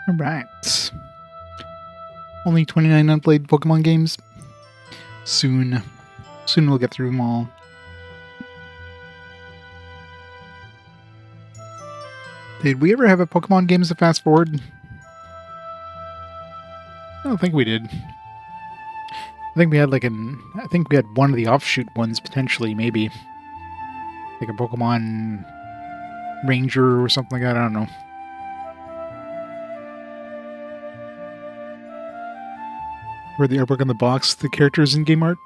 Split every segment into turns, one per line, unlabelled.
Alright. Only 29 unplayed Pokemon games. Soon we'll get through them all. Did we ever have a Pokemon game as a fast forward? I don't think we did. I think we had one of the offshoot ones potentially, maybe. Like a Pokemon Ranger or something like that, I don't know. Where the artwork on the box, the characters in game art?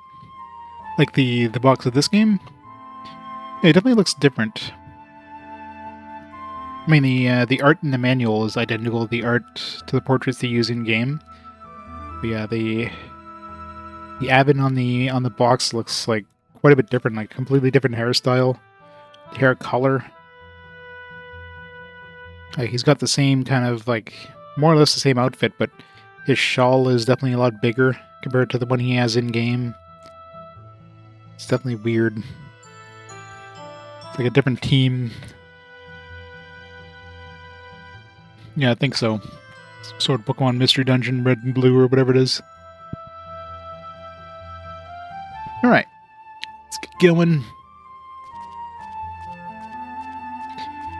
Like the box of this game? Yeah, it definitely looks different. I mean, the art in the manual is identical to the art to the portraits they use in game. But yeah, the Avin on the box looks like quite a bit different, like completely different hairstyle, hair color. Like he's got the same kind of like more or less the same outfit, but his shawl is definitely a lot bigger compared to the one he has in game. It's definitely weird. It's like a different team. Yeah, I think so. Some sort of Pokemon Mystery Dungeon, Red and Blue, or whatever it is. Alright. Let's get going.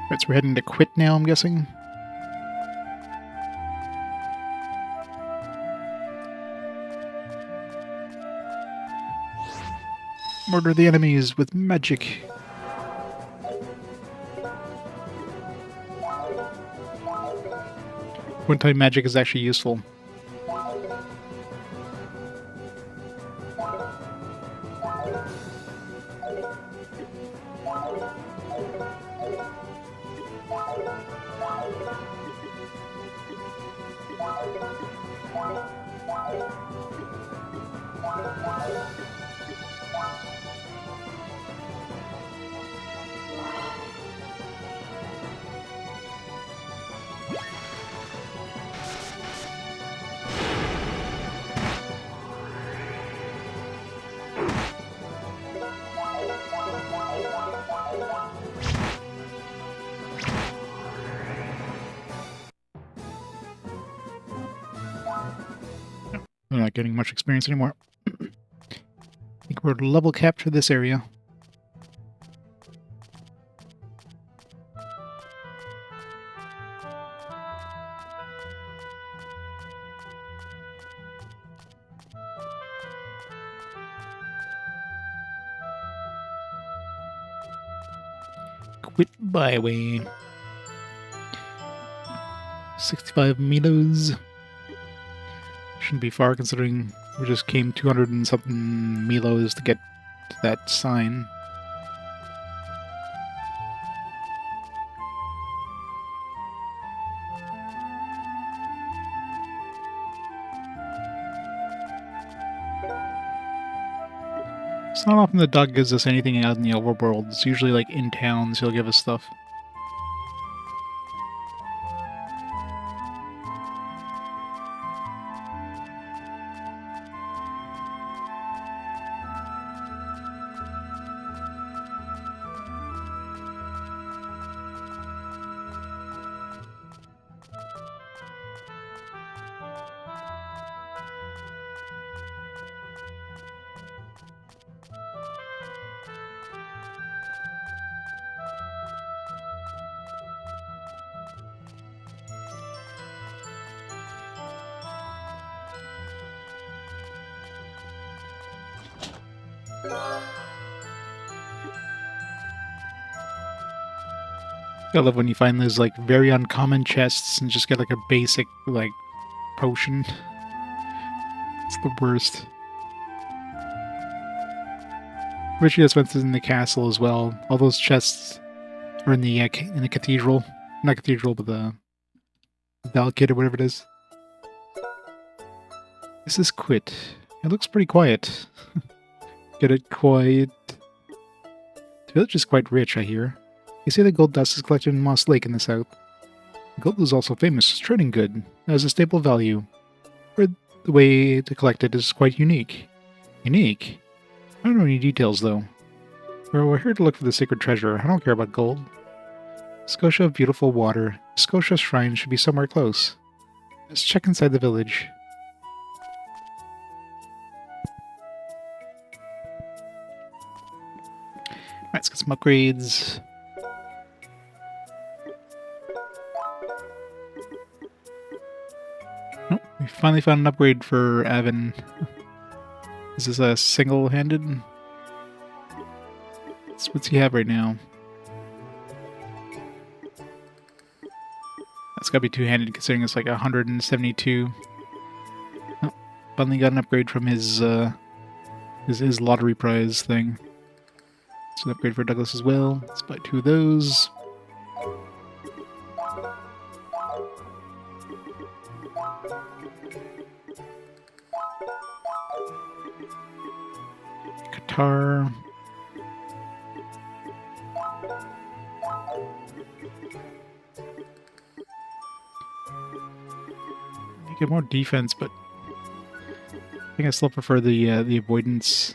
Right, so we're heading to Quit now, I'm guessing. Murder the enemies with magic. One time magic is actually useful. I'm not getting much experience anymore. I think we're level capped for this area. Quit byway. 65 Milos. Shouldn't be far considering we just came 200 and something Milos to get to that sign. It's not often the dog gives us anything out in the overworld. It's usually like in towns he'll give us stuff. I love when you find those like very uncommon chests and just get like a basic like potion. It's the worst. Richie has went in the castle as well. All those chests are in the cathedral, not cathedral, but the Valkid or whatever it is. This is Quit. It looks pretty quiet. Get it quiet. The village is quite rich, I hear. You say the gold dust is collected in Moss Lake in the south. Gold is also famous as trading good, and has a stable value. Or the way to collect it is quite unique. Unique? I don't know any details, though. We're here to look for the sacred treasure. I don't care about gold. Scotia of beautiful water. Scotia's shrine should be somewhere close. Let's check inside the village. Alright, let's get some upgrades. Oh, we finally found an upgrade for Avin. Is this a single-handed? What's he have right now? That's gotta be two-handed considering it's like 172. Oh, finally got an upgrade from his lottery prize thing. It's an upgrade for Douglas as well. Let's buy 2 of those. Guitar. You get more defense, but I think I still prefer the avoidance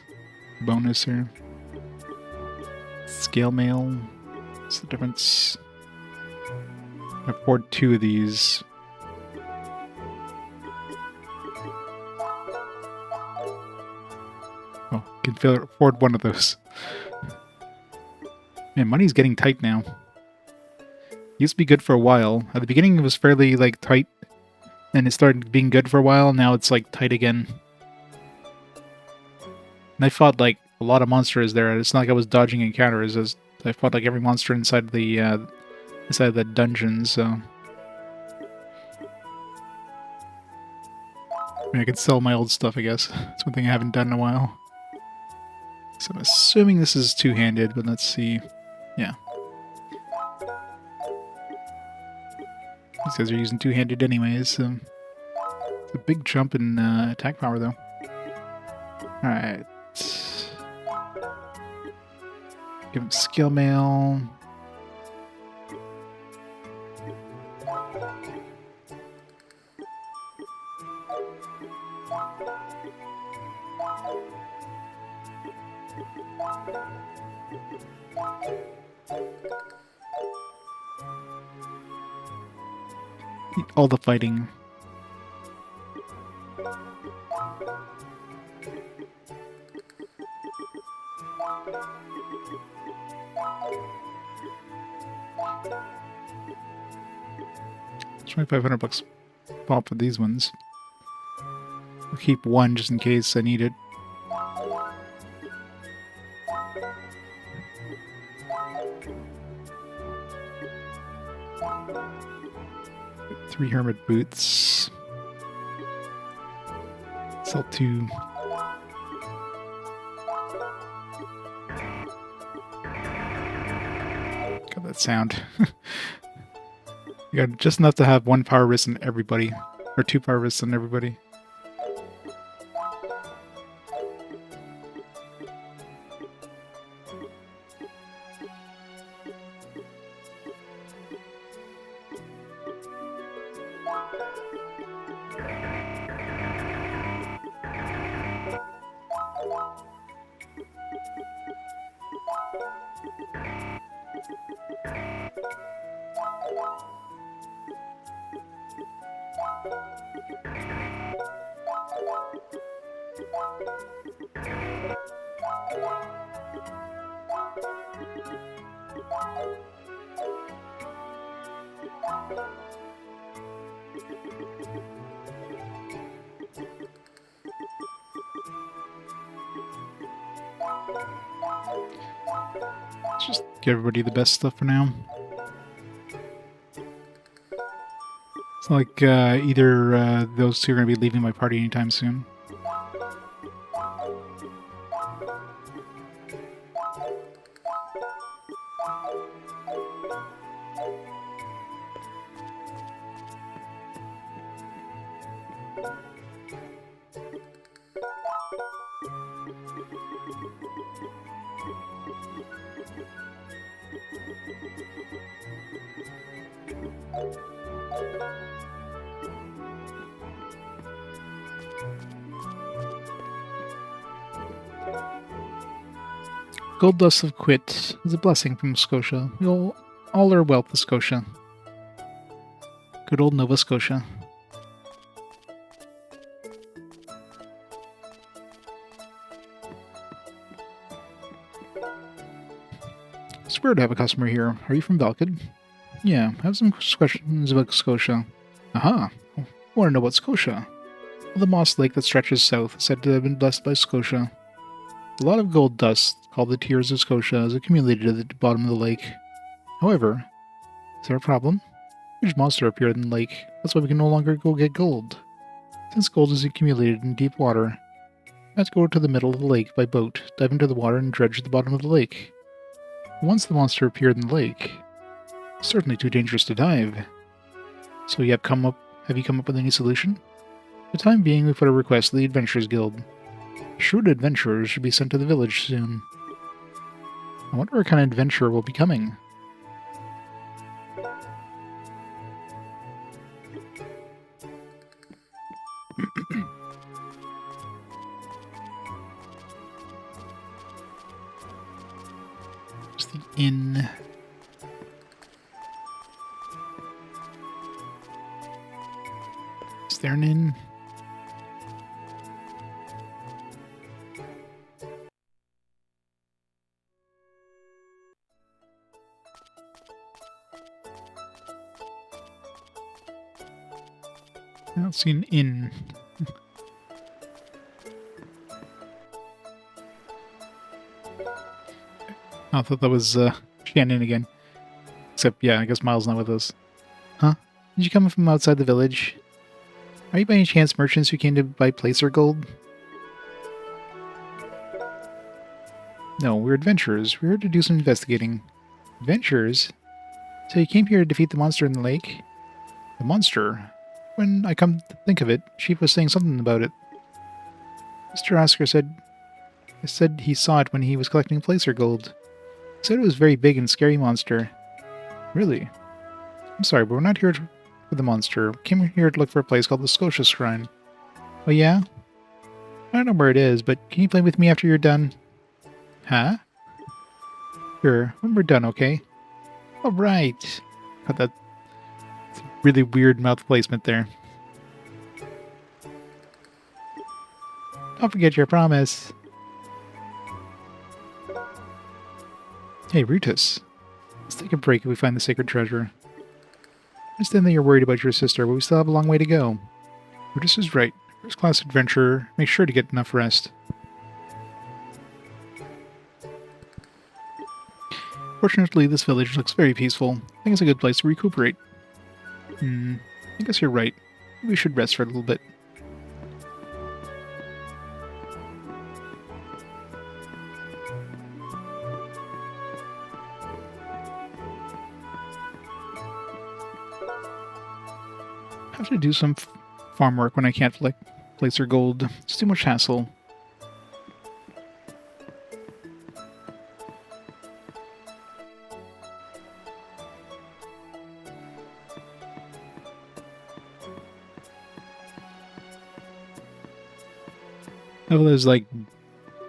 bonus here. Scale mail. What's the difference? I can afford 2 of these. Oh, can afford 1 of those. Man, money's getting tight now. Used to be good for a while. At the beginning, it was fairly like tight, and it started being good for a while. Now it's like tight again. And I fought like a lot of monsters there. It's not like I was dodging encounters. I fought like every monster inside the dungeon. So I mean, I could sell my old stuff, I guess. It's one thing I haven't done in a while. So I'm assuming this is two-handed, but let's see. Yeah. These guys are using two-handed anyways, so it's a big jump in attack power, though. Alright. Give him skill mail. All the fighting. $2,500 pop for these ones. I'll keep 1 just in case I need it. Three hermit boots. Sell 2. Got that sound. You got just enough to have 1 power wrist on everybody. Or 2 power wrists on everybody. Let's just give everybody the best stuff for now. It's not like either those two are going to be leaving my party anytime soon. Gold dust of Quit is a blessing from Scotia. All our wealth of Scotia. Good old Nova Scotia. rare to have a customer here. Are you from Valkid? Yeah, I have some questions about Scotia. Aha! I want to know about Scotia. Well, the moss lake that stretches south is said to have been blessed by Scotia. A lot of gold dust, called the Tears of Scotia, is accumulated at the bottom of the lake. However, is there a problem? A huge monster appeared in the lake. That's why we can no longer go get gold. Since gold is accumulated in deep water, let's go to the middle of the lake by boat, dive into the water, and dredge at the bottom of the lake. Once the monster appeared in the lake, it's certainly too dangerous to dive. So have you come up with any solution? For the time being, we put a request to the Adventurers Guild. Shrewd adventurers should be sent to the village soon. I wonder what kind of adventurer will be coming. There's the inn. Is there an inn? I don't see an inn. I thought that was Shannon again. Except, yeah, I guess Miles not with us. Huh? Did you come from outside the village? Are you by any chance merchants who came to buy placer gold? No, we're adventurers. We're here to do some investigating. Adventurers? So you came here to defeat the monster in the lake? The monster? When I come to think of it, Sheep was saying something about it. Mr. Oscar said he saw it when he was collecting placer gold. He said it was a very big and scary monster. Really? I'm sorry, but we're not here for the monster. We came here to look for a place called the Scotia Shrine. Oh yeah? I don't know where it is, but can you play with me after you're done? Huh? Sure, when we're done, okay? Alright. Got that really weird mouth placement there. Don't forget your promise. Hey, Rutus. Let's take a break if we find the sacred treasure. I understand that you're worried about your sister, but we still have a long way to go. Rutus is right. First class adventurer, make sure to get enough rest. Fortunately, this village looks very peaceful. I think it's a good place to recuperate. I guess you're right. We should rest for a little bit. I have to do some farm work when I can't collect placer gold. It's too much hassle. Oh, there's like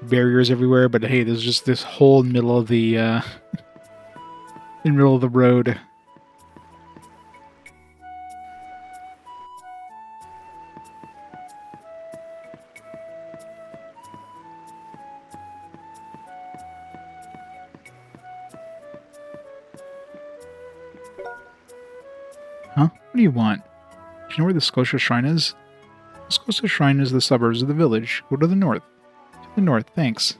barriers everywhere, but hey, there's just this hole in the middle of the in the middle of the road. Huh? What do you want? Do you know where the Scotia Shrine is? The Scotia Shrine is the suburbs of the village. Go to the north. To the north, thanks.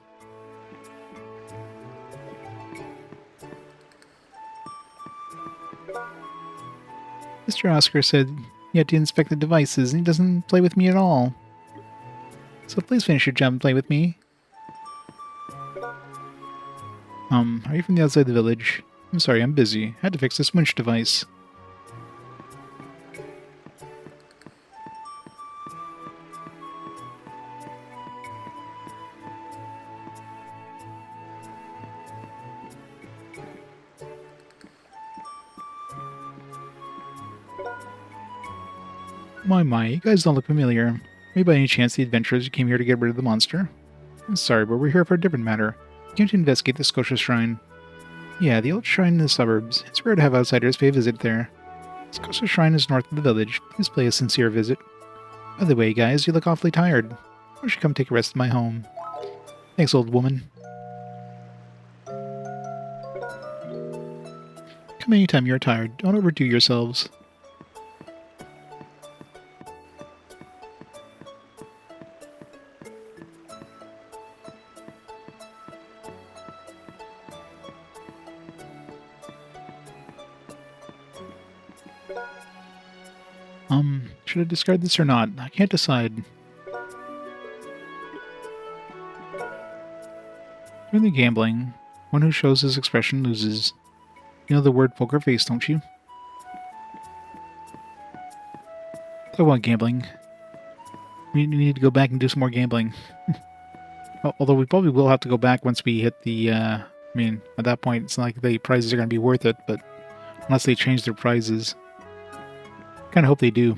Mr. Oscar said you had to inspect the devices, and he doesn't play with me at all. So please finish your job and play with me. Are you from the outside the village? I'm sorry, I'm busy. I had to fix this winch device. My, you guys don't look familiar. Maybe by any chance the adventurers who came here to get rid of the monster? I'm sorry, but we're here for a different matter. We came to investigate the Scotia Shrine. Yeah, the old shrine in the suburbs. It's rare to have outsiders pay a visit there. The Scotia Shrine is north of the village. Please pay a sincere visit. By the way, guys, you look awfully tired. Why don't you come take a rest in my home? Thanks, old woman. Come anytime you're tired. Don't overdo yourselves. Should I discard this or not? I can't decide. During the gambling, one who shows his expression loses. You know the word poker face, don't you? I want gambling. We need to go back and do some more gambling. Although we probably will have to go back once we hit the, I mean, at that point, it's not like the prizes are going to be worth it, but unless they change their prizes. Kind of hope they do.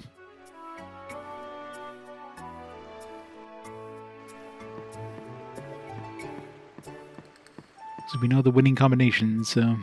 So we know the winning combinations, so...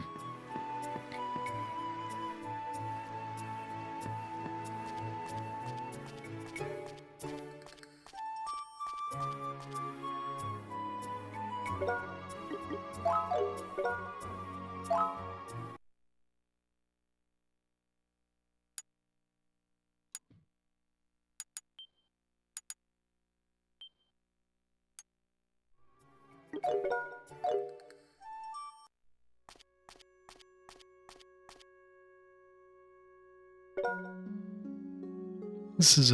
This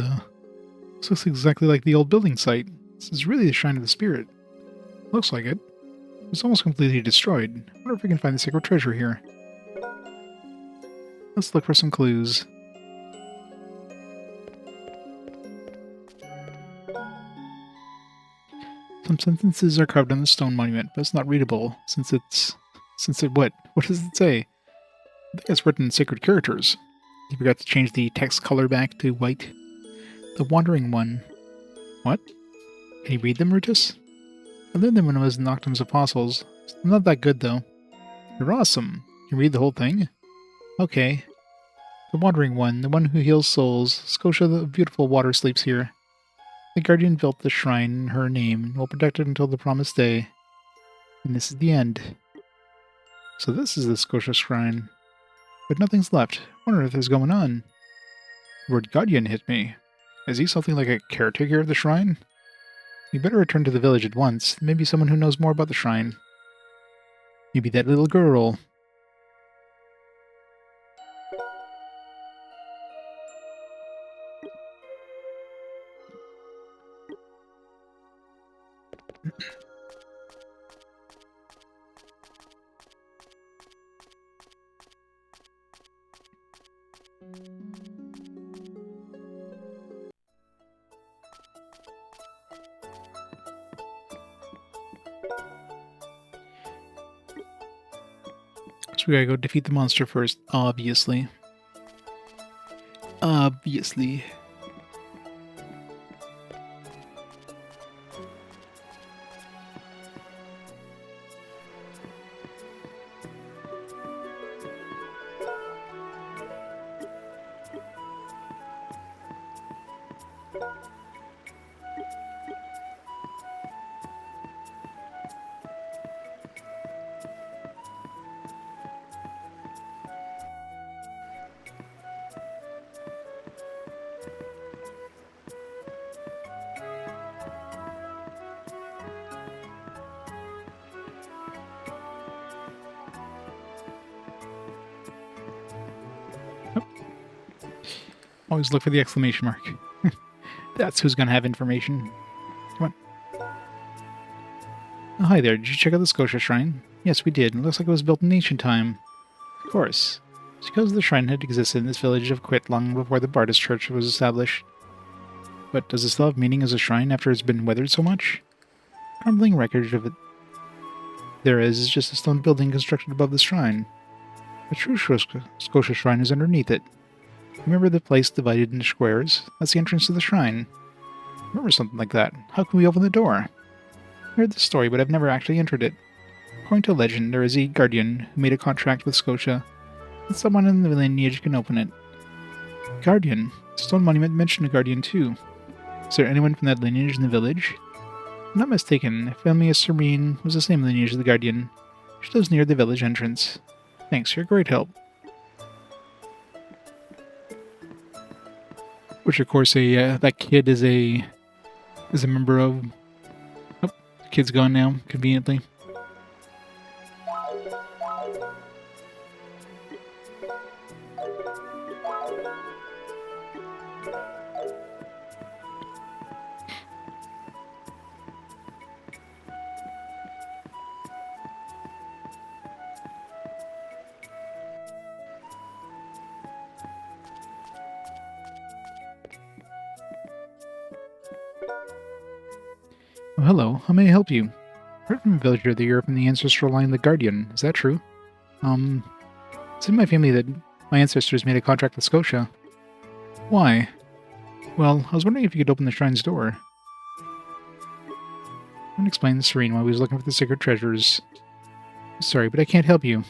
looks exactly like the old building site. This is really the Shrine of the Spirit. Looks like it. It's almost completely destroyed. I wonder if we can find the sacred treasure here. Let's look for some clues. Some sentences are carved on the stone monument, but it's not readable, since it what? What does it say? I think it's written in sacred characters. You forgot to change the text color back to white. The Wandering One. What? Can you read them, Rutus? I learned them when I was in Octum's Apostles. I'm not that good, though. You're awesome. Can you read the whole thing? Okay. The Wandering One, the one who heals souls. Scotia, the beautiful water, sleeps here. The Guardian built the shrine in her name and will protect it until the promised day. And this is the end. So this is the Scotia Shrine. But nothing's left. What on earth is going on? The word Guardian hit me. Is he something like a caretaker of the shrine? We better return to the village at once. Maybe someone who knows more about the shrine. Maybe that little girl. So we gotta go defeat the monster first, obviously. Obviously. Always look for the exclamation mark. That's who's gonna have information. Come on. Oh, hi there. Did you check out the Scotia Shrine? Yes, we did. It looks like it was built in ancient time. Of course. It's because the shrine had existed in this village of Quit long before the Bardus Church was established. But does it still have meaning as a shrine after it's been weathered so much? Crumbling wreckage of it there is just a stone building constructed above the shrine. The true Scotia Shrine is underneath it. Remember the place divided into squares? That's the entrance to the shrine. Remember something like that. How can we open the door? I heard the story, but I've never actually entered it. According to legend, there is a guardian who made a contract with Scotia, and someone in the lineage can open it. Guardian. The stone monument mentioned a guardian too. Is there anyone from that lineage in the village? If I'm not mistaken, if Family Serene was the same lineage as the guardian. She lives near the village entrance. Thanks, you're a great help. which of course that kid is a member of. Oh, the kid's gone now, conveniently. Oh, hello. How may I help you? Heard from a villager that you're from the ancestral line of the Guardian. Is that true? It's in my family that my ancestors made a contract with Scotia. Why? Well, I was wondering if you could open the shrine's door. I can explain to Serene why we was looking for the sacred treasures. Sorry, but I can't help you.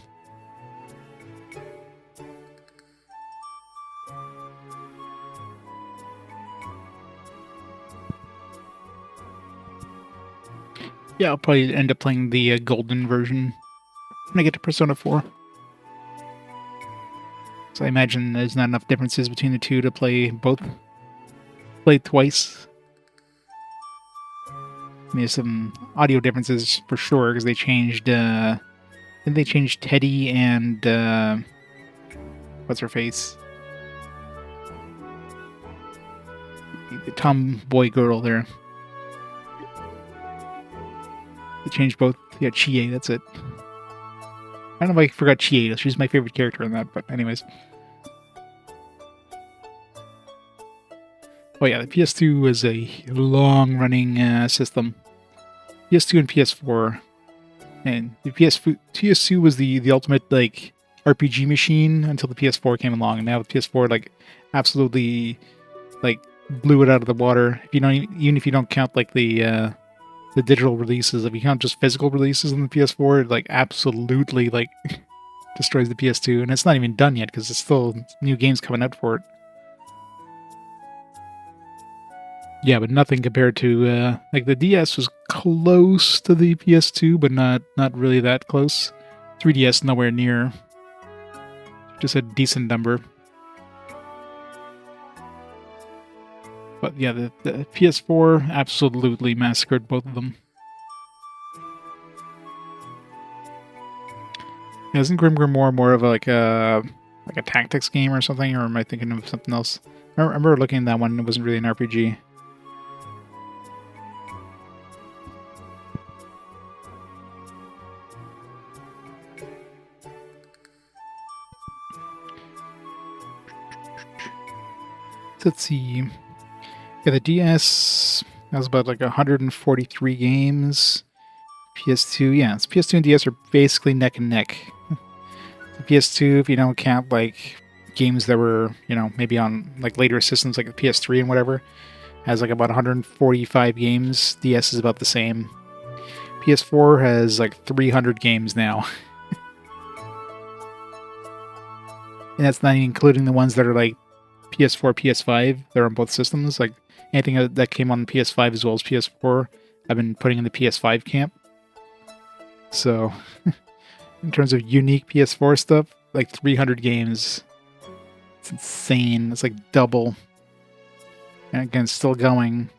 Yeah, I'll probably end up playing the golden version when I get to Persona 4. So I imagine there's not enough differences between the two to play both. Play twice. I mean, there's some audio differences for sure, because they changed, I think they changed Teddy and, what's her face? The tomboy girl there. They changed both. Yeah, Chie, that's it. I don't know if I forgot Chie. She's my favorite character in that, but anyways. Oh yeah, the PS2 was a long-running system. PS2 and PS4. And the PS2 was the ultimate, like, RPG machine until the PS4 came along. And now the PS4, like, absolutely, like, blew it out of the water. If you don't, even if you don't count, like, the digital releases, if you count just physical releases on the PS4, it, like, absolutely, like, destroys the PS2. And it's not even done yet, because there's still new games coming out for it. Yeah, but nothing compared to, like, the DS was close to the PS2, but not really that close. 3DS nowhere near. Just a decent number. But yeah, the PS4 absolutely massacred both of them. Yeah, isn't Grim Grimoire more of like a tactics game or something, or am I thinking of something else? I remember looking at that one, it wasn't really an RPG. Let's see. Yeah, the DS has about like 143 games. PS2, yeah, it's PS2 and DS are basically neck and neck. The PS2, if you don't count like games that were, you know, maybe on like later systems like the PS3 and whatever, has like about 145 games. DS is about the same. PS4 has like 300 games now. And that's not even including the ones that are like PS4, PS5. They're on both systems. Like anything that came on PS5 as well as PS4, I've been putting in the PS5 camp. So, in terms of unique PS4 stuff, like 300 games. It's insane. It's like double. And again, still going.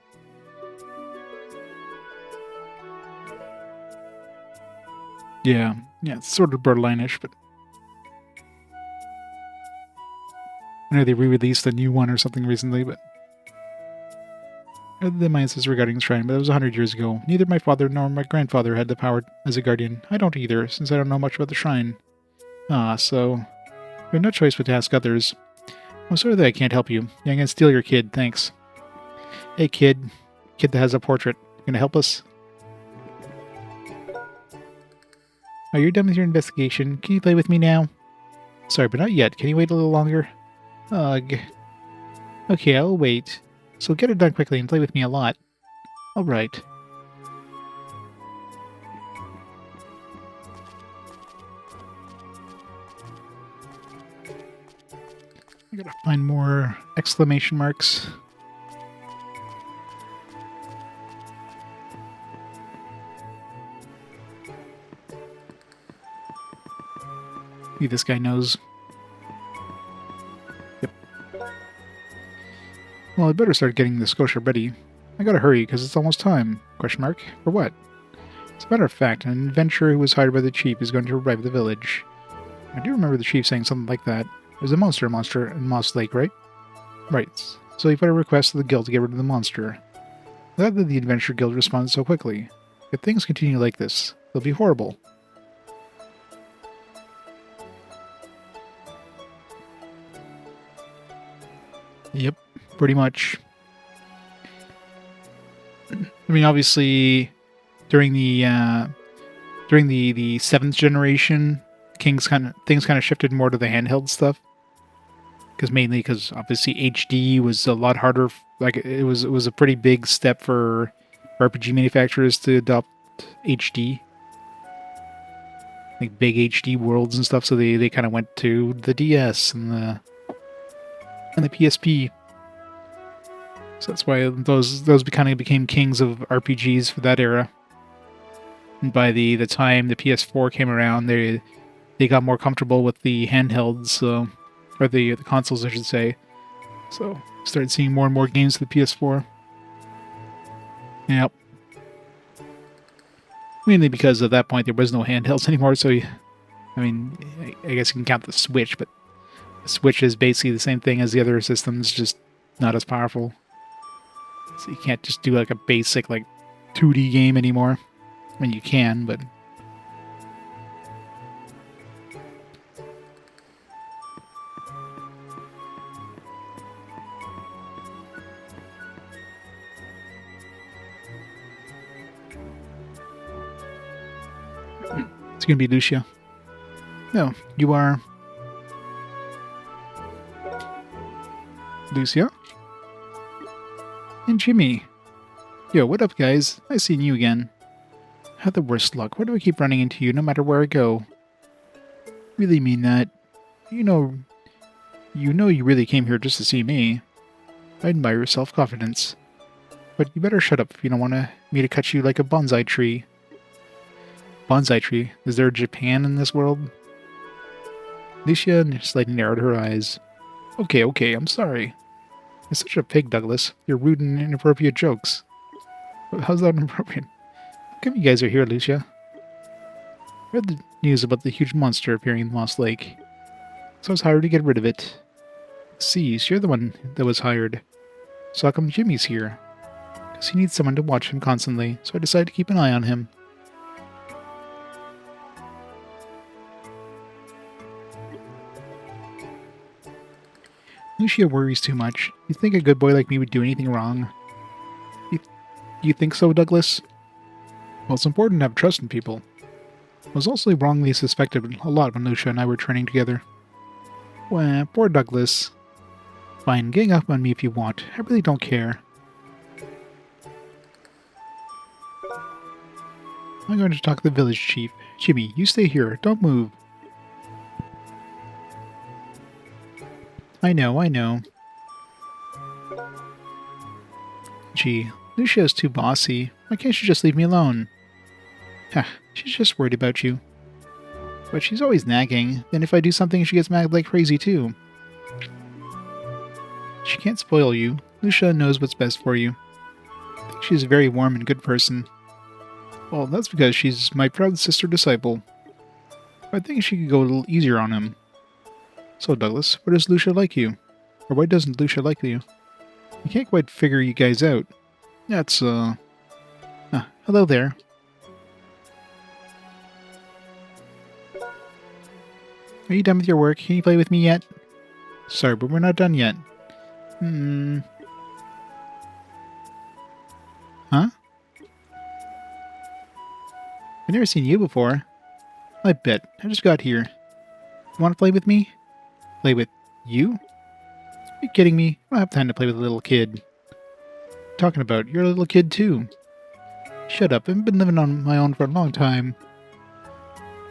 Yeah, it's sort of borderline-ish, but I know they re-released a new one or something recently, but other than my ancestors regarding the shrine, but that was 100 years ago. Neither my father nor my grandfather had the power as a guardian. I don't either, since I don't know much about the shrine. So we have no choice but to ask others. I'm sorry that I can't help you. Yeah, I'm gonna steal your kid, thanks. Hey kid that has a portrait. You gonna help us? Oh, you're done with your investigation. Can you play with me now? Sorry, but not yet. Can you wait a little longer? Ugh. Okay, I'll wait. So get it done quickly and play with me a lot. Alright. I gotta find more exclamation marks. Maybe this guy knows. Yep. Well, I better start getting the Scotia ready. I gotta hurry, because it's almost time. Question mark? For what? As a matter of fact, an adventurer who was hired by the chief is going to arrive at the village. I do remember the chief saying something like that. There's a monster in Moss Lake, right? Right. So you put a request to the guild to get rid of the monster. Glad that the Adventure Guild responded so quickly. If things continue like this, they'll be horrible. Yep, pretty much. I mean, obviously, during the 7th generation, things kind of shifted more to the handheld stuff. Because obviously HD was a lot harder. Like it was a pretty big step for RPG manufacturers to adopt HD, like big HD worlds and stuff. So they kind of went to the DS and the PSP. So that's why those kind of became kings of RPGs for that era. And by the time the PS4 came around, they got more comfortable with the handhelds. Or the consoles, I should say. So, started seeing more and more games for the PS4. Yep. Mainly because at that point there was no handhelds anymore, so I guess you can count the Switch, but the Switch is basically the same thing as the other systems, just not as powerful. So you can't just do like a basic 2D game anymore. I mean, you can, but... It's gonna be Lucia. No, you are... Lucia? And Jimmy. Yo, what up, guys? Nice seeing you again. Had the worst luck. Why do I keep running into you no matter where I go? Really mean that. You know you really came here just to see me. I admire your self-confidence. But you better shut up if you don't want me to cut you like a bonsai tree. Bonsai tree? Is there a Japan in this world? Lucia slightly narrowed her eyes. Okay, I'm sorry. You're such a pig, Douglas. You're rude and inappropriate jokes. How's that inappropriate? How come you guys are here, Lucia? I read the news about the huge monster appearing in Moss Lake. So I was hired to get rid of it. See, you're the one that was hired. So how come Jimmy's here? Because he needs someone to watch him constantly, so I decided to keep an eye on him. Lucia worries too much. You think a good boy like me would do anything wrong? You think so, Douglas? Well, it's important to have trust in people. I was also wrongly suspected a lot when Lucia and I were training together. Well, poor Douglas. Fine, gang up on me if you want. I really don't care. I'm going to talk to the village chief. Jimmy, you stay here. Don't move. I know. Gee, Lucia's too bossy. Why can't she just leave me alone? Ha, she's just worried about you. But she's always nagging. Then if I do something, she gets mad like crazy too. She can't spoil you. Lucia knows what's best for you. I think she's a very warm and good person. Well, that's because she's my proud sister disciple. I think she could go a little easier on him. So, Douglas, why does Lucia like you? Or why doesn't Lucia like you? I can't quite figure you guys out. That's, hello there. Are you done with your work? Can you play with me yet? Sorry, but we're not done yet. Huh? I've never seen you before. I bet. I just got here. You want to play with me? Play with you? Are you kidding me? I don't have time to play with a little kid. What are you talking about? You're a little kid too. Shut up. I've been living on my own for a long time.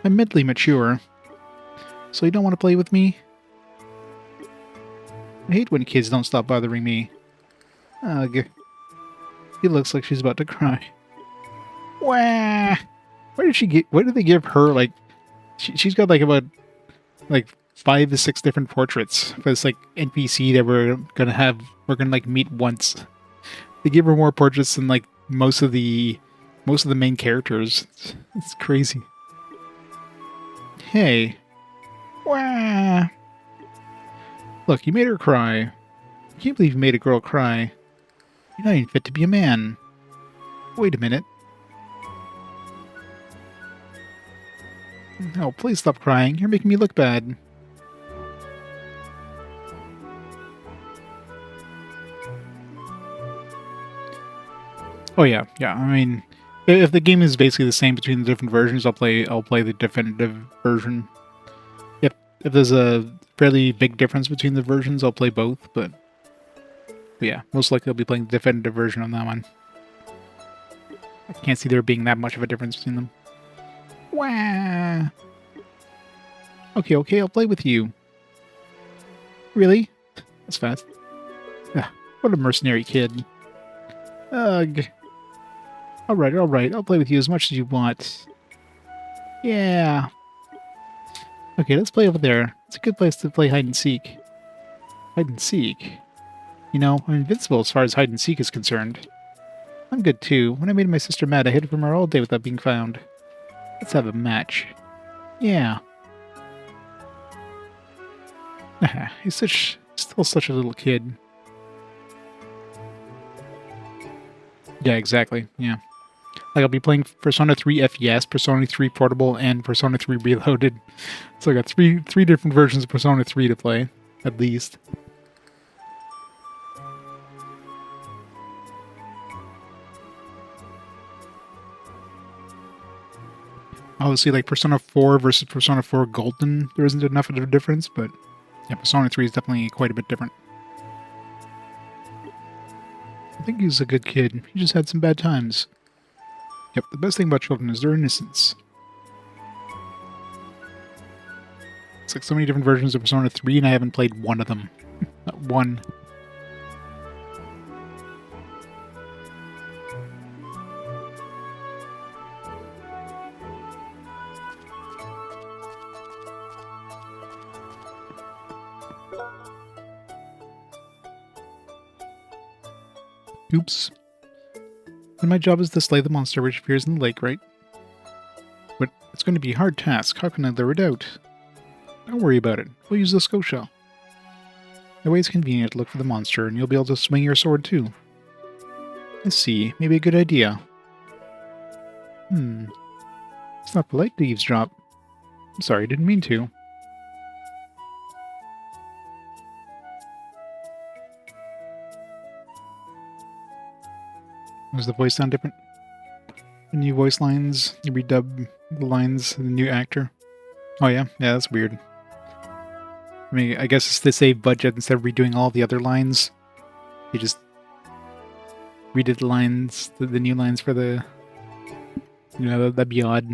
I'm mentally mature. So you don't want to play with me? I hate when kids don't stop bothering me. Ugh. She looks like she's about to cry. Wah! Why did they give her, she's got about, 5 to 6 different portraits for this like NPC that we're gonna like meet once. They give her more portraits than like most of the main characters. It's crazy. Hey. Wah. Look, you made her cry. I can't believe you made a girl cry. You're not even fit to be a man. Wait a minute. No, please stop crying. You're making me look bad. Oh yeah, yeah. I mean, if the game is basically the same between the different versions, I'll play the definitive version. If there's a fairly big difference between the versions, I'll play both. But yeah, most likely I'll be playing the definitive version on that one. I can't see there being that much of a difference between them. Wah. Okay, I'll play with you. Really? That's fast. Ah, what a mercenary kid. Ugh. Alright, I'll play with you as much as you want. Yeah. Okay, let's play over there. It's a good place to play hide and seek. Hide and seek? You know, I'm invincible as far as hide and seek is concerned. I'm good too. When I made my sister mad, I hid from her all day without being found. Let's have a match. Yeah. He's still such a little kid. Yeah, exactly. Yeah. Like, I'll be playing Persona 3 FES, Persona 3 Portable, and Persona 3 Reloaded. So I got three different versions of Persona 3 to play, at least. Obviously, like, Persona 4 versus Persona 4 Golden, there isn't enough of a difference, but yeah, Persona 3 is definitely quite a bit different. I think he's a good kid. He just had some bad times. Yep, the best thing about children is their innocence. It's like so many different versions of Persona 3, and I haven't played one of them. Not one. Oops. And my job is to slay the monster which appears in the lake, right? But it's going to be a hard task. How can I lure it out? Don't worry about it. We'll use the Scotia. The way is convenient to look for the monster, and you'll be able to swing your sword too. Let's see. Maybe a good idea. It's not polite to eavesdrop. I'm sorry, I didn't mean to. Does the voice sound different? The new voice lines, you redub the lines of the new actor. Oh yeah? Yeah, that's weird. I mean, I guess it's to save budget instead of redoing all the other lines. They just redid the lines, the new lines for the... You know, that'd be odd.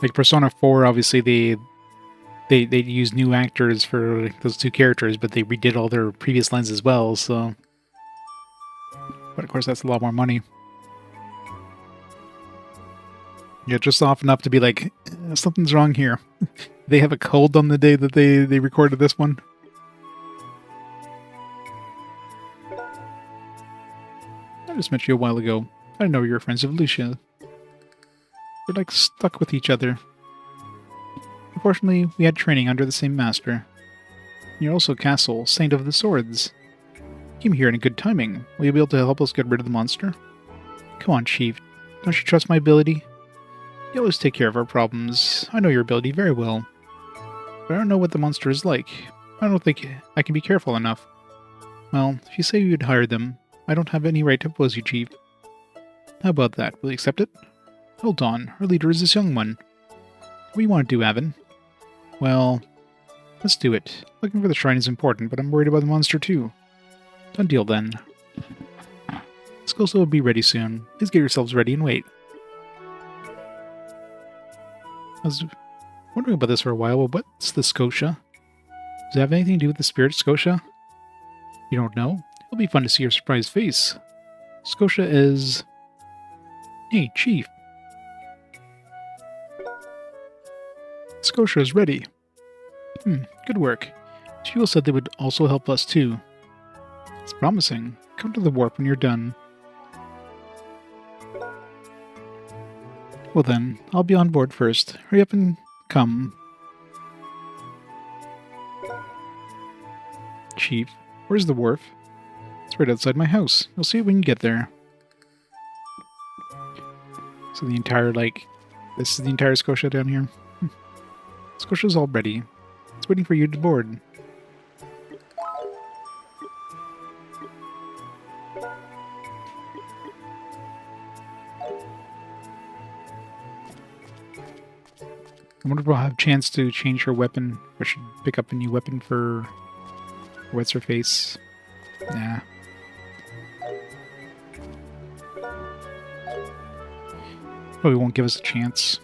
Like Persona 4, obviously they use new actors for like, those two characters, but they redid all their previous lines as well, so... But of course that's a lot more money. Yeah, just off enough to be like, something's wrong here. They have a cold on the day that they recorded this one. I just met you a while ago. I know you're friends of Lucia. We're like stuck with each other. Unfortunately, we had training under the same master. You're also Castle, Saint of the Swords. Came here in good timing. Will you be able to help us get rid of the monster? Come on, Chief. Don't you trust my ability? You always take care of our problems. I know your ability very well. But I don't know what the monster is like. I don't think I can be careful enough. Well, if you say you'd hire them, I don't have any right to oppose you, Chief. How about that? Will you accept it? Hold on. Our leader is this young one. What do you want to do, Avin? Well, let's do it. Looking for the shrine is important, but I'm worried about the monster too. Done deal then. Scosa will be ready soon. Please get yourselves ready and wait. I was wondering about this for a while, but what's the Scotia? Does it have anything to do with the spirit Scotia? You don't know? It'll be fun to see your surprised face. Scotia is... Hey, Chief. Scotia is ready. Good work. Shield said they would also help us too. It's promising. Come to the warp when you're done. Well then, I'll be on board first. Hurry up and come. Chief, where's the wharf? It's right outside my house. You'll see it when you get there. So the entire, this is the entire Scotia down here. Scotia's all ready. It's waiting for you to board. I wonder if we'll have a chance to change her weapon. I should pick up a new weapon for what's her face. Nah. Probably won't give us a chance.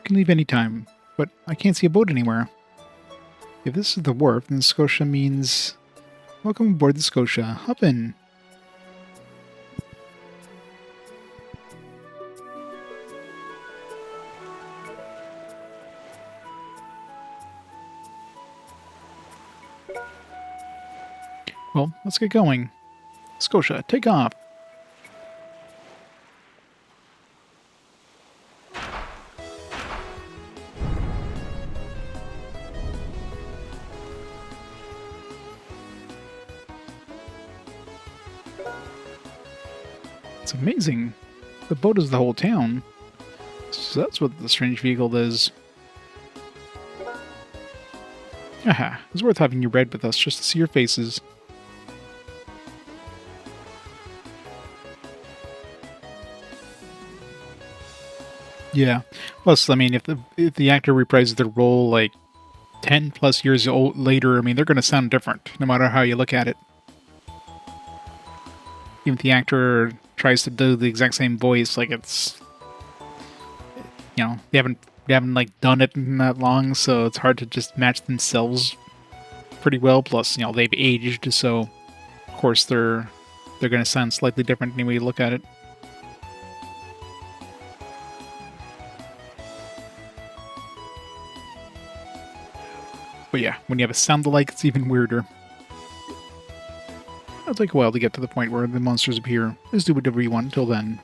Can leave any time, but I can't see a boat anywhere. If this is the wharf, then Scotia means... Welcome aboard the Scotia. Hop in. Well, let's get going. Scotia, take off. It's amazing. The boat is the whole town. So that's what the strange vehicle is. Aha, it's worth having you ride with us just to see your faces. Yeah. Plus, I mean, if the actor reprises their role like 10 plus years later, I mean, they're going to sound different, no matter how you look at it. Even if the actor tries to do the exact same voice, like it's, you know, they haven't like done it in that long, so it's hard to just match themselves pretty well. Plus, you know, they've aged, so of course they're going to sound slightly different any way you look at it. But yeah, when you have a sound alike, it's even weirder. It'll take a while to get to the point where the monsters appear. Just do whatever you want until then.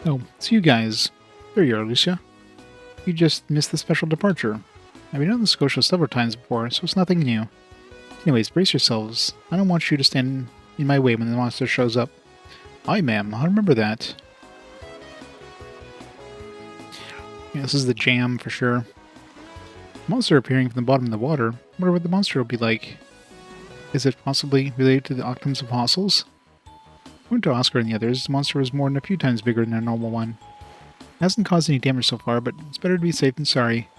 Oh, it's you guys. There you are, Lucia. You just missed the special departure. I've been on the Scotia several times before, so it's nothing new. Anyways, brace yourselves. I don't want you to stand in my way when the monster shows up. Aye, ma'am. I'll remember that. Yeah, this is the jam for sure. Monster appearing from the bottom of the water. I wonder what the monster will be like. Is it possibly related to the Octum's Apostles? According to Oscar and the others, the monster was more than a few times bigger than a normal one. It hasn't caused any damage so far, but it's better to be safe than sorry.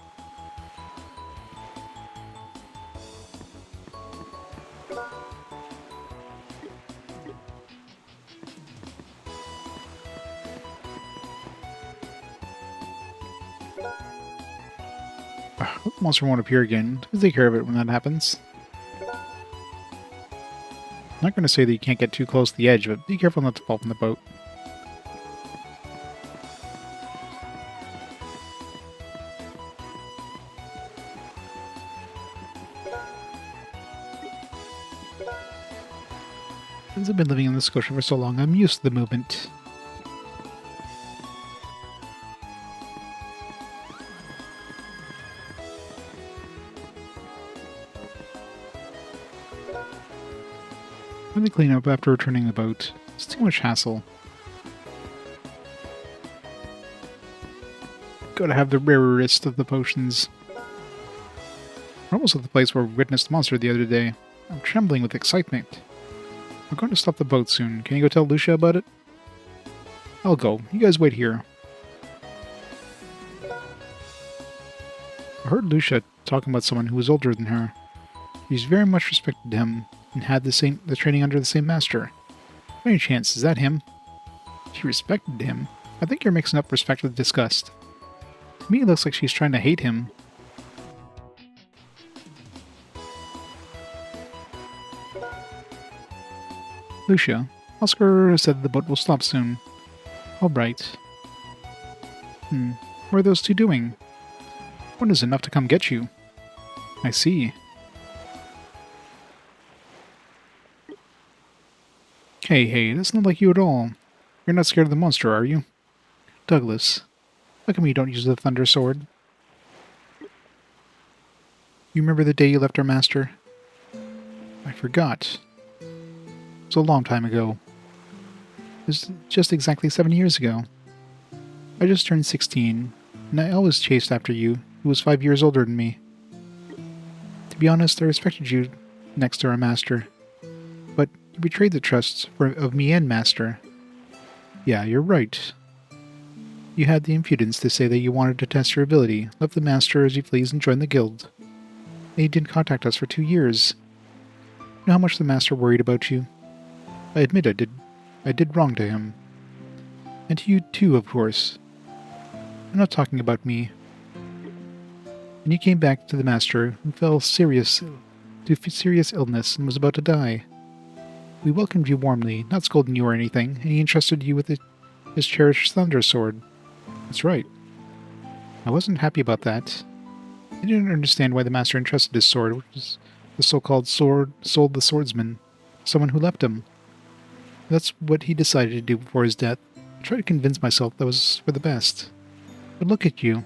The monster won't appear again. Please take care of it when that happens. I'm not going to say that you can't get too close to the edge, but be careful not to fall from the boat. Since I've been living in the Scotia for so long, I'm used to the movement. When they clean up after returning the boat, it's too much hassle. Gotta have the rarest of the potions. We're almost at the place where we witnessed the monster the other day. I'm trembling with excitement. I'm going to stop the boat soon. Can you go tell Lucia about it? I'll go. You guys wait here. I heard Lucia talking about someone who was older than her. She's very much respected him and had the training under the same master. By any chance, is that him? She respected him? I think you're mixing up respect with disgust. To me, it looks like she's trying to hate him. Lucia, Oscar said the boat will stop soon. All right. What are those two doing? One is enough to come get you. I see. Hey, that's not like you at all. You're not scared of the monster, are you? Douglas, how come you don't use the Thunder Sword? You remember the day you left our master? I forgot. It was a long time ago. It was just exactly 7 years ago. I just turned 16, and I always chased after you, who was 5 years older than me. To be honest, I respected you next to our master. But you betrayed the trust of me and master. Yeah, you're right. You had the impudence to say that you wanted to test your ability, left the master as you please, and joined the guild. And you didn't contact us for 2 years. You know how much the master worried about you? I admit I did wrong to him. And to you too, of course. I'm not talking about me. And you came back to the master, who fell serious illness and was about to die. We welcomed you warmly, not scolding you or anything, and he entrusted you with his cherished Thunder Sword. That's right. I wasn't happy about that. I didn't understand why the master entrusted his sword, which was the so-called Soul the Swordsman, someone who left him. That's what he decided to do before his death. I tried to convince myself that was for the best. But look at you.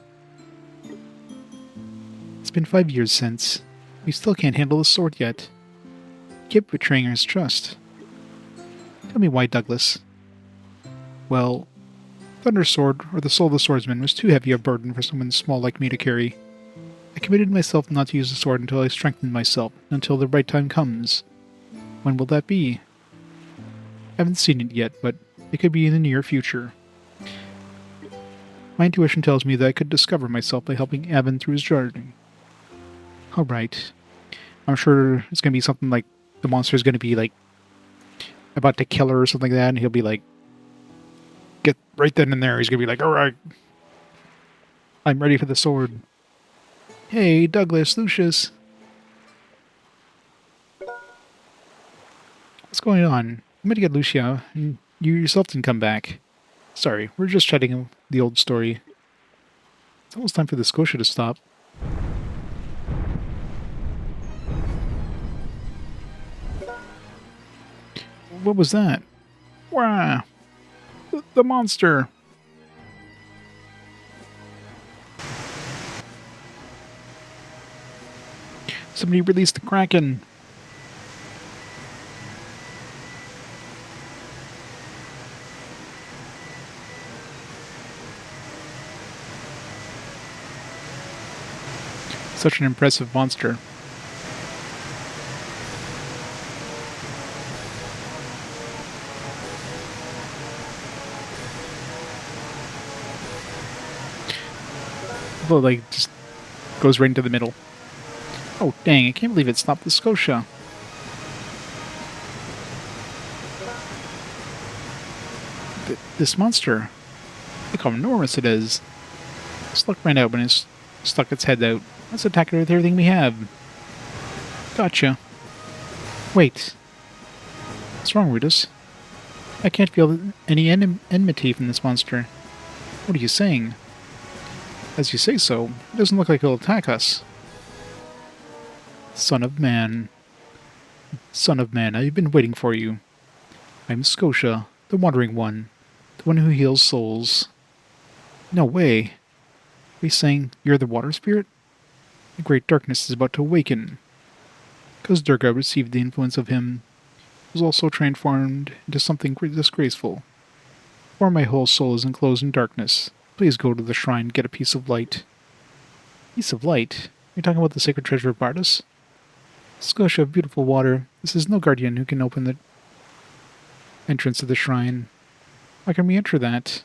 It's been 5 years since. You still can't handle the sword yet. You kept betraying his trust. Tell me why, Douglas. Well, Thunder Sword, or the Soul of the Swordsman, was too heavy a burden for someone small like me to carry. I committed myself not to use the sword until I strengthened myself, until the right time comes. When will that be? I haven't seen it yet, but it could be in the near future. My intuition tells me that I could discover myself by helping Avin through his journey. Alright. I'm sure it's going to be something like the monster's going to be like about to kill her or something like that, and he'll be like, get right then and there, he's going to be like, alright, I'm ready for the sword. Hey, Douglas, Lucius. What's going on? I'm going to get Lucia, and you yourself didn't come back. Sorry, we're just chatting the old story. It's almost time for the Scotia to stop. What was that? Wow! The monster! Somebody released the Kraken! Such an impressive monster. Well, like, just goes right into the middle. Oh, dang, I can't believe it stopped the Scotia. This monster, look how enormous it is. Stuck right out when it's stuck its head out. Let's attack it with everything we have. Gotcha. Wait. What's wrong, Rudis? I can't feel any enmity from this monster. What are you saying? As you say so, it doesn't look like he'll attack us. Son of man. Son of man, I've been waiting for you. I'm Scotia, the Wandering One, the one who heals souls. No way. Are you saying you're the water spirit? The great darkness is about to awaken. Because Durga received the influence of him, was also transformed into something disgraceful. For my whole soul is enclosed in darkness. Please go to the shrine and get a piece of light. Piece of light? Are you talking about the sacred treasure of Bardus? Scotia of beautiful water, this is no guardian who can open the entrance to the shrine. How can we enter that?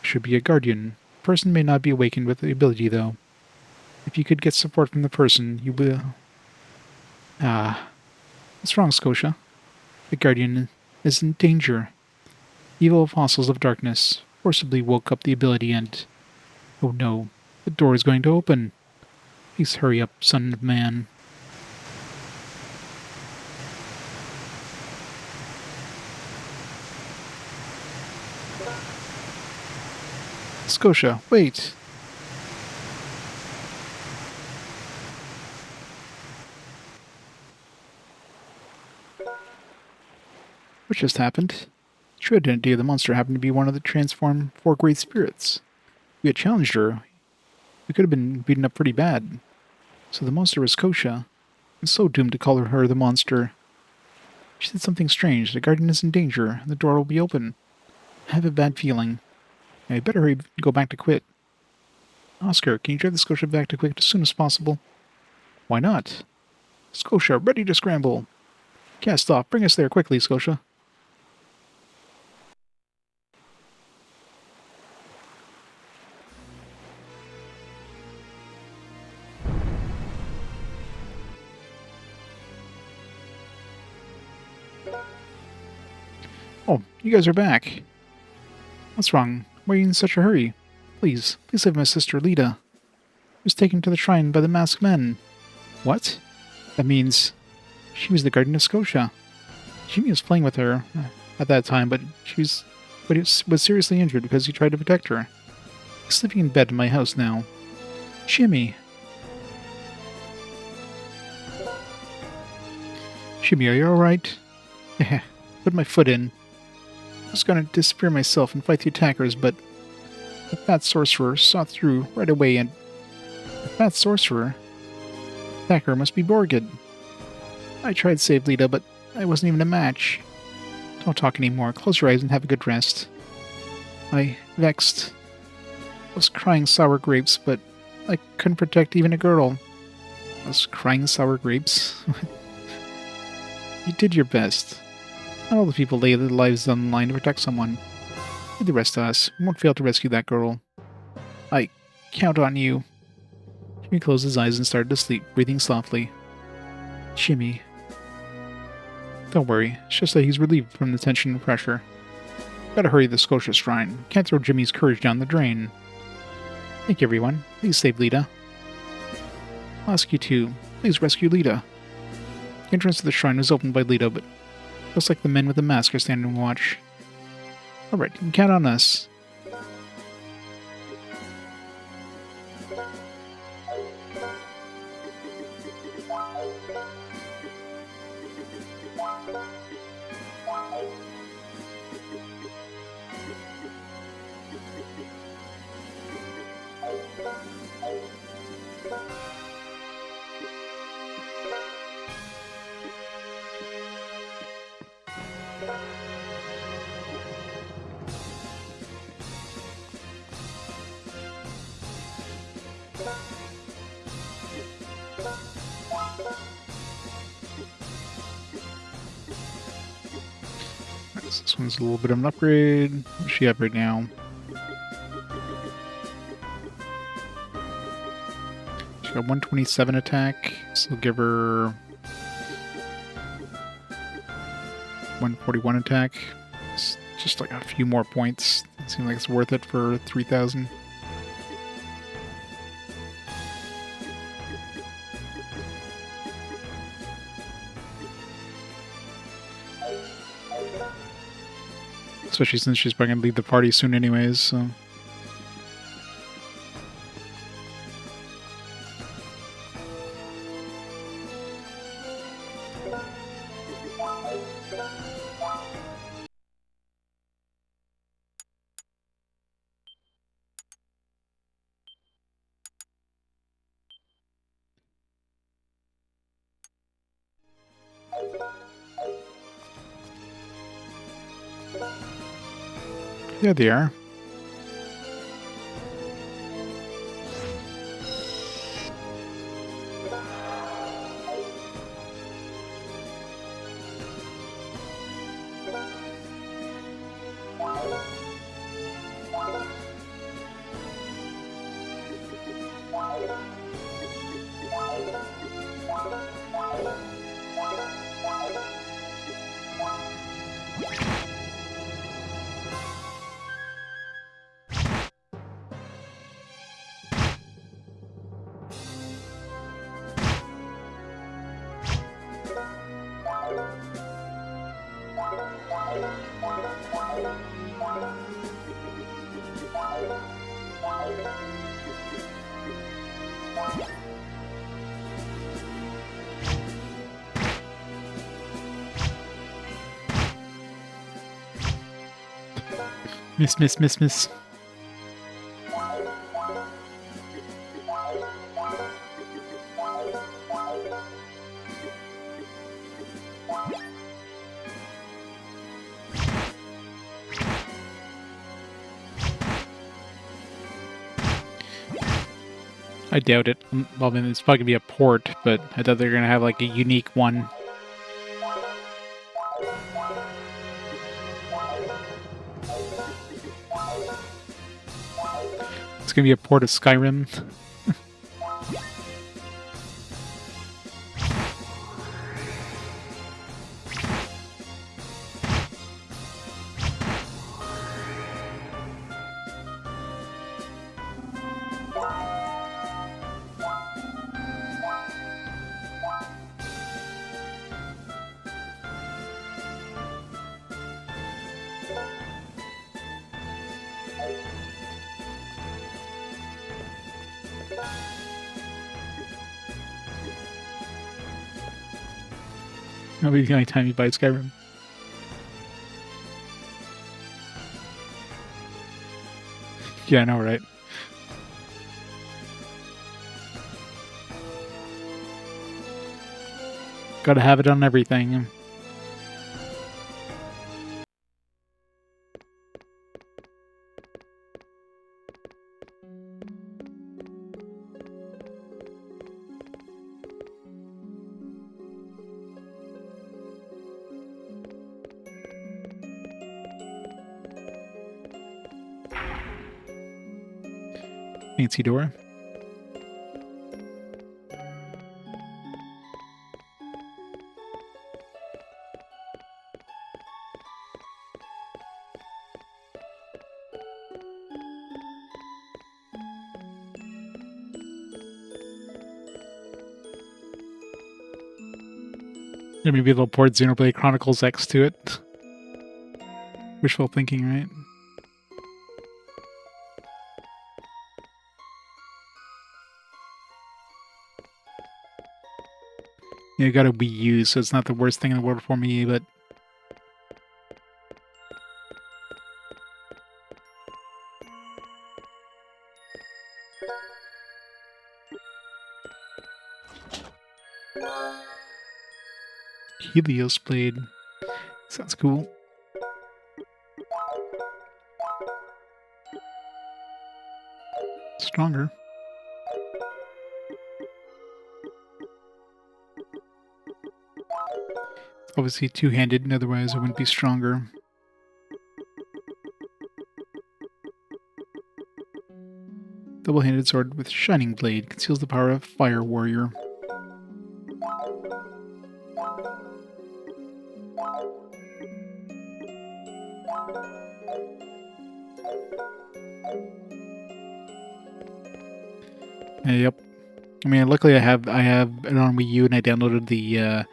Should be a guardian. Person may not be awakened with the ability, though. If you could get support from the person, you will... Ah. What's wrong, Scotia? The guardian is in danger. Evil apostles of darkness forcibly woke up the ability and... Oh no, the door is going to open. Please hurry up, son of man. Scotia, wait! What just happened? The true identity of the monster happened to be one of the transformed four great spirits. We had challenged her. We could have been beaten up pretty bad. So the monster was Scotia, and so doomed to call her the monster. She said something strange. The guardian is in danger, and the door will be open. I have a bad feeling. I better hurry go back to Quit. Oscar, can you drive the Scotia back to Quit as soon as possible? Why not? Scotia, ready to scramble. Cast off. Bring us there quickly, Scotia. Oh, you guys are back. What's wrong? Why are you in such a hurry? Please save my sister, Lita. She was taken to the shrine by the masked men. What? That means she was the guardian of Scotia. Jimmy was playing with her at that time, but was seriously injured because he tried to protect her. He's sleeping in bed in my house now. Jimmy. Jimmy, are you alright? Put my foot in. I was going to disappear myself and fight the attackers, but the fat sorcerer saw through right away, and the fat sorcerer attacker must be Borgid. I tried to save Lita, but I wasn't even a match. Don't talk anymore. Close your eyes and have a good rest. I vexed. I was crying sour grapes, but I couldn't protect even a girl. I was crying sour grapes? You did your best. Not all the people lay their lives on the line to protect someone. Leave the rest of us. We won't fail to rescue that girl. I count on you. Jimmy closed his eyes and started to sleep, breathing softly. Jimmy. Don't worry. It's just that he's relieved from the tension and pressure. Gotta hurry to the Scotia Shrine. Can't throw Jimmy's courage down the drain. Thank you, everyone. Please save Lita. I'll ask you too. Please rescue Lita. The entrance to the shrine was opened by Lita, but looks like the men with the mask are standing watch. Alright, you can count on us. This one's a little bit of an upgrade. What's she up right now? She's got 127 attack, so we'll give her 141 attack. It's just like a few more points. It seems like it's worth it for 3,000. Especially since she's probably going to leave the party soon anyways, so... There they are. Miss, miss, miss, miss. I doubt it. Well, I mean, it's probably gonna be a port, but I thought they were gonna have like a unique one. It's gonna be a port of Skyrim. That'll be the only time you buy Skyrim. Yeah, I know, right? Gotta have it on everything. Fancy door. There may be a little port Xenoblade Chronicles X to it. Wishful thinking, right? Yeah, I got a Wii U, so it's not the worst thing in the world for me, but... Helios Blade. Sounds cool. Stronger. It's obviously two-handed, and otherwise it wouldn't be stronger. Double-handed sword with shining blade conceals the power of Fire Warrior. Yep. I mean, luckily I have it on Wii U, and I downloaded the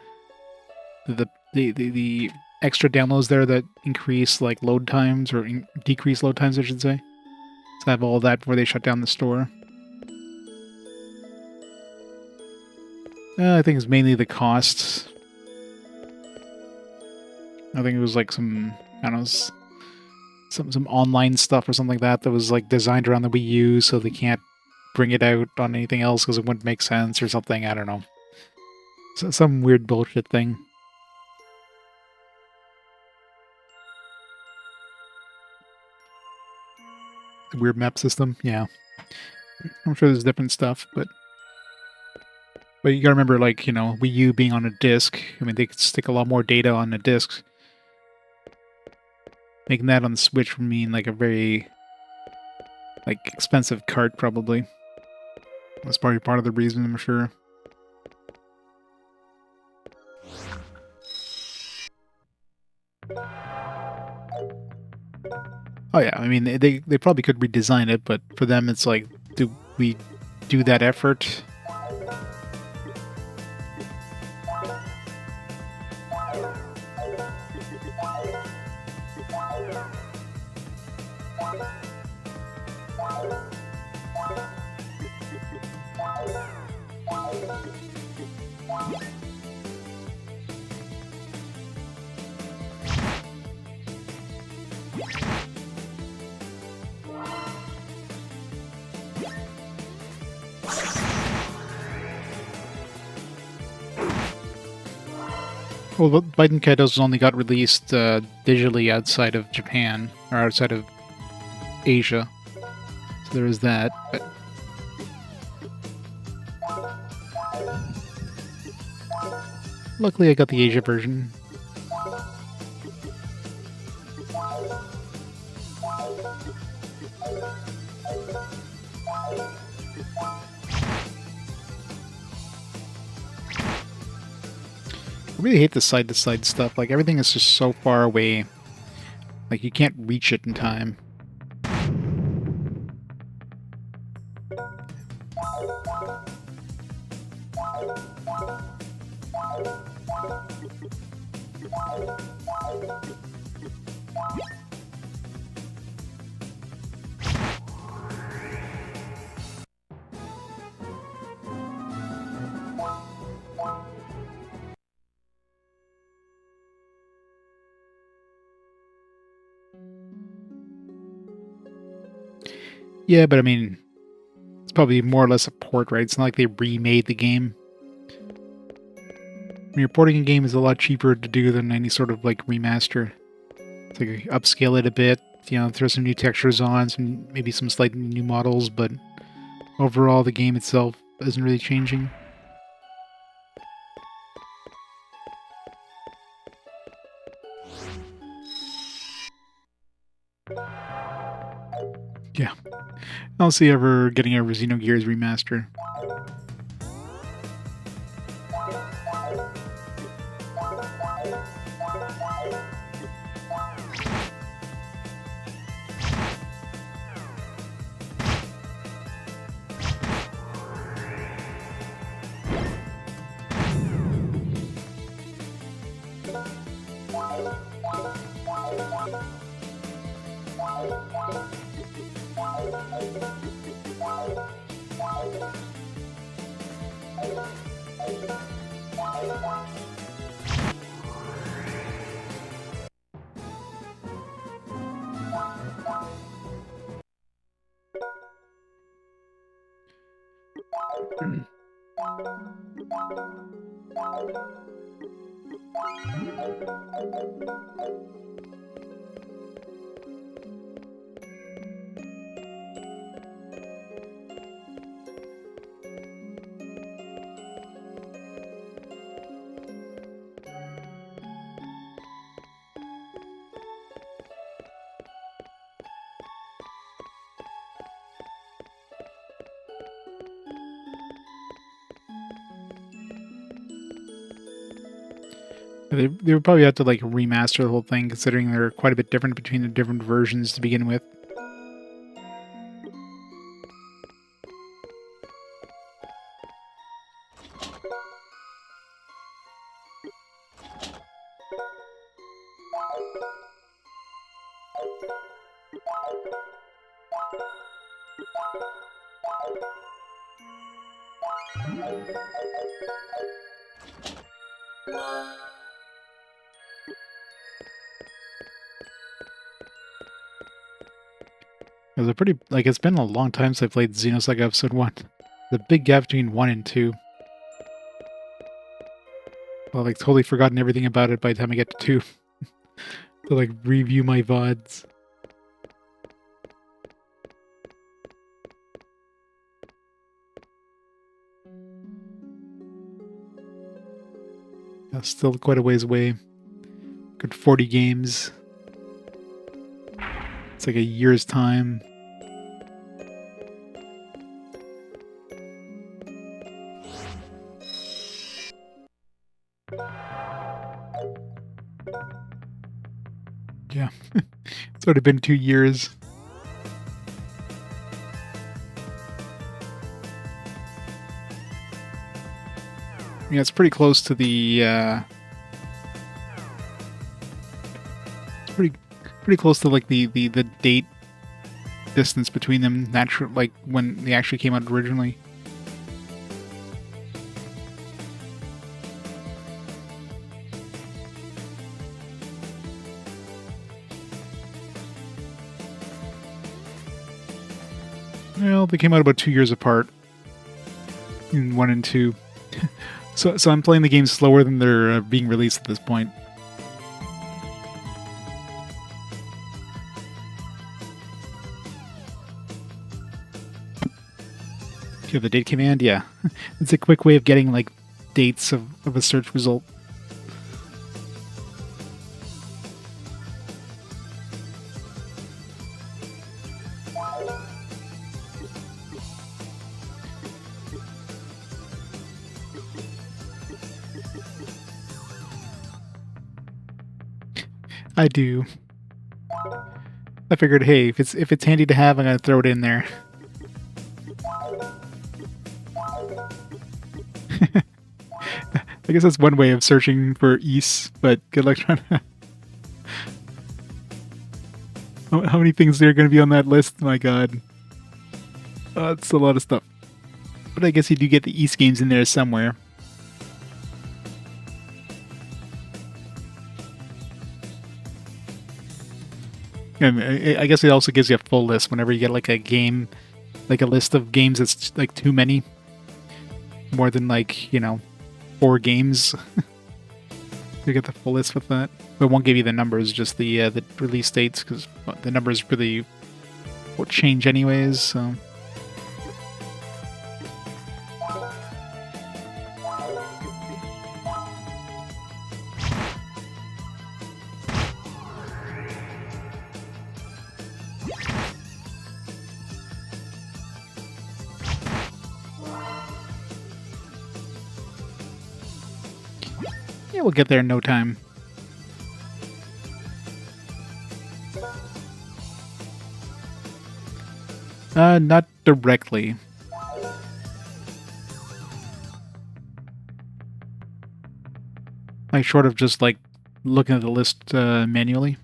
extra downloads there that increase like load times or decrease load times, I should say. So I have all that before they shut down the store. I think it's mainly the costs. I think it was like some, I don't know, some online stuff or something like that was like designed around the Wii U, so they can't bring it out on anything else because it wouldn't make sense or something. I don't know. So, some weird bullshit thing. The weird map system, yeah. I'm sure there's different stuff, but you gotta remember, like, you know, Wii U being on a disc. I mean, they could stick a lot more data on a disc. Making that on the Switch would mean like a very, like, expensive cart, probably. That's probably part of the reason, I'm sure. Oh yeah, I mean they probably could redesign it, but for them it's like, do we do that effort? Well, Biden Kaidos only got released digitally outside of Japan, or outside of Asia. So there is that. But luckily I got the Asia version. I really hate the side-to-side stuff. Like, everything is just so far away. Like, you can't reach it in time. Yeah, but I mean, it's probably more or less a port, right? It's not like they remade the game. When you're porting a game is a lot cheaper to do than any sort of like remaster. It's like upscale it a bit, you know, throw some new textures on, some maybe some slight new models, but overall the game itself isn't really changing. Yeah. I don't see ever getting a Xenogears remaster. They would probably have to like remaster the whole thing, considering they're quite a bit different between the different versions to begin with. It was a pretty, like, it's been a long time since I played Xenosaga Episode 1. The big gap between 1 and 2. Well, like, totally forgotten everything about it by the time I get to 2. To, like, review my VODs. Yeah, still quite a ways away. Good 40 games. It's like a year's time. Yeah. It's already been 2 years. Yeah, it's pretty close to the, it's pretty close to, like, the date distance between them, natural, like, when they actually came out originally. Well, they came out about 2 years apart in 1 and 2. So I'm playing the game slower than they're being released at this point. If you have the date command, yeah. It's a quick way of getting, like, dates of a search result. I do. I figured, hey, if it's handy to have, I'm gonna throw it in there. I guess that's one way of searching for East, but good luck trying to... How many things are going to be on that list? My god. It's a lot of stuff. But I guess you do get the East games in there somewhere. And I guess it also gives you a full list whenever you get, like, a game, like a list of games that's, like, too many. More than, like, 4 games. You get the full list with that. But it won't give you the numbers, just the release dates, because the numbers really won't change anyways, so... Yeah, we'll get there in no time. Not directly. Like, short of just, like, looking at the list manually.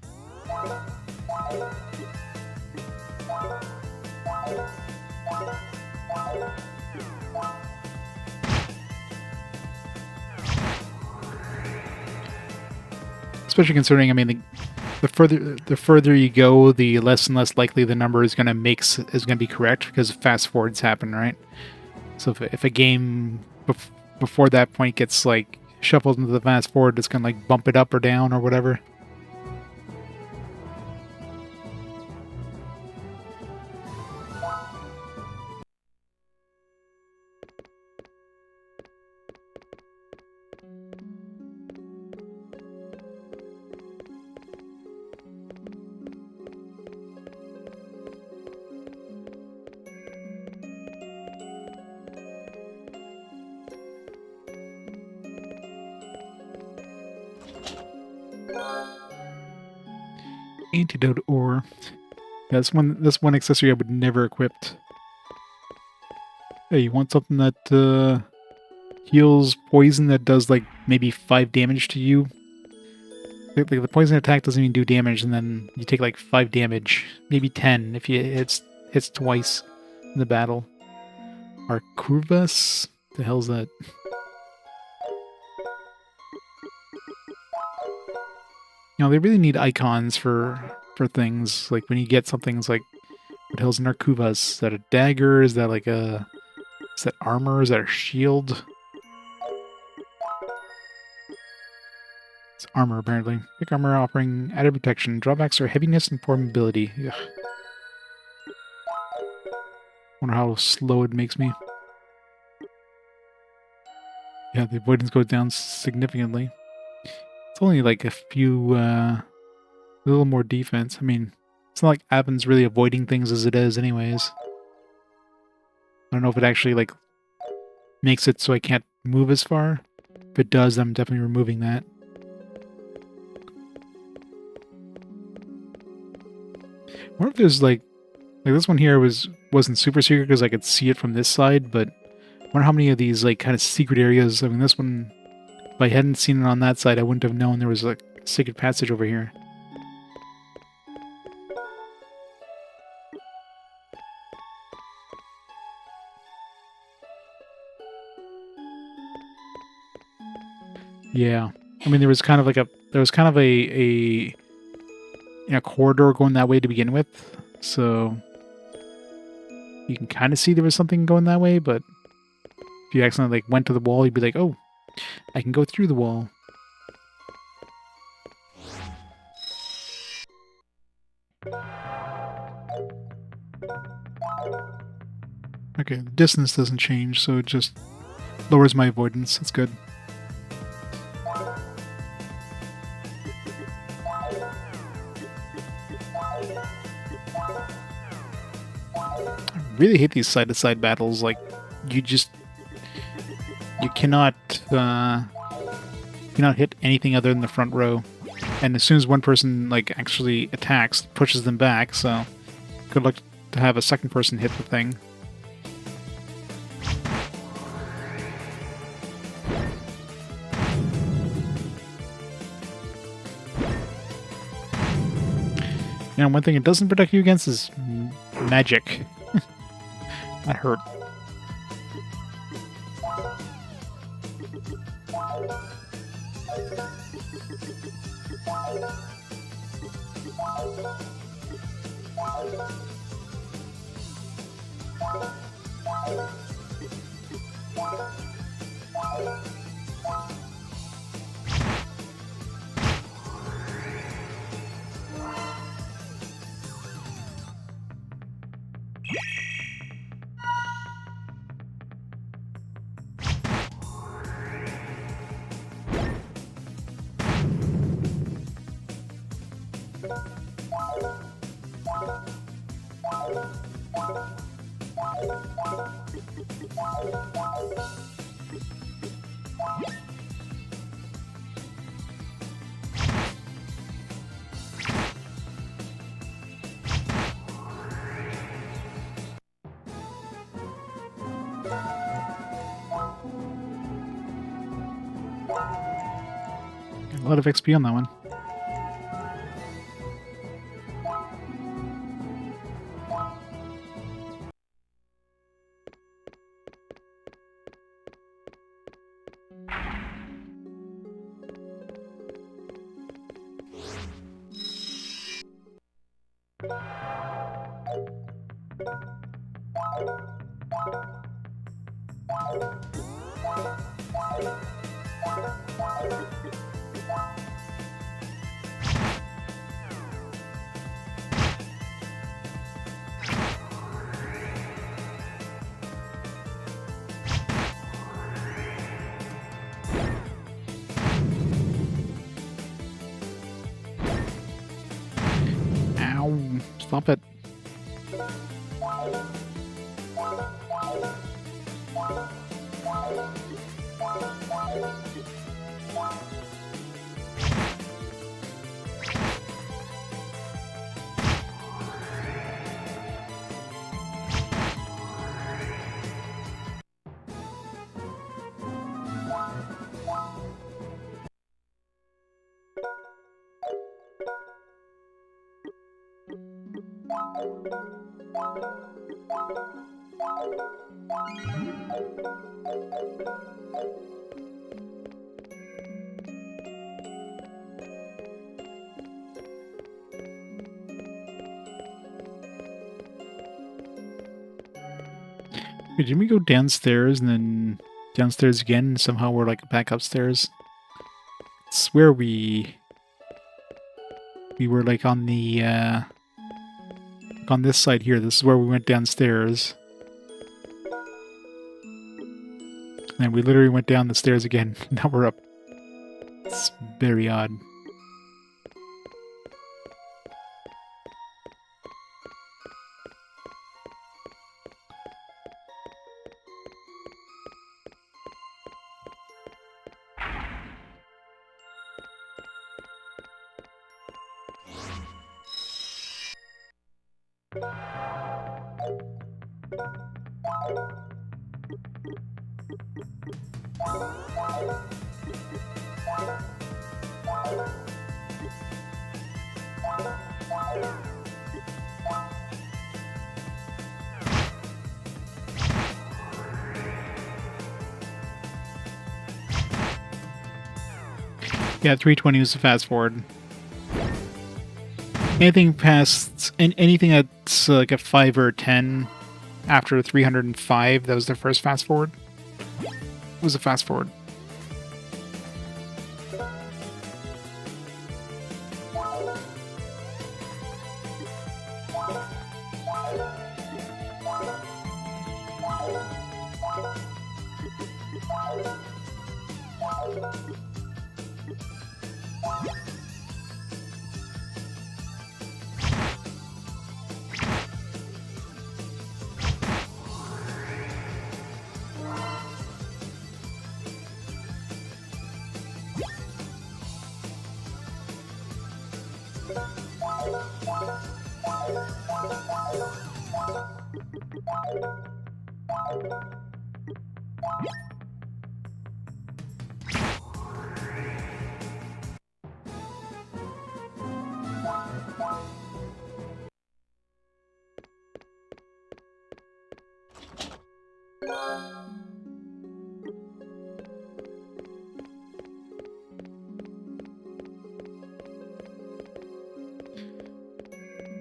Especially considering, I mean, the further you go, the less and less likely the number is gonna be correct, because fast forwards happen, right? So if a game before that point gets, like, shuffled into the fast forward, it's gonna, like, bump it up or down or whatever. Antidote ore. Yeah, this one accessory I would never equip. Hey, you want something that heals poison that does, like, maybe 5 damage to you? Like, the poison attack doesn't even do damage, and then you take, like, 5 damage, maybe 10 if you hits twice in the battle. Arcurvas? The hell's that? They really need icons for things. Like, when you get something's like, what the hell's an Arcuvas? Is that a dagger? Is that, like, is that armor? Is that a shield? It's armor, apparently. Thick armor offering added protection. Drawbacks are heaviness and poor mobility. Ugh. Wonder how slow it makes me. Yeah, the avoidance goes down significantly. It's only, like, a few, a little more defense. I mean, it's not like Avin's really avoiding things as it is anyways. I don't know if it actually, like, makes it so I can't move as far. If it does, I'm definitely removing that. wonder if there's like this one here wasn't super secret because I could see it from this side, but I wonder how many of these like kind of secret areas. I mean, this one, if I hadn't seen it on that side, I wouldn't have known there was a secret passage over here. Yeah, I mean, there was kind of like a corridor going that way to begin with, so you can kind of see there was something going that way. But if you accidentally like went to the wall, you'd be like, "Oh, I can go through the wall." Okay, the distance doesn't change, so it just lowers my avoidance. That's good. I really hate these side-to-side battles. Like, you cannot hit anything other than the front row. And as soon as one person like actually attacks, pushes them back. So good luck to have a second person hit the thing. And one thing it doesn't protect you against is magic. That hurt. A lot of XP on that one. Ow. Stop it. Wait, didn't we go downstairs and then downstairs again and somehow we're like back upstairs? I swear we were like on the on this side here. This is where we went downstairs. And we literally went down the stairs again. Now we're up. It's very odd. Yeah, 320 was the fast forward. Anything past anything that's like a 5 or a 10 after 305, that was their first fast forward. It was a fast forward.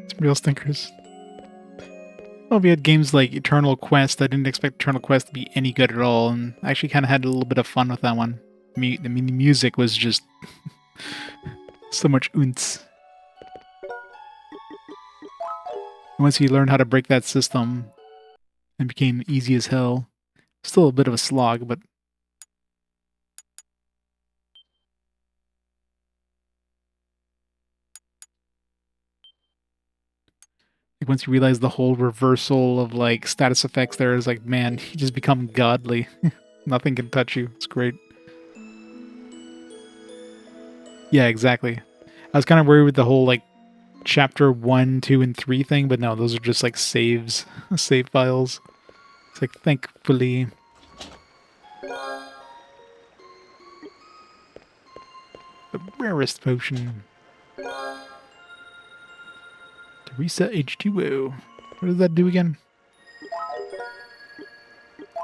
Some real stinkers. Well, we had games like Eternal Quest. I didn't expect Eternal Quest to be any good at all, and I actually kind of had a little bit of fun with that one. I mean, the music was just so much oonce. Once you learned how to break that system, it became easy as hell. Still a bit of a slog, but like once you realize the whole reversal of like status effects there is like, man, you just become godly. Nothing can touch you. It's great. Yeah, exactly. I was kind of worried with the whole like chapter 1, 2, and 3 thing, but no, those are just like saves, save files. It's like, thankfully. The rarest potion. To reset H2O. What does that do again?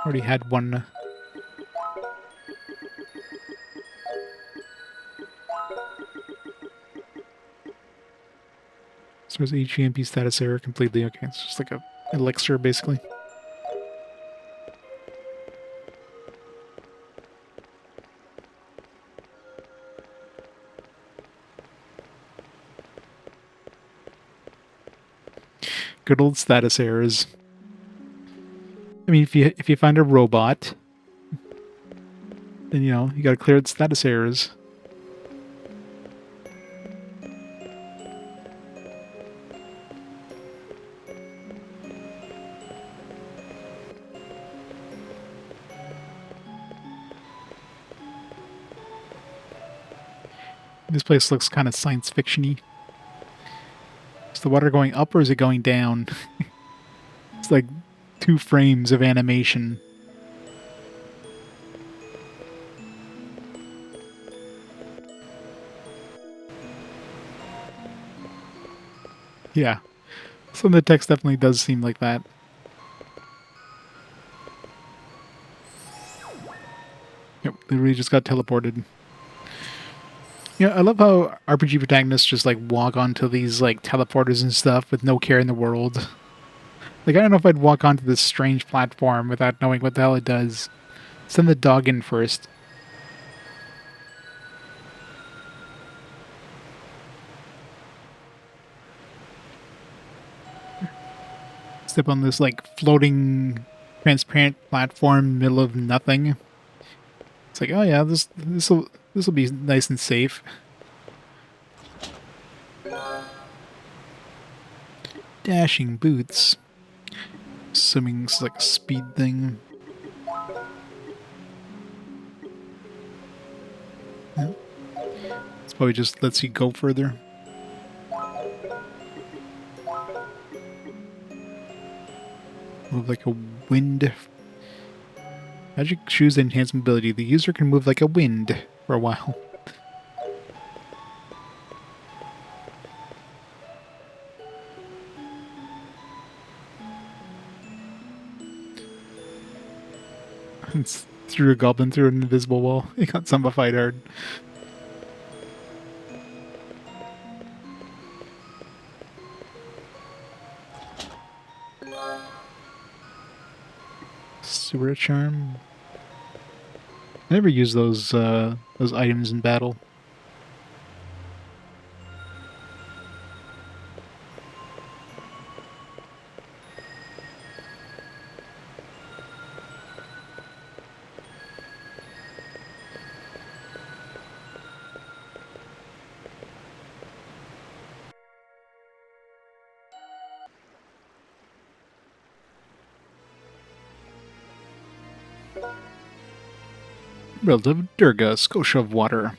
Already had one. So it's HEMP status error completely. Okay, it's just like a elixir, basically. Good old status errors. I mean, if you find a robot, then you know you gotta clear its status errors. This place looks kind of science fiction-y. Is the water going up or is it going down? It's like 2 frames of animation. Yeah. Some of the text definitely does seem like that. Yep, literally just got teleported. You know, I love how RPG protagonists just like walk onto these like teleporters and stuff with no care in the world. Like, I don't know if I'd walk onto this strange platform without knowing what the hell it does. Send the dog in first. Step on this like floating transparent platform middle of nothing. It's like, oh yeah, this'll be nice and safe. Dashing boots. Assuming it's like a speed thing. Yeah. This probably just lets you go further. Move like a wind. Magic shoes enhance mobility. The user can move like a wind for a while. It's threw a goblin through an invisible wall. He got zombified hard. Sewer charm. I never use those items in battle. Relative Durga, Scotia of Water.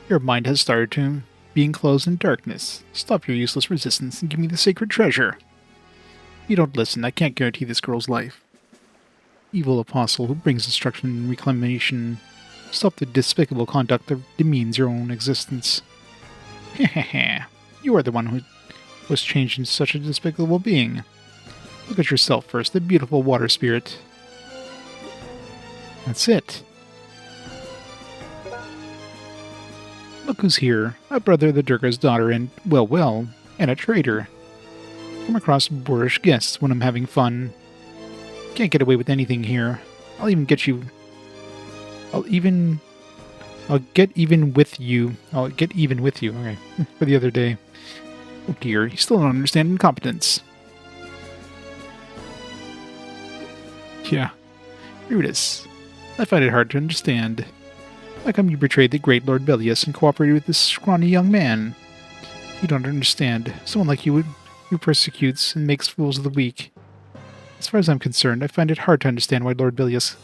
Your mind has started to be enclosed in darkness. Stop your useless resistance and give me the sacred treasure. If you don't listen, I can't guarantee this girl's life. Evil apostle who brings destruction and reclamation. Stop the despicable conduct that demeans your own existence. Hehehe. You are the one who was changed into such a despicable being. Look at yourself first, the beautiful water spirit. That's it. Look who's here, a brother of the Durga's daughter and, well, and a traitor. Come across boorish guests when I'm having fun. Can't get away with anything here. I'll get even with you. Okay. For the other day. Oh dear, you still don't understand incompetence. Yeah. Brutus. I find it hard to understand. How come you betrayed the great Lord Bellius and cooperated with this scrawny young man? You don't understand. Someone like you who persecutes and makes fools of the weak. As far as I'm concerned, I find it hard to understand why Lord Bellius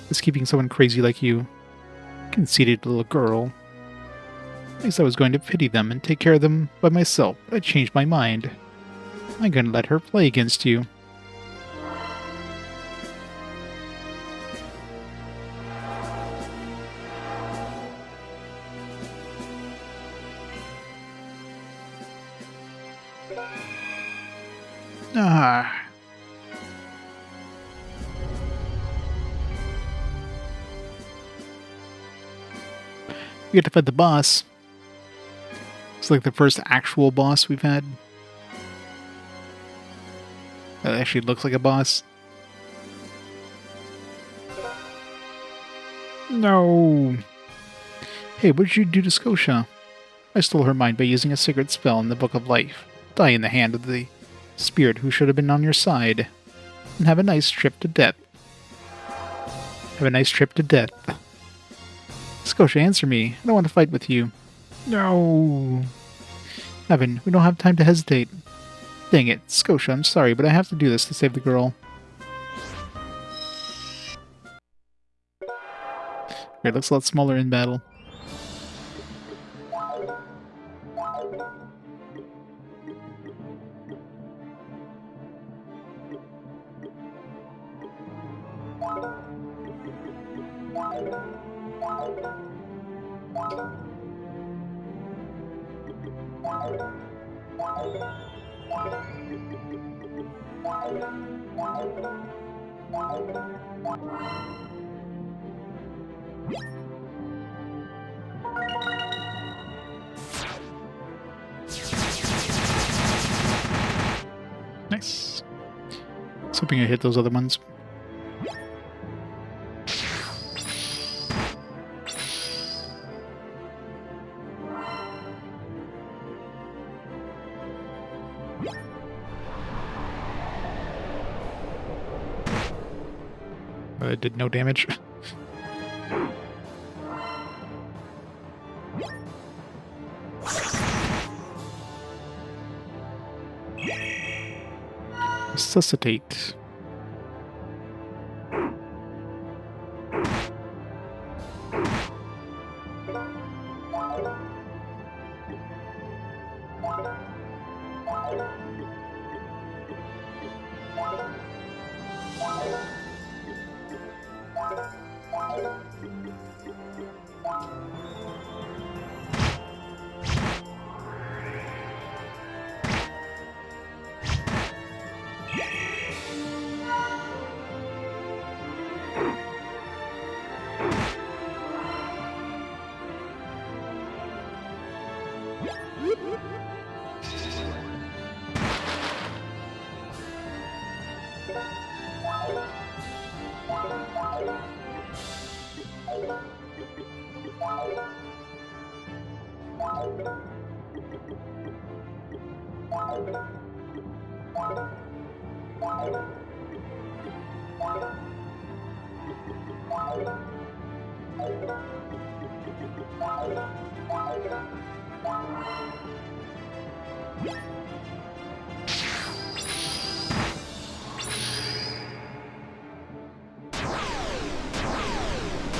is keeping someone crazy like you. Conceited little girl. At least I was going to pity them and take care of them by myself, but I changed my mind. I'm going to let her play against you. Ah. We get to fight the boss. It's like the first actual boss we've had. That actually looks like a boss. No. Hey, what did you do to Scotia? I stole her mind by using a secret spell in the Book of Life. Die in the hand of the spirit who should have been on your side. And have a nice trip to death. Have a nice trip to death. Scotia, answer me. I don't want to fight with you. No. Avin, we don't have time to hesitate. Dang it. Scotia, I'm sorry, but I have to do this to save the girl. It looks a lot smaller in battle. Nice. I was hoping I hit those other ones. It did no damage. Resuscitate.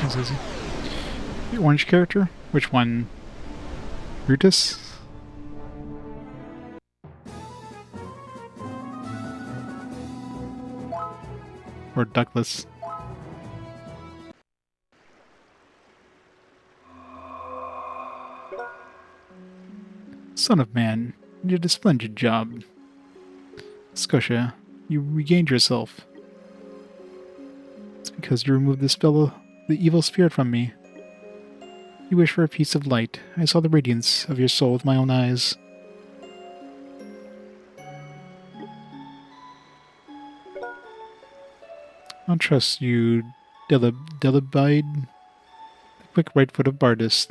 That's easy. The orange character? Which one? Brutus? Or Douglas? Son of Man, you did a splendid job. Scotia, you regained yourself. It's because you removed the evil spirit from me. You wish for a piece of light. I saw the radiance of your soul with my own eyes. I'll trust you, Delibide, the quick right foot of Bardus.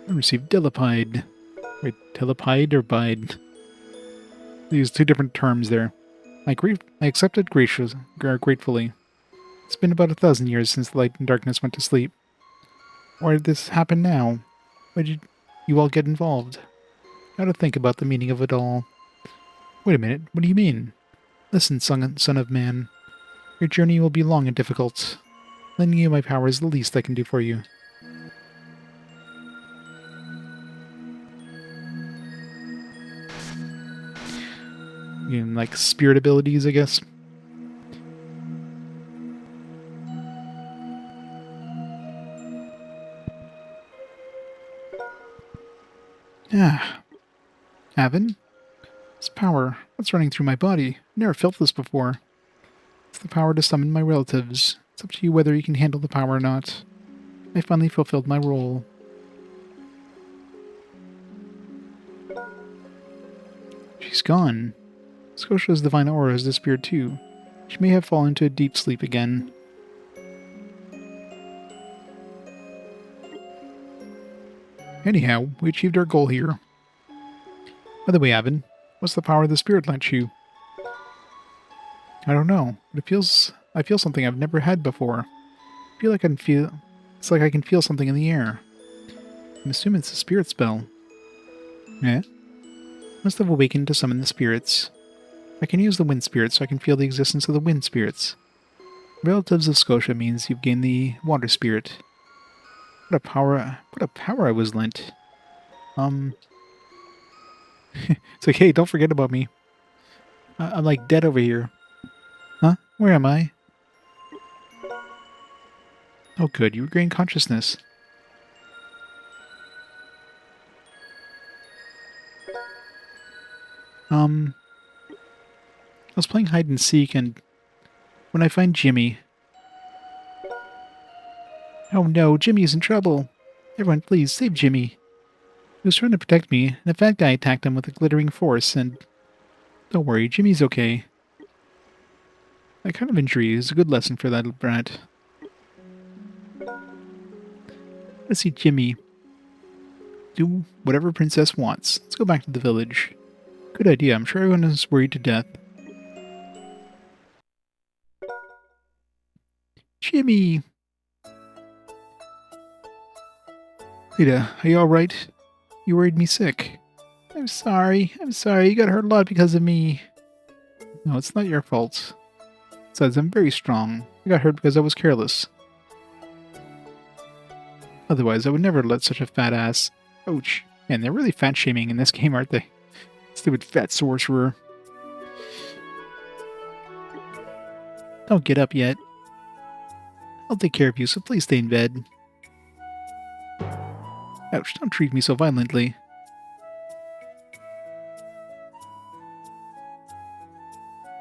I received Delipide. Wait, Delipide or Bide? These two different terms there. I accepted gratefully. It's been about 1,000 years since the light and darkness went to sleep. Why did this happen now? Why did you all get involved? How to think about the meaning of it all. Wait a minute, what do you mean? Listen, son of man. Your journey will be long and difficult. Lending you my power is the least I can do for you. You know, like spirit abilities, I guess. Ah. Avin? This power, what's running through my body? I've never felt this before. It's the power to summon my relatives. It's up to you whether you can handle the power or not. I finally fulfilled my role. She's gone. Scotia's divine aura has disappeared too. She may have fallen into a deep sleep again. Anyhow, we achieved our goal here. By the way, Avin, what's the power of the spirit lent you? I don't know, but I feel something I've never had before. It's like I can feel something in the air. I'm assuming it's a spirit spell. Eh? Must have awakened to summon the spirits. I can use the wind spirit so I can feel the existence of the wind spirits. Relatives of Scotia means you've gained the water spirit. What a power I was lent. It's like, hey, don't forget about me. I'm like dead over here. Huh? Where am I? Oh good, you regained consciousness. I was playing hide and seek, and when I find Jimmy... Oh no, Jimmy's in trouble. Everyone, please, save Jimmy. He was trying to protect me, and a fat guy attacked him with a glittering force, and... Don't worry, Jimmy's okay. That kind of injury is a good lesson for that little brat. Let's see Jimmy do whatever Princess wants. Let's go back to the village. Good idea, I'm sure everyone is worried to death. Jimmy! Lita, are you alright? You worried me sick. I'm sorry, you got hurt a lot because of me. No, it's not your fault. Besides, I'm very strong. I got hurt because I was careless. Otherwise, I would never let such a fat ass... Ouch. Man, they're really fat-shaming in this game, aren't they? Stupid fat sorcerer. Don't get up yet. I'll take care of you, so please stay in bed. Ouch, don't treat me so violently.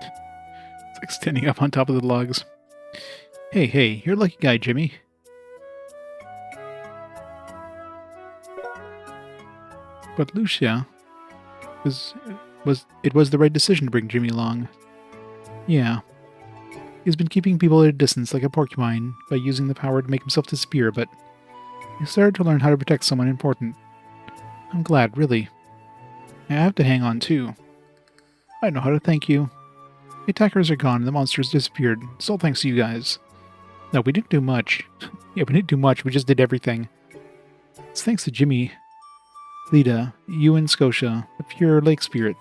It's like standing up on top of the logs. Hey, you're a lucky guy, Jimmy. But Lucia... It was the right decision to bring Jimmy along. Yeah. He's been keeping people at a distance like a porcupine by using the power to make himself disappear, but You started to learn how to protect someone important. I'm glad, really. I have to hang on, too. I know how to thank you. The attackers are gone and the monsters disappeared. It's all thanks to you guys. No, we didn't do much. Yeah, we didn't do much. We just did everything. It's thanks to Jimmy, Lita, you and Scotia, the pure lake spirit.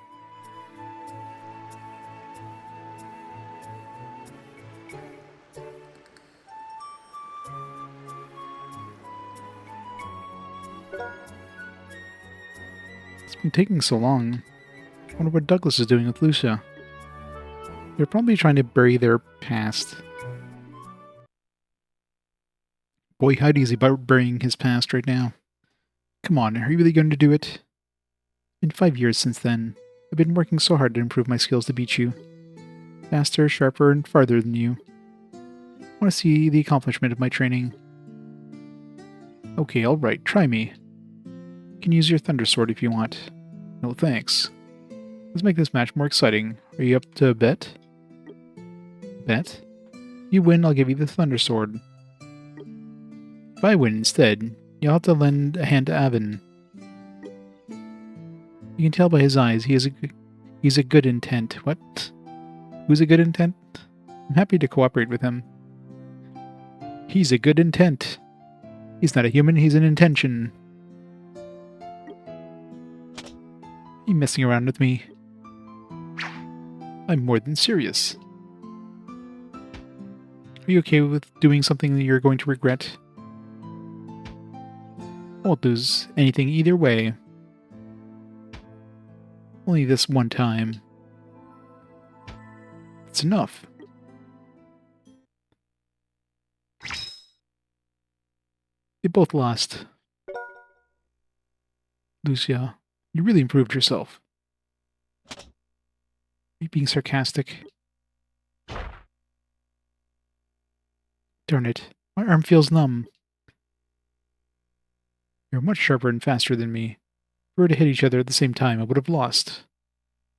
It's been taking so long. I wonder what Douglas is doing with Lucia. They're probably trying to bury their past. Boy, how easy about burying his past right now. Come on, are you really going to do it? In 5 years since then, I've been working so hard to improve my skills to beat you. Faster, sharper, and farther than you. I want to see the accomplishment of my training. Okay, alright, try me. You can use your Thunder Sword if you want. No thanks. Let's make this match more exciting. Are you up to a bet? Bet? You win, I'll give you the Thunder Sword. If I win instead, you'll have to lend a hand to Avin. You can tell by his eyes he's a good intent. What? Who's a good intent? I'm happy to cooperate with him. He's a good intent. He's not a human, he's an intention. Are you messing around with me? I'm more than serious. Are you okay with doing something that you're going to regret? I won't lose anything either way. Only this one time. It's enough. They both lost. Lucia, you really improved yourself. Are you being sarcastic? Darn it. My arm feels numb. You're much sharper and faster than me. If we were to hit each other at the same time, I would have lost.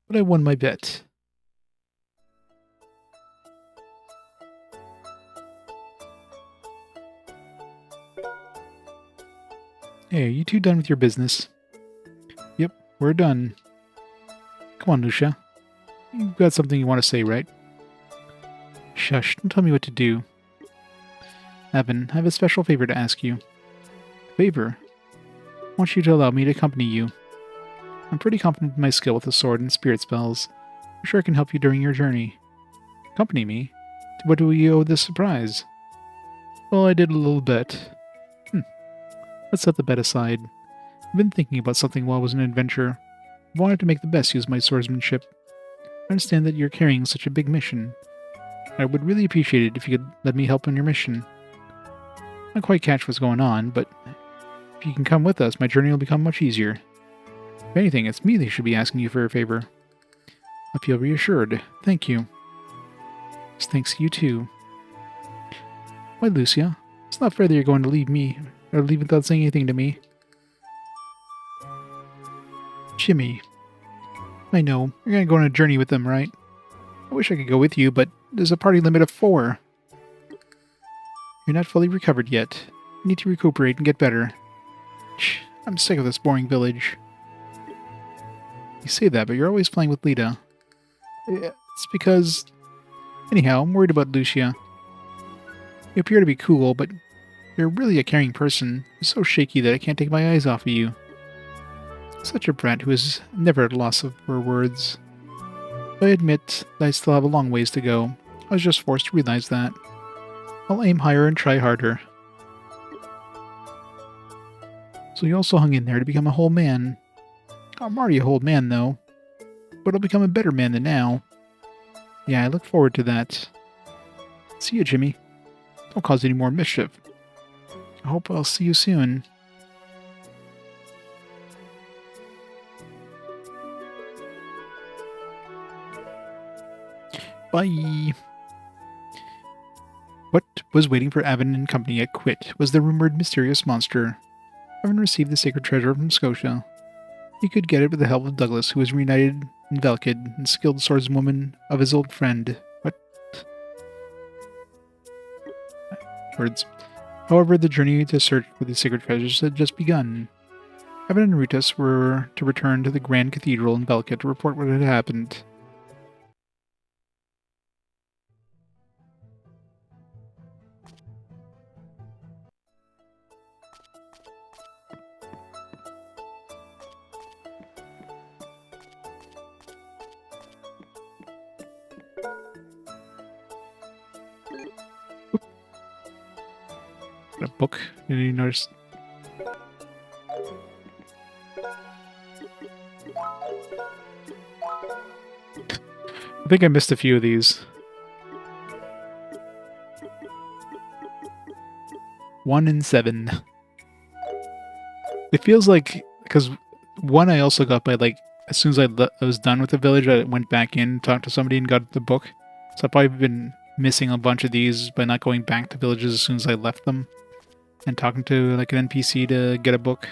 But I won my bet. Hey, are you two done with your business? Yep, we're done. Come on, Lucia. You've got something you want to say, right? Shush, don't tell me what to do. Avin, I have a special favor to ask you. Favor? I want you to allow me to accompany you. I'm pretty confident in my skill with the sword and spirit spells. I'm sure I can help you during your journey. Accompany me? What do we owe this surprise? Well, I did a little bet. Let's set the bet aside. I've been thinking about something while I was an adventurer. I wanted to make the best use of my swordsmanship. I understand that you're carrying such a big mission. I would really appreciate it if you could let me help on your mission. I don't quite catch what's going on, but if you can come with us, my journey will become much easier. If anything, it's me that should be asking you for a favor. I feel reassured. Thank you. It's thanks to you too. Why, Lucia? It's not fair that you're going to leave me, or leave without saying anything to me. Jimmy. I know. You're going to go on a journey with them, right? I wish I could go with you, but there's a party limit of 4. You're not fully recovered yet. You need to recuperate and get better. I'm sick of this boring village. You say that, but you're always playing with Lita. It's because... Anyhow, I'm worried about Lucia. You appear to be cool, but you're really a caring person. You're so shaky that I can't take my eyes off of you. Such a brat who is never at a loss for words. I admit that I still have a long ways to go. I was just forced to realize that. I'll aim higher and try harder. So you also hung in there to become a whole man. I'm already a whole man, though. But I'll become a better man than now. Yeah, I look forward to that. See you, Jimmy. Don't cause any more mischief. I hope I'll see you soon. Bye. What was waiting for Avin and company at Quit was the rumored mysterious monster. Avin received the sacred treasure from Scotia. He could get it with the help of Douglas, who was reunited in Velkid and skilled swordswoman of his old friend. What? Words. However, the journey to search for the sacred treasures had just begun. Avin and Rutus were to return to the Grand Cathedral in Belka to report what had happened. A book. Did you notice? I think I missed a few of these. 1 in 7. It feels like, because one I also got by, like, as soon as I was done with the village, I went back in, talked to somebody, and got the book. So I've probably been missing a bunch of these by not going back to villages as soon as I left them. And talking to, like, an NPC to get a book.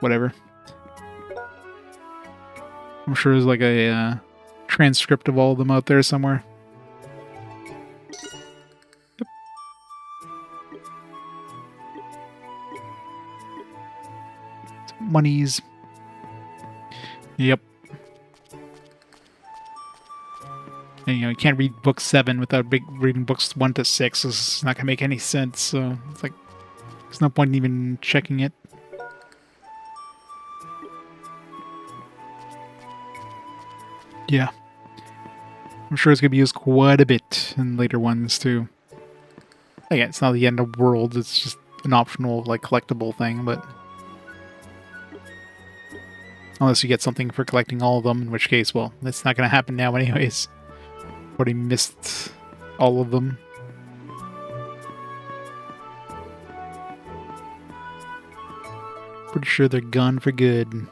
Whatever. I'm sure there's, like, a transcript of all of them out there somewhere. Yep. Monies. Yep. And, you can't read book 7 without reading books 1 to 6. It's not going to make any sense, so it's like, there's no point in even checking it. Yeah. I'm sure it's going to be used quite a bit in later ones, too. Again, it's not the end of the world, it's just an optional, like, collectible thing, but... Unless you get something for collecting all of them, in which case, well, that's not going to happen now anyways. Already missed all of them. Pretty sure they're gone for good.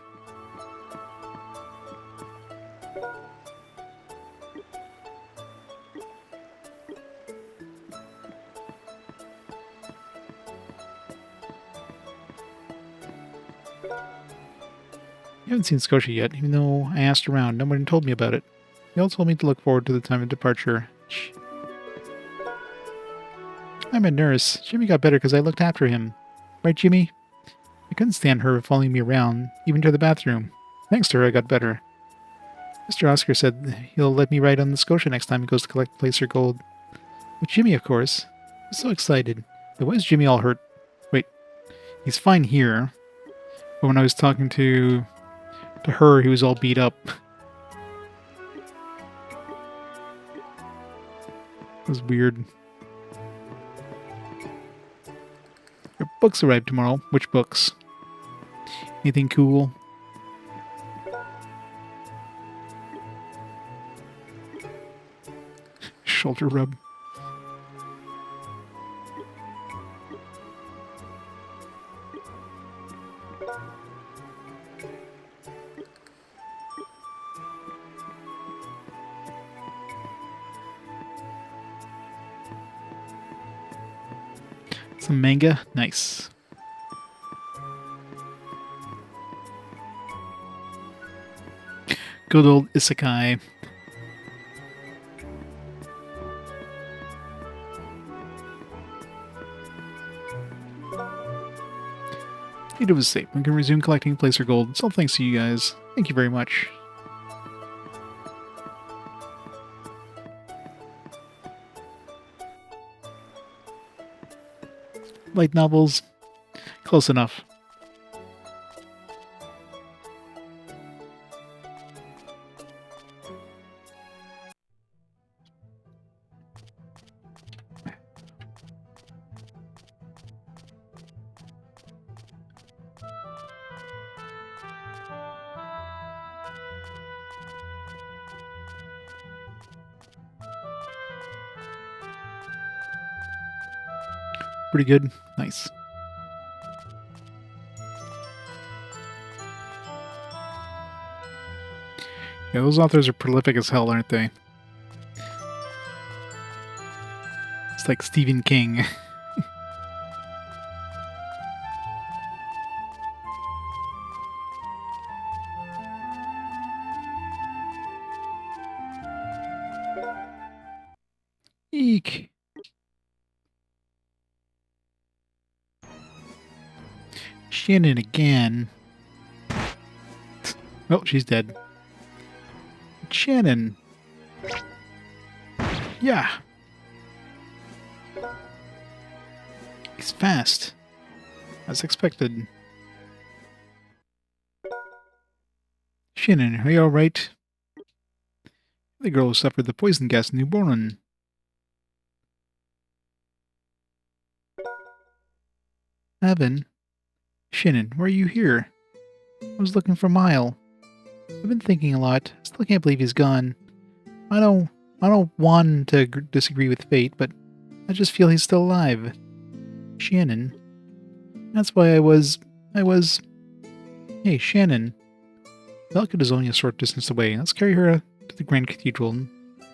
I haven't seen Scotia yet, even though I asked around. No one told me about it. They all told me to look forward to the time of departure. Shh. I'm a nurse. Jimmy got better because I looked after him. Right, Jimmy? I couldn't stand her following me around, even to the bathroom. Thanks to her, I got better. Mr. Oscar said he'll let me ride on the Scotia next time he goes to collect placer gold. With Jimmy, of course. I was so excited. But why is Jimmy all hurt? Wait, he's fine here. But when I was talking to her, he was all beat up. It was weird. Your books arrive tomorrow. Which books? Anything cool? Shoulder rub. Some manga? Nice. Good old isekai. It was safe. We can resume collecting placer gold. So thanks to you guys. Thank you very much. Light novels? Close enough. Pretty good. Nice. Yeah, those authors are prolific as hell, aren't they? It's like Stephen King. Eek. Shannon again. Oh, she's dead. Shannon. Yeah. He's fast. As expected. Shannon, are you alright? The girl who suffered the poison gas in New Born. Avin. Shannon, why are you here? I was looking for Mile. I've been thinking a lot. Still can't believe he's gone. I don't want to disagree with fate, but I just feel he's still alive. Shannon. That's why I was... Hey, Shannon. Velkut is only a short distance away. Let's carry her to the Grand Cathedral and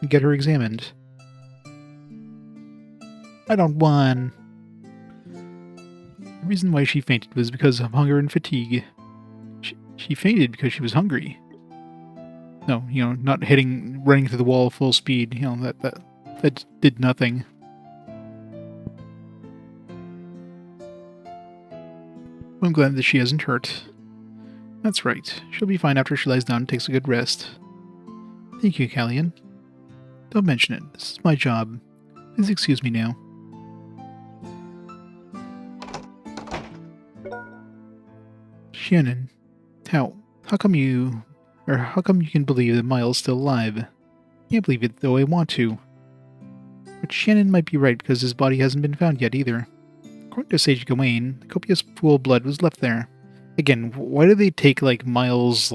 get her examined. I don't want... The reason why she fainted was because of hunger and fatigue. She fainted because she was hungry. No, not running to the wall full speed. That did nothing. I'm glad that she hasn't hurt. That's right. She'll be fine after she lies down and takes a good rest. Thank you, Callian. Don't mention it. This is my job. Please excuse me now. Shannon, how come you can believe that Miles is still alive? Can't believe it, though I want to. But Shannon might be right, because his body hasn't been found yet either. According to Sage Gawain, a copious pool of blood was left there. Again, why do they take, Miles,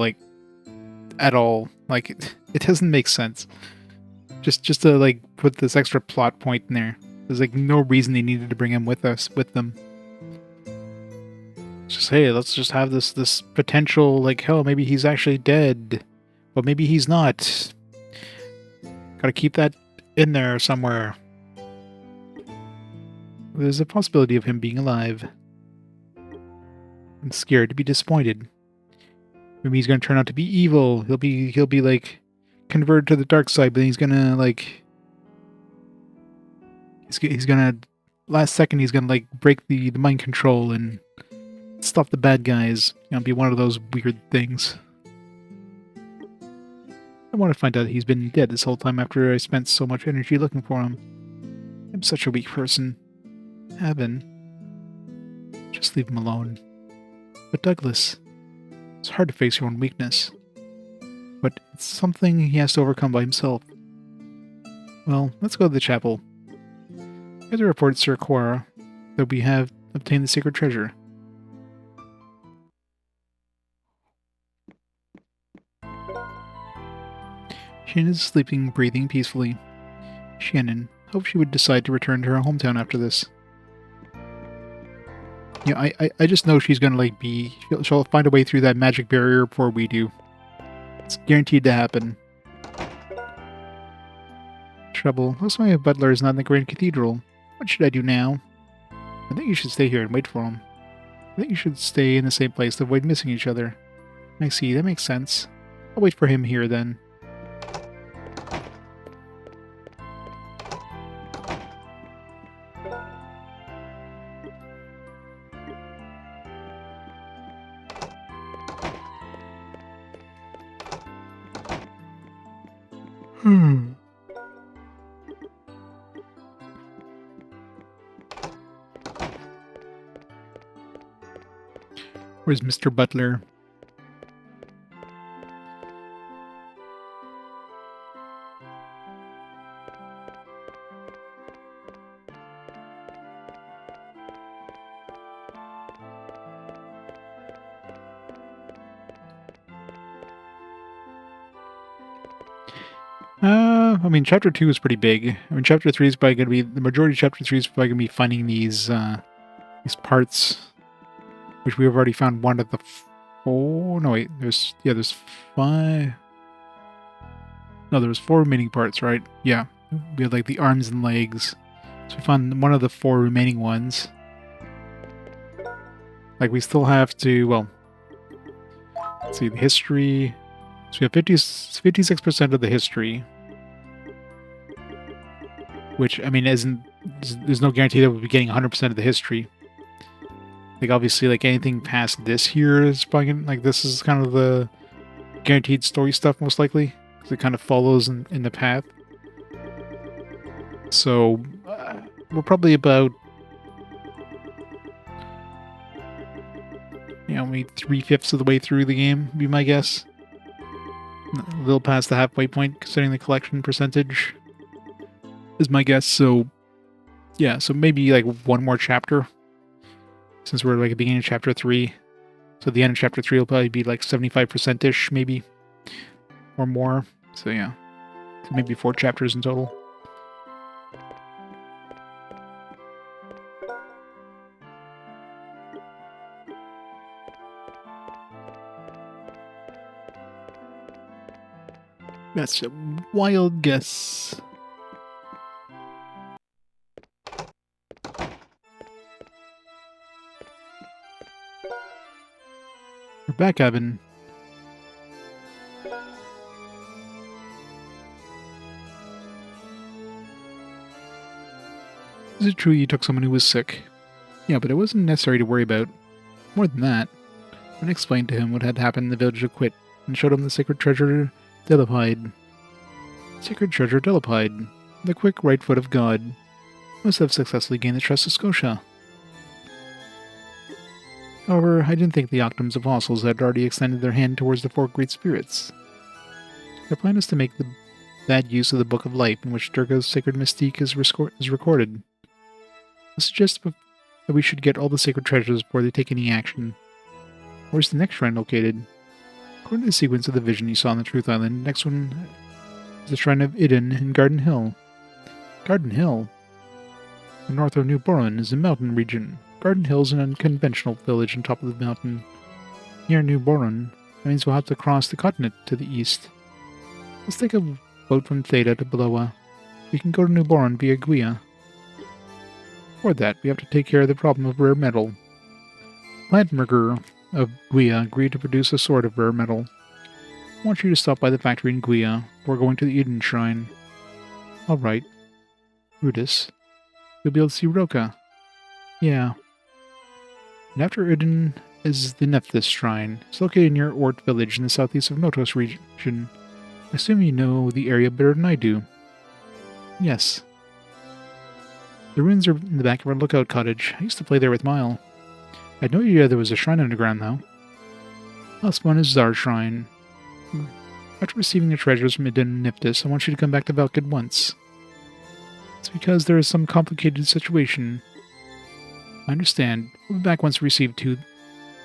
at all? It doesn't make sense. Just to, put this extra plot point in there. There's, no reason they needed to bring him with them. Just, hey, let's just have this potential, hell, maybe he's actually dead. But maybe he's not. Gotta keep that in there somewhere. There's a possibility of him being alive. I'm scared to be disappointed. Maybe he's gonna turn out to be evil. He'll be converted to the dark side, but he's gonna he's gonna last second he's gonna break the mind control and stop the bad guys. Be one of those weird things. I want to find out he's been dead this whole time after I spent so much energy looking for him. I'm such a weak person. Avin. Just leave him alone. But Douglas, it's hard to face your own weakness. But it's something he has to overcome by himself. Well, let's go to the chapel. I have to report Sir Quara that we have obtained the sacred treasure. Shannon is sleeping, breathing peacefully. Shannon, hope she would decide to return to her hometown after this. I just know she's gonna she'll find a way through that magic barrier before we do. It's guaranteed to happen. Trouble. Looks like my butler is not in the Grand Cathedral. What should I do now? I think you should stay here and wait for him. I think you should stay in the same place to avoid missing each other. I see, that makes sense. I'll wait for him here then. Where's Mr. Butler? I mean, Chapter 2 is pretty big. I mean, Chapter 3 is probably going to be... The majority of Chapter 3 is probably going to be finding these parts, which we have already found one of the 4... No, wait. There's 5... No, there was 4 remaining parts, right? Yeah. We had, the arms and legs. So we found one of the 4 remaining ones. We still have to... Well... Let's see, the history... So we have 56% of the history. Which, I mean, there's no guarantee that we'll be getting 100% of the history. Like, obviously, like, anything past this here is probably gonna, like, this is kind of the guaranteed story stuff, most likely. Because it kind of follows in the path. So, we're probably about, you know, maybe 3/5 of the way through the game, would be my guess. A little past the halfway point, considering the collection percentage, is my guess. So, yeah, so maybe, like, one more chapter. Since we're, like, at the beginning of chapter 3. So the end of chapter 3 will probably be, like, 75%-ish, maybe. Or more. So, yeah. So maybe 4 chapters in total. That's a wild guess. We're back, Avin. Is it true you took someone who was sick? Yeah, but it wasn't necessary to worry about. More than that, I explained to him what had happened in the village of Quit, and showed him the sacred treasure Delapide. Sacred treasure Delapide, the quick right foot of God, must have successfully gained the trust of Scotia. However, I didn't think the Octum's apostles had already extended their hand towards the four great spirits. Their plan is to make the bad use of the Book of Life, in which Durga's sacred mystique is recorded. I suggest that we should get all the sacred treasures before they take any action. Where's the next shrine located? According to the sequence of the vision you saw on the Truth Island, the next one is the Shrine of Idun in Garden Hill. Garden Hill? The north of New Boron is a mountain region. Garden Hill is an unconventional village on top of the mountain. Near New Boron, that means we'll have to cross the continent to the east. Let's take a boat from Theta to Beloa. We can go to New Boron via Guia. For that, we have to take care of the problem of rare metal. Plantmerger of Guia agreed to produce a sword of rare metal. I want you to stop by the factory in Guia before going to the Eden Shrine. Alright. Rudis. You'll be able to see Roka. Yeah. And after Eden is the Nephthys Shrine. It's located near Ort Village in the southeast of Notos region. I assume you know the area better than I do. Yes. The ruins are in the back of our lookout cottage. I used to play there with Mile. I had no idea there was a shrine underground, though. Last one is Zar Shrine. After receiving the treasures from Eden and Nephthys, I want you to come back to Valk at once. It's because there is some complicated situation. I understand. We'll be back once we receive two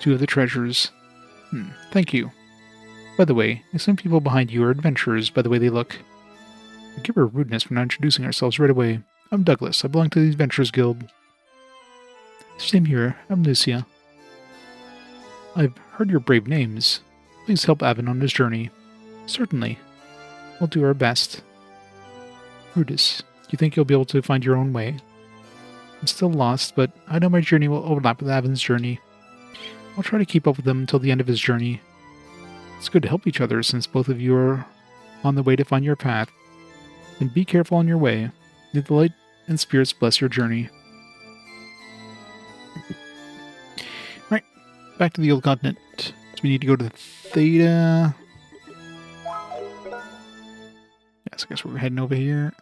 of the treasures. Thank you. By the way, I assume people behind you are adventurers by the way they look. Forgive our rudeness for not introducing ourselves right away. I'm Douglas. I belong to the Adventurers Guild. Same here. I'm Lucia. I've heard your brave names. Please help Avin on his journey. Certainly. We'll do our best. Rudis, do you think you'll be able to find your own way? I'm still lost, but I know my journey will overlap with Avin's journey. I'll try to keep up with him until the end of his journey. It's good to help each other since both of you are on the way to find your path. And be careful on your way. May the light and spirits bless your journey. Right, back to the old continent. So we need to go to Theta. Yes, I guess we're heading over here.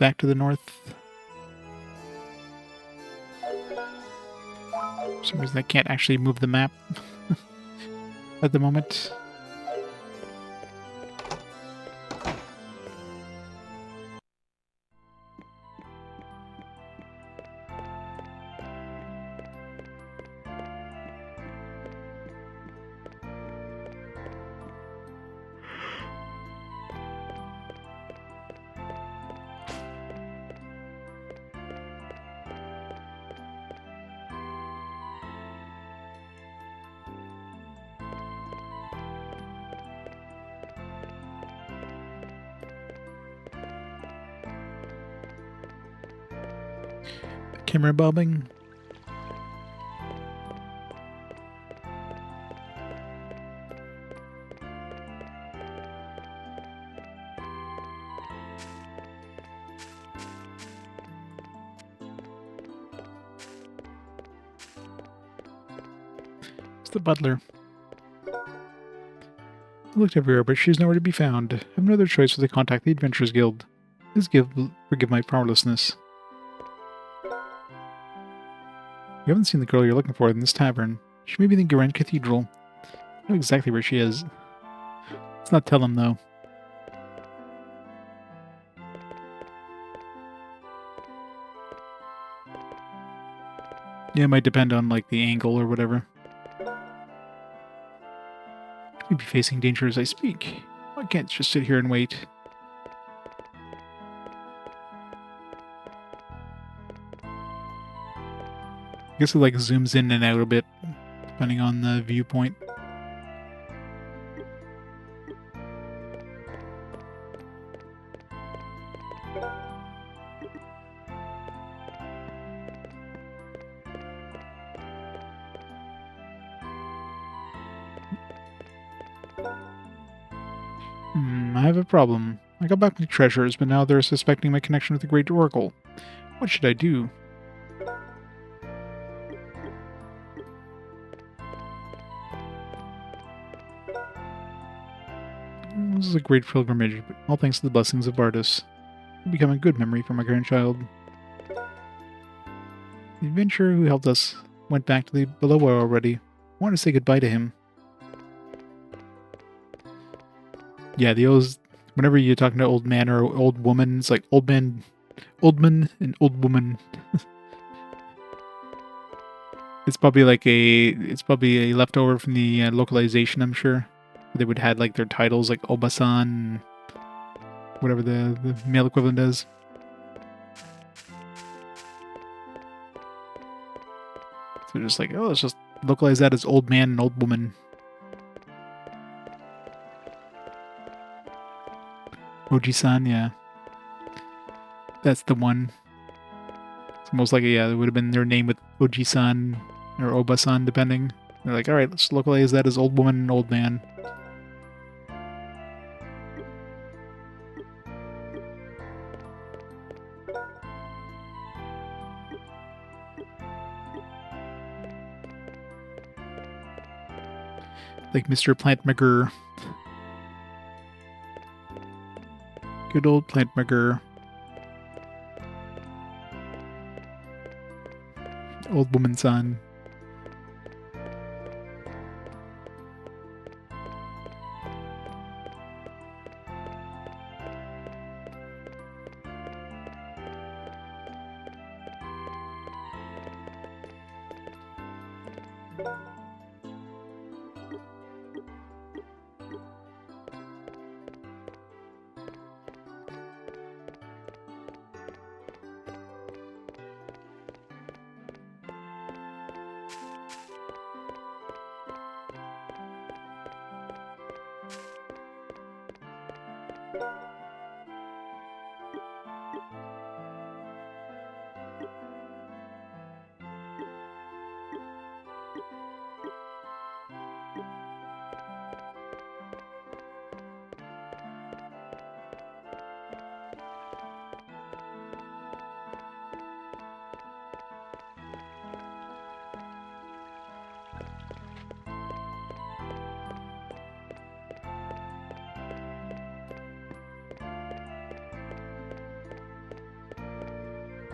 Back to the north. For some reason I can't actually move the map at the moment. Camera bobbing. the butler. I looked everywhere, but she's nowhere to be found. I have no other choice but to contact the Adventurers Guild. Please forgive my powerlessness. You haven't seen the girl you're looking for in this tavern. She may be in the Grand Cathedral. I know exactly where she is. Let's not tell him, though. Yeah, it might depend on, like, the angle or whatever. I may be facing danger as I speak. I can't just sit here and wait. I guess it, like, zooms in and out a bit, depending on the viewpoint. I have a problem. I got back my treasures, but now they're suspecting my connection with the Great Oracle. What should I do? This is a great pilgrimage, but all thanks to the blessings of Bardus. It'll become a good memory for my grandchild. The adventurer who helped us went back to the below already. I want to say goodbye to him. Yeah, the O's, whenever you're talking to old man or old woman, it's like old man, and old woman. It's probably a leftover from the localization, I'm sure. They would have like their titles like Obasan, whatever the male equivalent is. So just like, oh, let's just localize that as old man and old woman. Oji-san, yeah. That's the one. It's most likely, yeah, it would have been their name with Oji-san or Oba-san, depending. They're like, alright, let's localize that as old woman and old man. Like Mr. Plant McGurr. Good old Plant McGurr. Old woman son.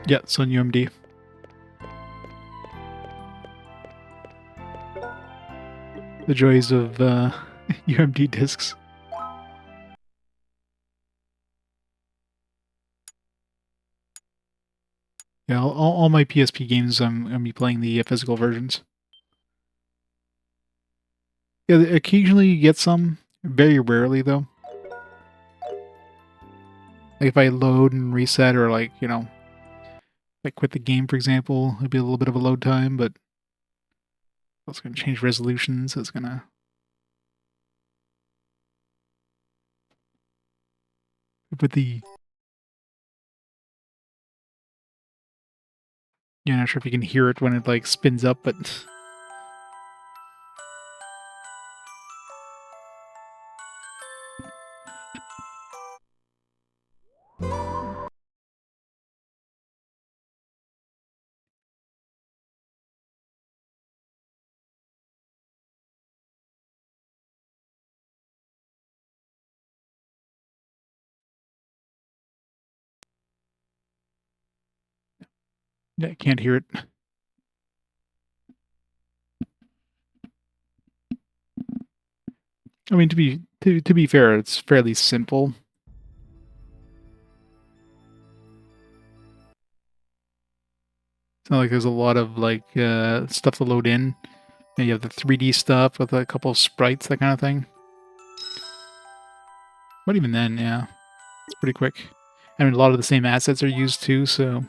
Yeah, it's on UMD. The joys of UMD discs. Yeah, all my PSP games, I'm going to be playing the physical versions. Yeah, occasionally you get some. Very rarely, though. Like if I load and reset or like, you know, if I quit the game, for example, it'd be a little bit of a load time, but it's going to change resolutions. It's going to... Put the... Yeah, not sure if you can hear it when it like spins up, but... Yeah, I can't hear it. I mean, to be fair, it's fairly simple. It's not like there's a lot of like stuff to load in. And you have the 3D stuff with a couple of sprites, that kind of thing. But even then, yeah, it's pretty quick. I mean, a lot of the same assets are used too, so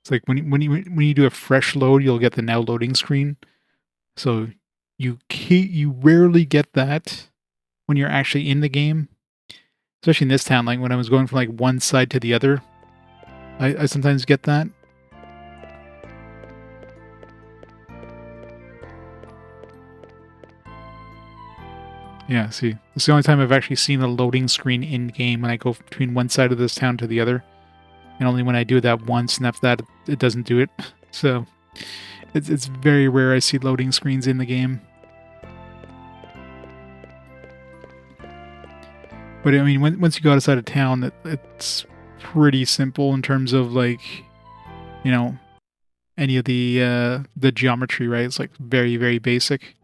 it's like when you do a fresh load, you'll get the now loading screen. So you rarely get that when you're actually in the game, especially in this town. Like when I was going from like one side to the other, I sometimes get that. Yeah, see, it's the only time I've actually seen a loading screen in game when I go between one side of this town to the other, and only when I do that once, and after that, it doesn't do it. So it's very rare I see loading screens in the game. But I mean, once you go outside of town, it's pretty simple in terms of like, you know, any of the geometry, right? It's like very basic.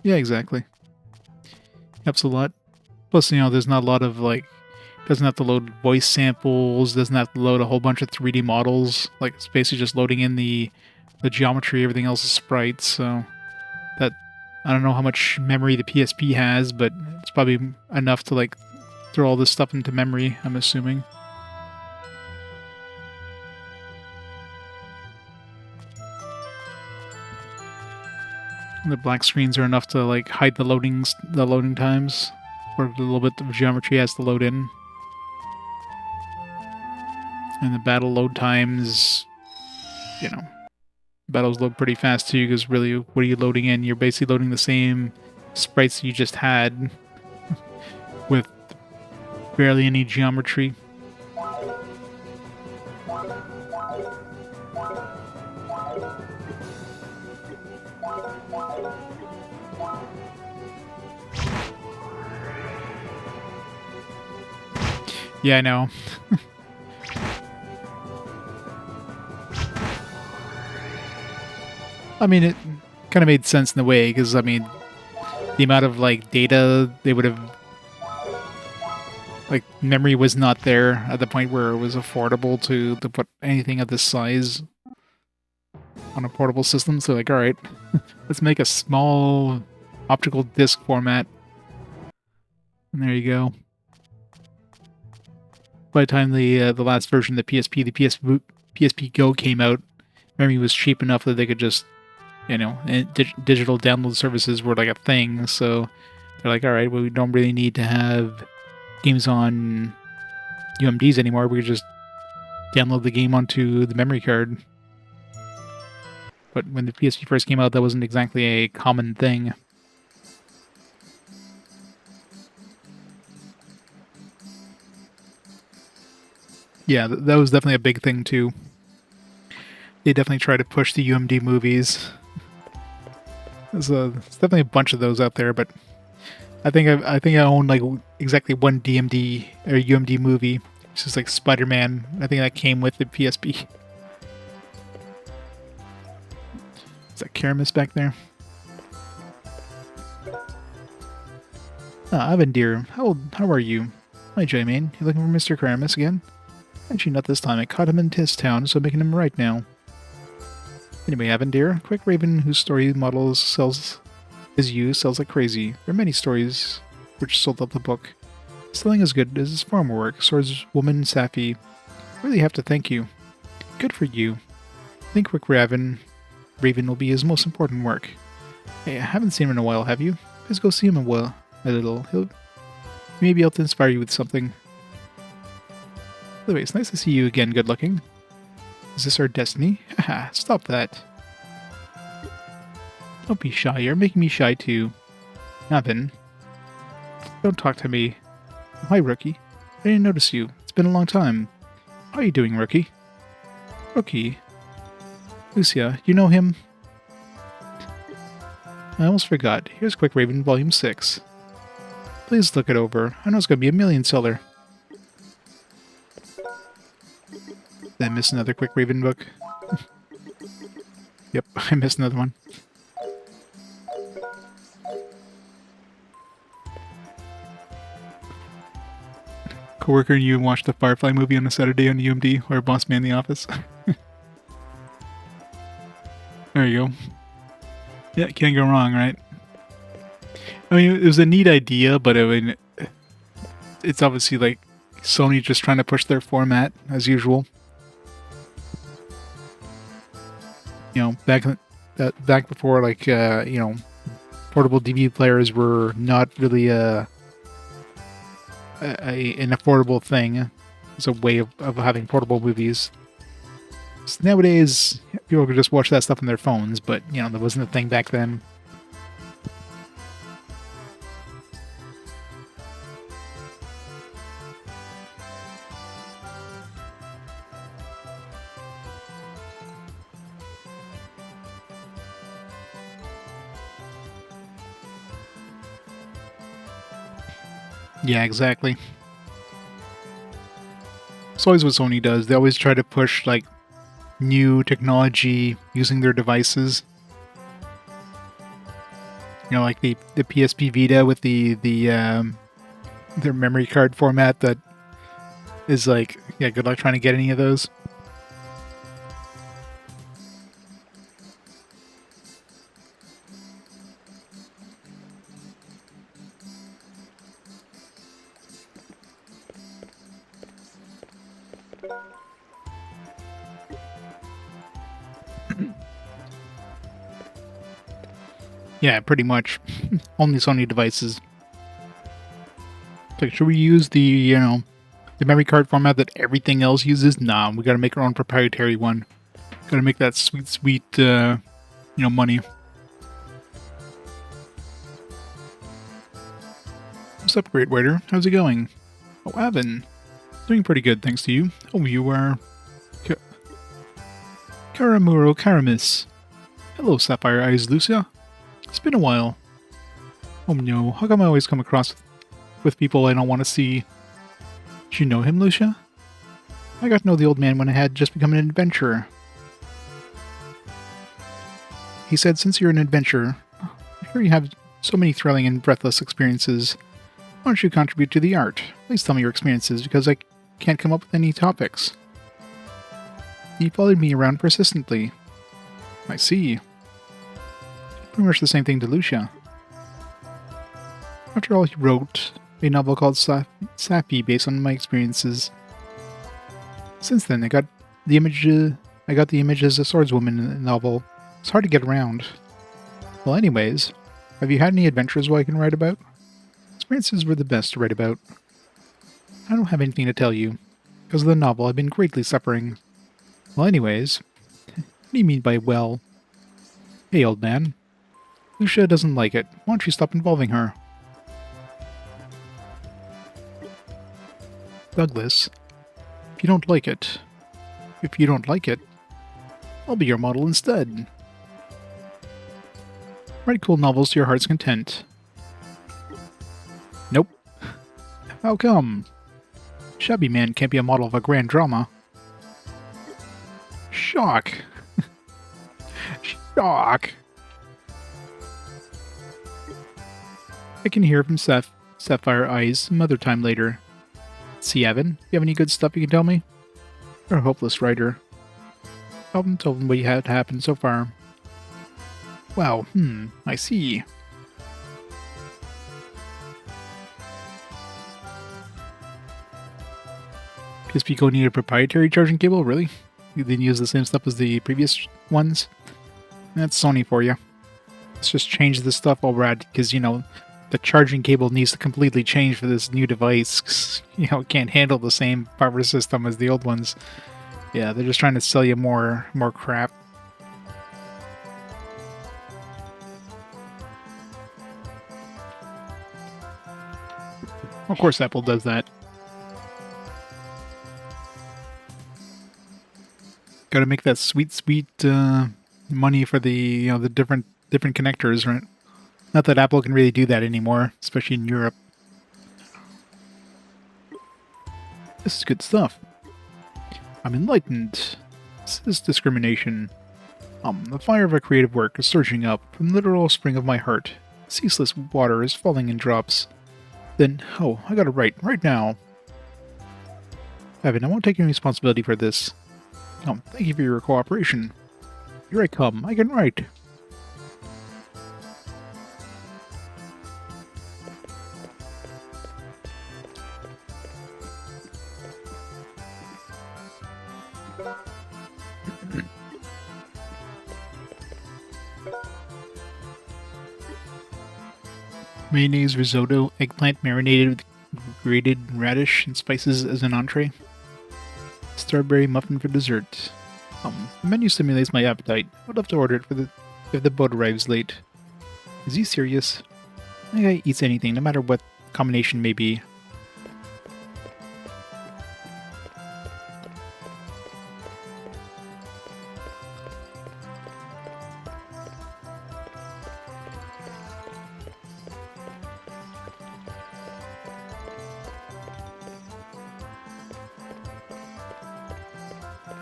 Yeah, exactly. Helps a lot. Plus, you know, there's not a lot of like, doesn't have to load voice samples, doesn't have to load a whole bunch of 3D models. Like, it's basically just loading in the geometry, everything else is sprites. So that, I don't know how much memory the PSP has, but it's probably enough to like throw all this stuff into memory, I'm assuming. The black screens are enough to like hide the loading times, or a little bit of geometry has to load in. And the battle load times, you know, battles load pretty fast too, because really, what are you loading in? You're basically loading the same sprites you just had with barely any geometry. Yeah, I know. I mean, it kind of made sense in a way, because, I mean, the amount of, like, data they would have... Like, memory was not there at the point where it was affordable to put anything of this size on a portable system. So, like, alright, let's make a small optical disc format. And there you go. By the time the last version of the PSP, the PSP Go came out, memory was cheap enough that they could just, you know, digital download services were like a thing. So they're like, all right, well, we don't really need to have games on UMDs anymore. We could just download the game onto the memory card. But when the PSP first came out, that wasn't exactly a common thing. Yeah, that was definitely a big thing too. They definitely try to push the UMD movies. There's definitely a bunch of those out there, but I think I own like exactly one DMD or UMD movie, which is like Spider-Man. I think that came with the PSP. Is that Karamis back there? Ah, Avin dear, how are you? Hi, J-Man. You looking for Mr. Karamis again? Actually, not this time. I caught him in his town, so I'm making him right now. Anyway, Avin dear, quick raven whose story models sells like crazy. There are many stories which sold up the book. Selling as good as his farmer work, swordswoman Safi. Really have to thank you. Good for you. I think quick Raven will be his most important work. Hey, I haven't seen him in a while, have you? Let's go see him a little. He may be able to inspire you with something. By the way, it's nice to see you again, good looking. Is this our destiny? Haha, stop that. Don't be shy, you're making me shy too. Avin. Don't talk to me. Hi, Rookie. I didn't notice you. It's been a long time. How are you doing, Rookie? Rookie? Lucia, you know him? I almost forgot. Here's Quick Raven Volume 6. Please look it over. I know it's going to be a million seller. Did I miss another Quick Raven book? Yep, I missed another one. Coworker and you watched the Firefly movie on a Saturday on UMD, or Boss Man in the Office. There you go. Yeah, can't go wrong, right? I mean, it was a neat idea, but I mean, it's obviously like Sony just trying to push their format as usual. You know, back before like you know, portable DVD players were not really an affordable thing. It's a way of having portable movies. So nowadays, people can just watch that stuff on their phones, but you know, that wasn't a thing back then. Yeah, exactly. It's always what Sony does. They always try to push like new technology using their devices. You know, like the PSP Vita with their memory card format that is like, yeah, good luck trying to get any of those. Yeah, pretty much. Only Sony devices. Like, should we use the, you know, the memory card format that everything else uses? Nah, we gotta make our own proprietary one. Gotta make that sweet, sweet, you know, money. What's up, Great Waiter? How's it going? Oh, Avin. Doing pretty good, thanks to you. Oh, you are... Karamuro Karamis. Hello, Sapphire Eyes Lucia. It's been a while. Oh no, how come I always come across with people I don't want to see? Did you know him, Lucia? I got to know the old man when I had just become an adventurer. He said, since you're an adventurer, I'm sure you have so many thrilling and breathless experiences. Why don't you contribute to the art? Please tell me your experiences, because I can't come up with any topics. He followed me around persistently. I see. Pretty much the same thing to Lucia. After all, he wrote a novel called Sappy based on my experiences. Since then, I got the image as a swordswoman in the novel. It's hard to get around. Well, anyways, have you had any adventures I can write about? Experiences were the best to write about. I don't have anything to tell you. Because of the novel, I've been greatly suffering. Well, anyways, what do you mean by well? Hey, old man. Lucia doesn't like it. Why don't you stop involving her? Douglas, if you don't like it, I'll be your model instead. Write cool novels to your heart's content. Nope. How come? Shabby man can't be a model of a grand drama. Shock. Shock. I can hear from Sapphire Eyes some other time later. See, Avin, you have any good stuff you can tell me? You're a hopeless writer. Tell them what you had happened so far. Wow, I see. PSP Go need a proprietary charging cable? Really? You didn't use the same stuff as the previous ones? That's Sony for you. Let's just change this stuff while we're at, because, you know, the charging cable needs to completely change for this new device, 'cause, you know, it can't handle the same power system as the old ones. Yeah, they're just trying to sell you more crap. Of course Apple does that. Gotta make that sweet, sweet money for the, you know, the different connectors, right? Not that Apple can really do that anymore, especially in Europe. This is good stuff. I'm enlightened. This is discrimination. The fire of a creative work is surging up from the literal spring of my heart. Ceaseless water is falling in drops. Then, oh, I gotta write, right now. Avin, I won't take any responsibility for this. Thank you for your cooperation. Here I come, I can write. Mayonnaise risotto, eggplant marinated with grated radish and spices as an entree. Strawberry muffin for dessert. The menu stimulates my appetite. I would love to order it if the boat arrives late. Is he serious? That guy eats anything, no matter what combination may be.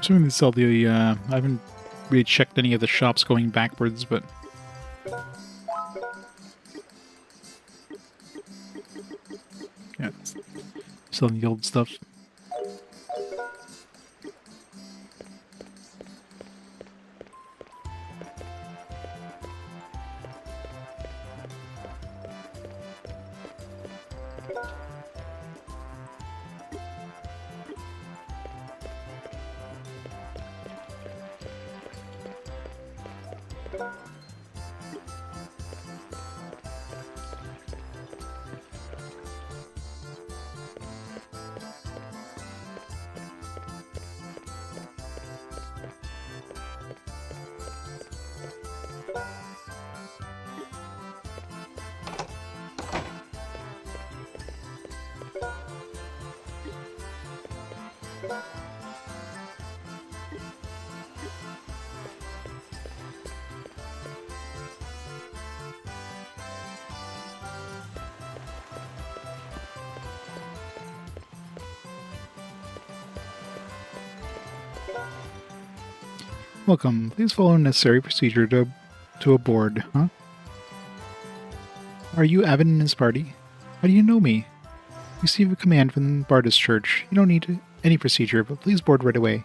Assuming they sell the, I haven't really checked any of the shops going backwards, but... yeah, selling the old stuff. Welcome. Please follow necessary procedure to aboard, huh? Are you Avin and his party? How do you know me? Receive a command from the Bardus Church. You don't need any procedure, but please board right away.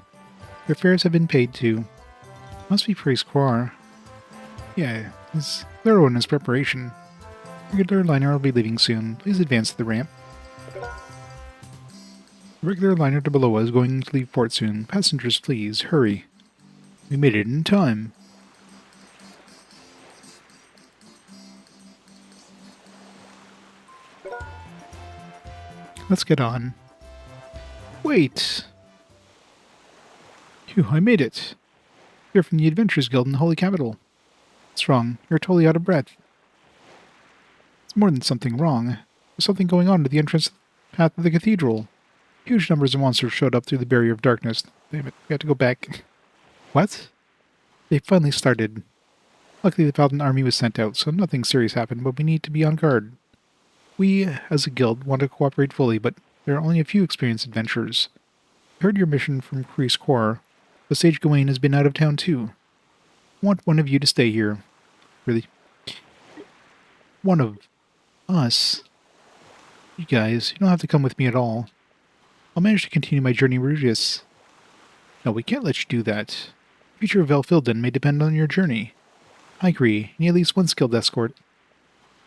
Your fares have been paid too. Must be Priest Quar. Yeah, he's thorough in his preparation. Regular liner will be leaving soon. Please advance to the ramp. The regular liner to Beloa is going to leave port soon. Passengers, please, hurry. We made it in time. Let's get on. Wait! Phew, I made it. You're from the Adventurers Guild in the Holy Capital. What's wrong? You're totally out of breath. It's more than something wrong. There's something going on at the entrance path of the cathedral. Huge numbers of monsters showed up through the barrier of darkness. Damn it, we have to go back. What? They finally started. Luckily, the Paladin army was sent out, so nothing serious happened, but we need to be on guard. We, as a guild, want to cooperate fully, but there are only a few experienced adventurers. I heard your mission from Priest Quar, but Sage Gawain has been out of town too. I want one of you to stay here. Really? One of us? You guys, you don't have to come with me at all. I'll manage to continue my journey Rudius. No, we can't let you do that. The future of Velfilden may depend on your journey. I agree. You need at least one skilled escort.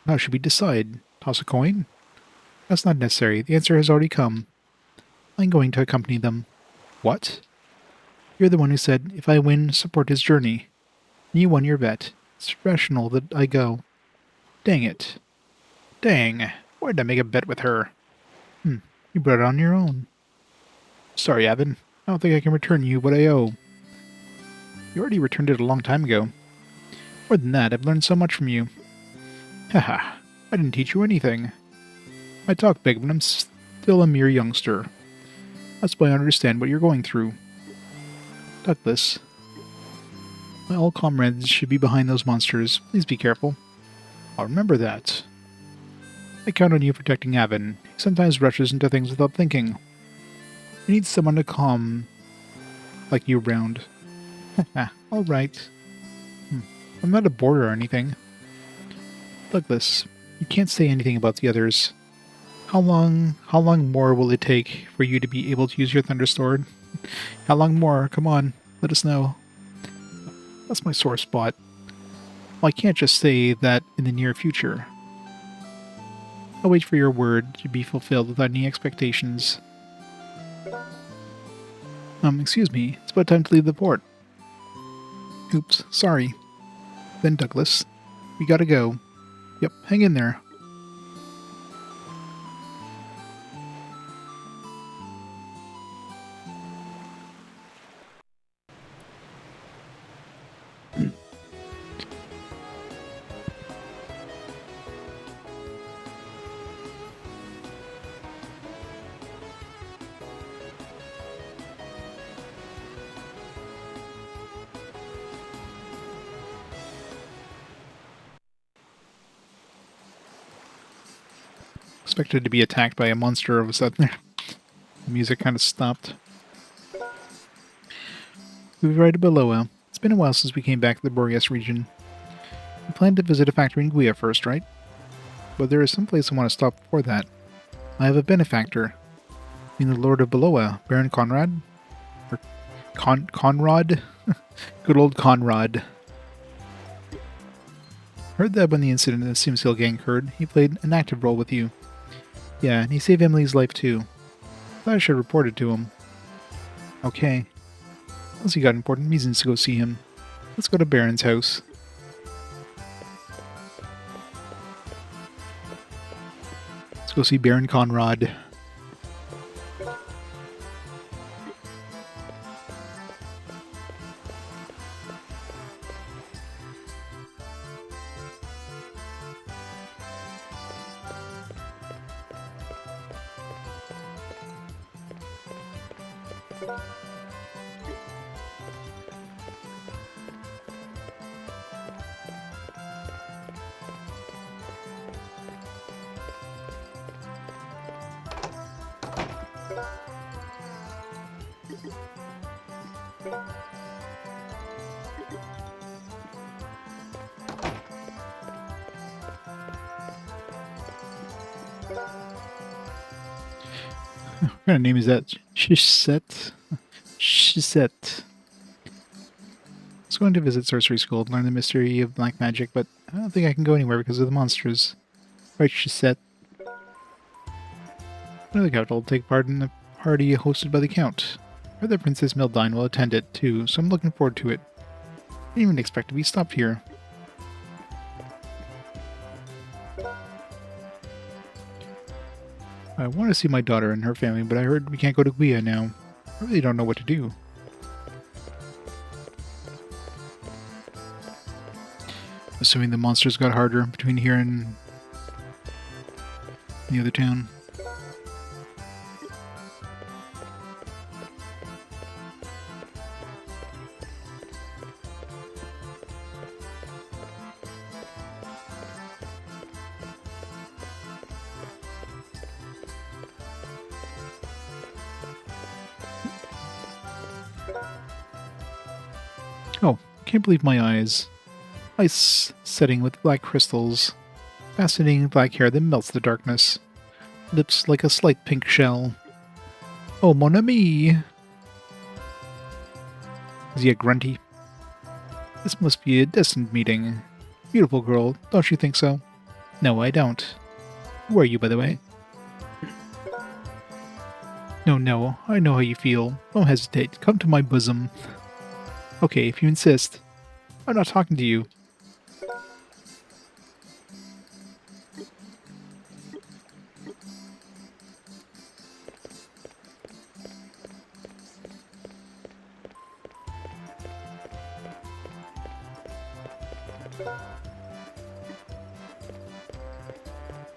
How should we decide? Toss a coin? That's not necessary. The answer has already come. I'm going to accompany them. What? You're the one who said, if I win, support his journey. And you won your bet. It's rational that I go. Dang it. Dang. Why did I make a bet with her? You brought it on your own. Sorry, Avin. I don't think I can return you what I owe. You already returned it a long time ago. More than that, I've learned so much from you. Haha, I didn't teach you anything. I talk big, but I'm still a mere youngster. That's why I understand what you're going through. Douglas. My old comrades should be behind those monsters. Please be careful. I'll remember that. I count on you protecting Avin. He sometimes rushes into things without thinking. You need someone to calm like you around. Alright. I'm not a boarder or anything. Douglas, you can't say anything about the others. How long more will it take for you to be able to use your Thundersword? How long more? Come on, let us know. That's my sore spot. Well, I can't just say that in the near future. I'll wait for your word to be fulfilled without any expectations. Excuse me, it's about time to leave the port. Oops, sorry. Then Douglas, we gotta go. Yep, hang in there. Expected to be attacked by a monster all of a sudden. The music kind of stopped. We've arrived at Beloa. It's been a while since we came back to the Boreas region. We planned to visit a factory in Guia first, right? But there is some place I want to stop before that. I have a benefactor. I mean the Lord of Beloa, Baron Conrad? Or Conrad? Good old Conrad. Heard that when the incident in the Simsil gang occurred, he played an active role with you. Yeah, and he saved Emily's life too. Thought I should report it to him. Okay. Unless you got important reasons to go see him. Let's go to Baron's house. Let's go see Baron Conrad. What kind of name is that? Shisset? Shisset. I was going to visit Sorcery School to learn the mystery of black magic, but I don't think I can go anywhere because of the monsters. Right, Shisset. Another capital will take part in the party hosted by the Count. I heard that Princess Mildine will attend it too, so I'm looking forward to it. I didn't even expect to be stopped here. I want to see my daughter and her family, but I heard we can't go to Guia now. I really don't know what to do. Assuming the monsters got harder between here and the other town. Oh, can't believe my eyes. Ice setting with black crystals. Fascinating black hair that melts the darkness. Lips like a slight pink shell. Oh, mon ami! Is he a grunty? This must be a destined meeting. Beautiful girl, don't you think so? No, I don't. Who are you, by the way? No, I know how you feel. Don't hesitate. Come to my bosom. Okay, if you insist. I'm not talking to you.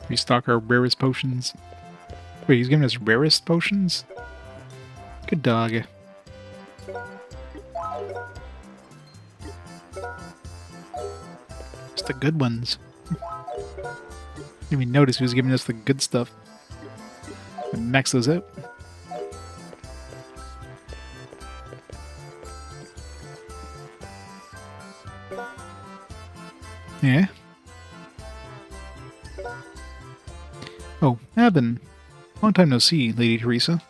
Restock our rarest potions. Wait, he's giving us rarest potions? Good dog. Just the good ones. Didn't even notice he was giving us the good stuff. And max those out. Yeah? Oh, Avin. Long time no see, Lady Teresa.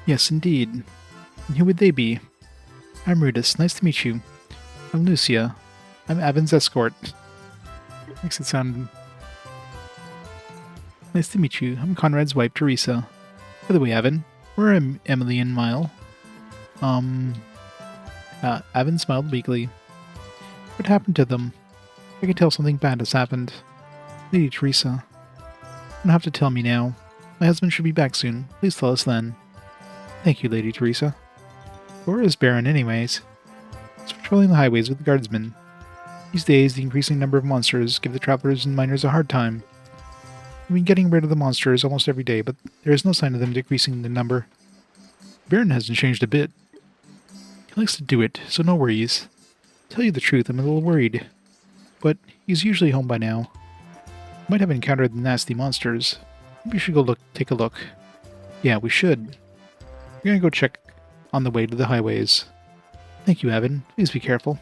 Yes, indeed. And who would they be? I'm Rudis. Nice to meet you. I'm Lucia. I'm Avin's escort. Makes it sound... Nice to meet you. I'm Conrad's wife, Teresa. By the way, Avin, where are Emily and Eimelle? Avin smiled weakly. What happened to them? I can tell something bad has happened. Lady Teresa. You don't have to tell me now. My husband should be back soon. Please tell us then. Thank you, Lady Teresa. Where is Baron, anyways? He's patrolling the highways with the guardsmen. These days, the increasing number of monsters give the travelers and miners a hard time. We've been getting rid of the monsters almost every day, but there is no sign of them decreasing in number. Baron hasn't changed a bit. He likes to do it, so no worries. To tell you the truth, I'm a little worried. But he's usually home by now. Might have encountered the nasty monsters. Maybe we should go take a look. Yeah, we should. We're gonna go check on the way to the highways. Thank you, Avin. Please be careful.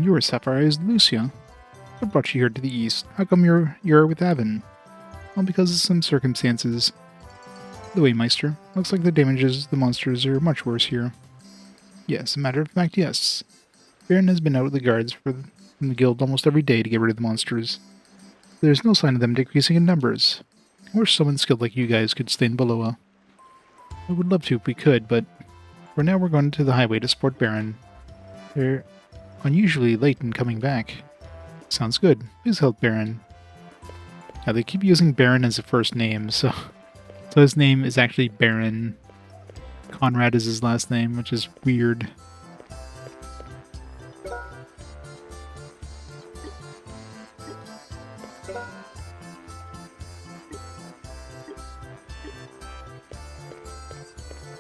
You were Sapphire's Lucia. What brought you here to the east? How come you're with Avin? Well, because of some circumstances. By the way, Meister, looks like the damages the monsters are much worse here. Yes, a matter of fact, yes. Baron has been out with the guards from the guild almost every day to get rid of the monsters. There's no sign of them decreasing in numbers. I wish someone skilled like you guys could stay in Beloa. I would love to if we could, but for now we're going to the highway to support Baron. They're unusually late in coming back. Sounds good. Please help Baron. Yeah, they keep using Baron as a first name, so his name is actually Baron. Conrad is his last name, which is weird.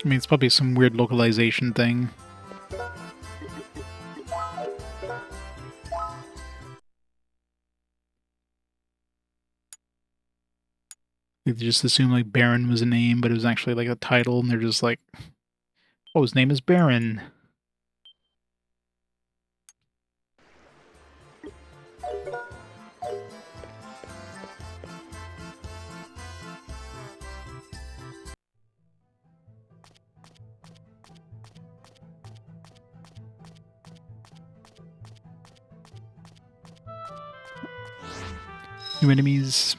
I mean, it's probably some weird localization thing. They just assumed like Baron was a name, but it was actually like a title, and they're just like, oh, his name is Baron. New enemies.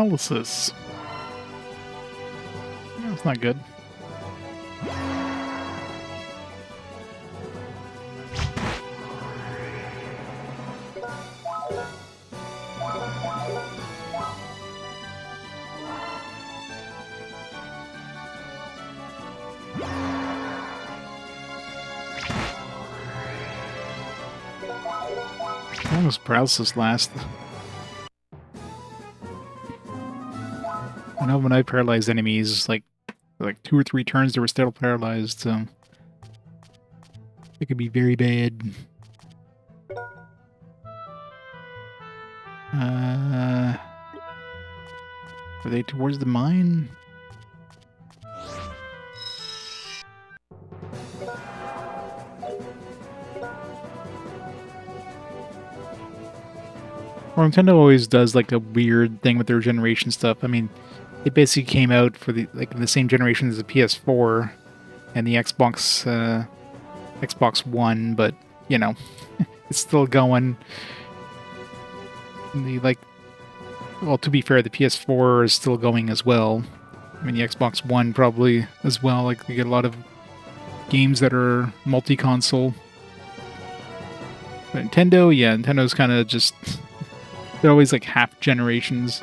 paralysis. That's not good. How long does paralysis last? I know when I paralyzed enemies, like 2 or 3 turns, they were still paralyzed, so it could be very bad. Are they towards the mine? Or Nintendo always does like a weird thing with their generation stuff. I mean, it basically came out for the same generation as the PS4 and the Xbox One, but you know, it's still going. And well, to be fair, the PS4 is still going as well. I mean, the Xbox One probably as well. Like, you get a lot of games that are multi-console. But Nintendo, yeah, Nintendo's kind of just... They're always like half generations.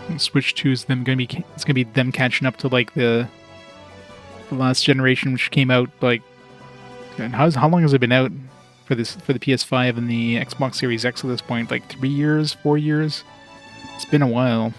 And Switch 2 is it's gonna be them catching up to like the last generation, which came out like... How long has it been out for the PS5 and the Xbox Series X at this point? Like 3 years, 4 years? It's been a while.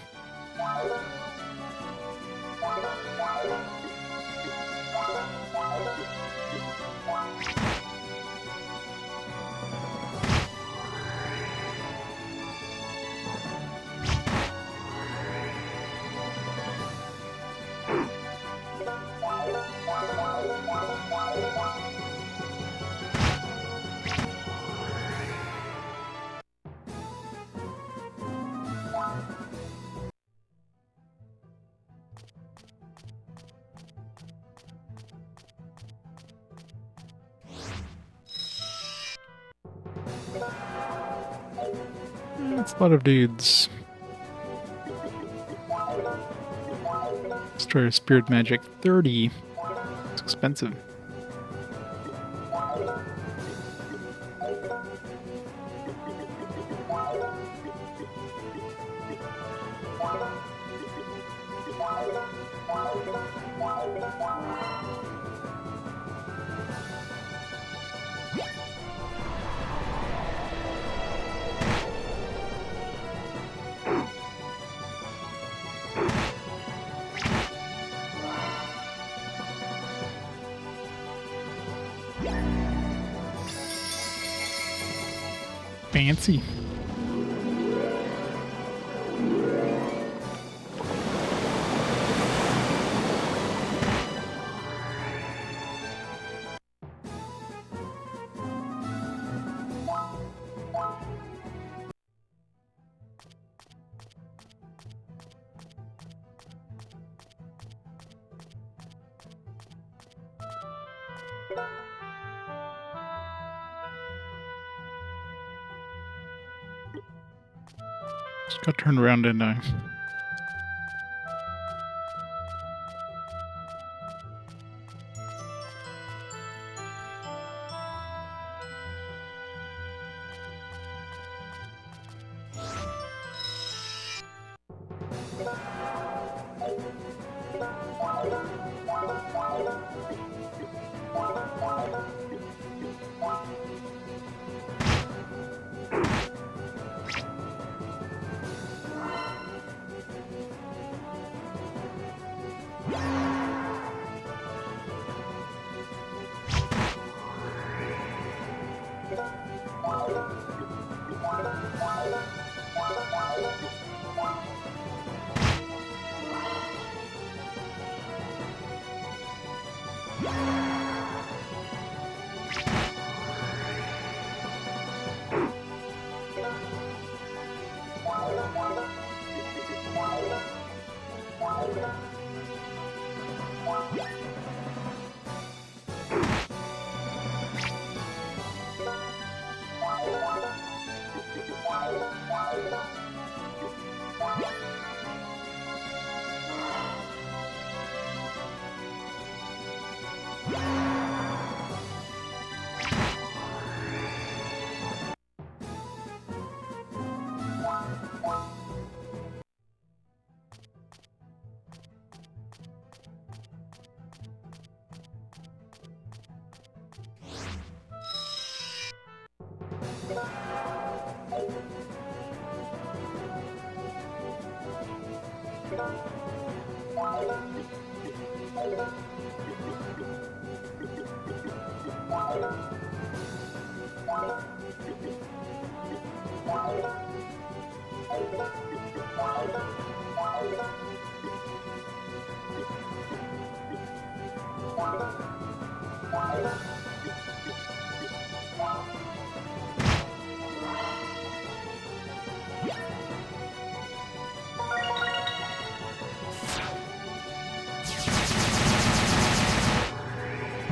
That's a lot of dudes. Destroyer Spirit Magic 30. It's expensive. Fancy. Just got turned around, didn't I?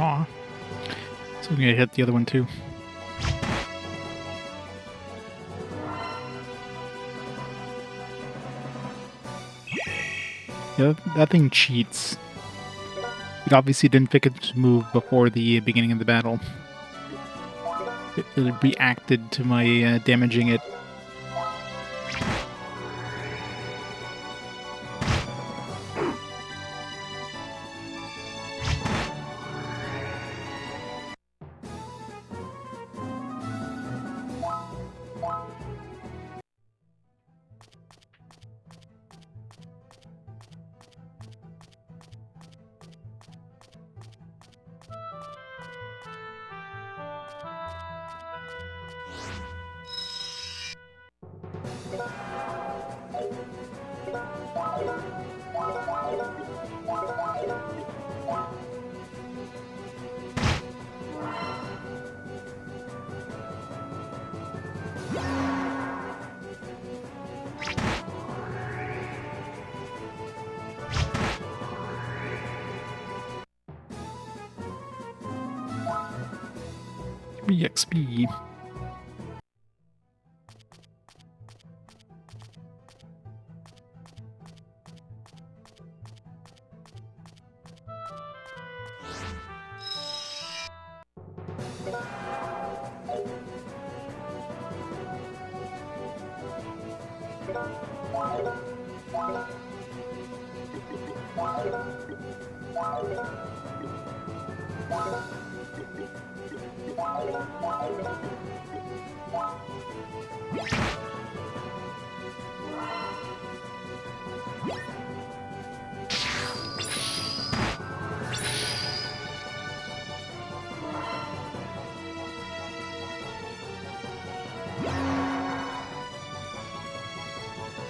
Aw. So I'm gonna hit the other one too. Yeah, that thing cheats. It obviously didn't pick its move before the beginning of the battle. It reacted to my damaging it. XP.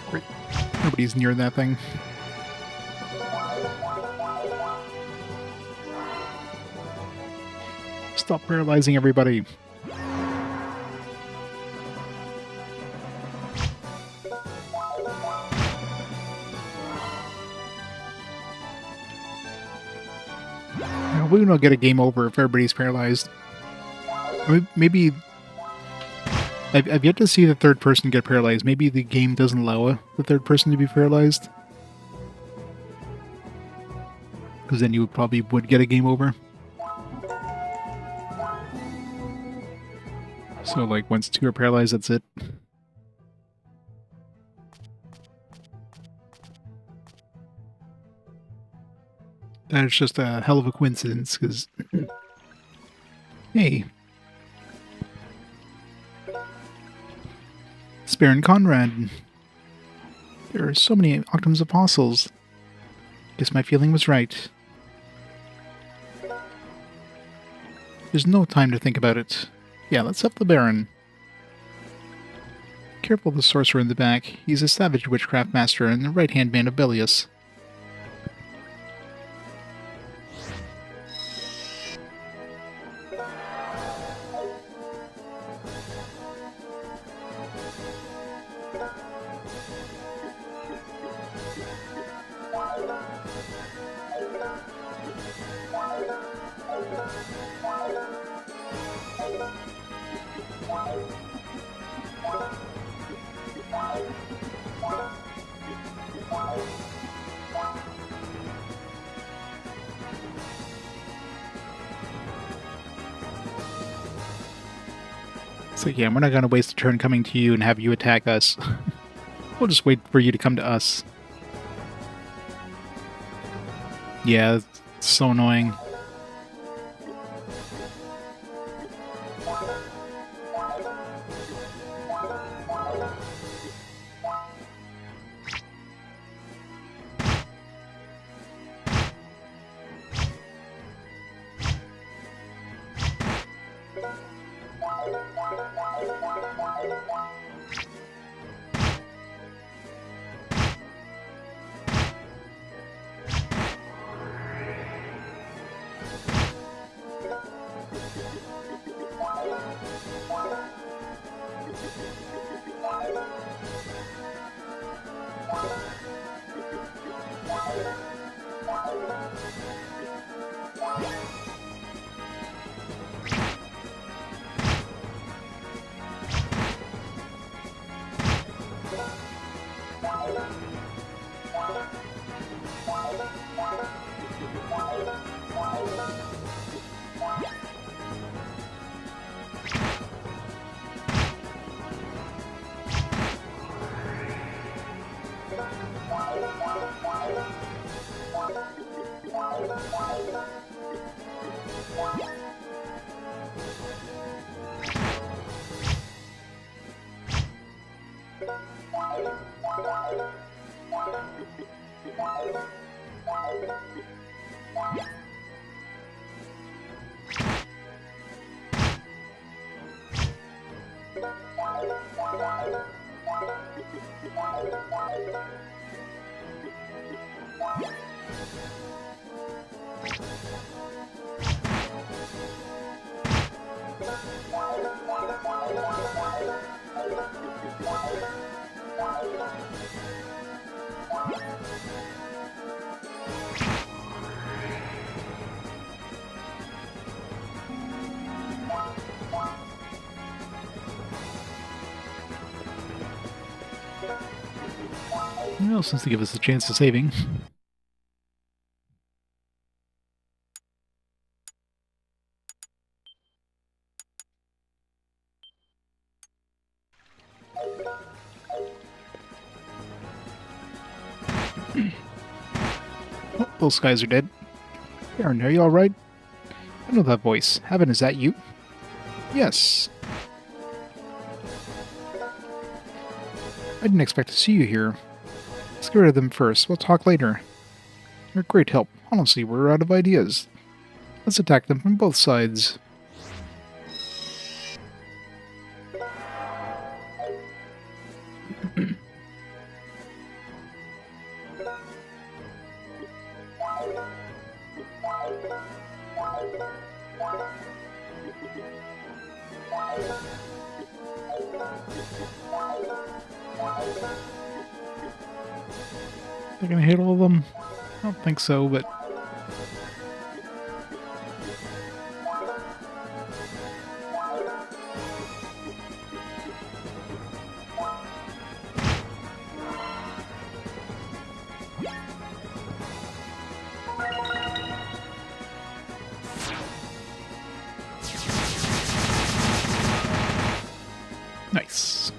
Great. Nobody's near that thing. Stop paralyzing everybody. We will get a game over if everybody's paralyzed. Or maybe I've yet to see the third person get paralyzed. Maybe the game doesn't allow the third person to be paralyzed. Because then you probably would get a game over. So, like, once two are paralyzed, that's it. That is just a hell of a coincidence, because... Hey. Baron Conrad. There are so many Octum's apostles. Guess my feeling was right. There's no time to think about it. Yeah, let's help the Baron. Careful of the sorcerer in the back. He's a savage witchcraft master and the right-hand man of Belius. So yeah, we're not going to waste a turn coming to you and have you attack us. We'll just wait for you to come to us. Yeah, it's so annoying. Well, since they give us a chance of saving. Oh, those guys are dead. Aaron, are you alright? I know that voice. Avin, is that you? Yes. I didn't expect to see you here. Let's get rid of them first. We'll talk later. You're a great help. Honestly, we're out of ideas. Let's attack them from both sides. They're gonna hit all of them? I don't think so, but... Nice.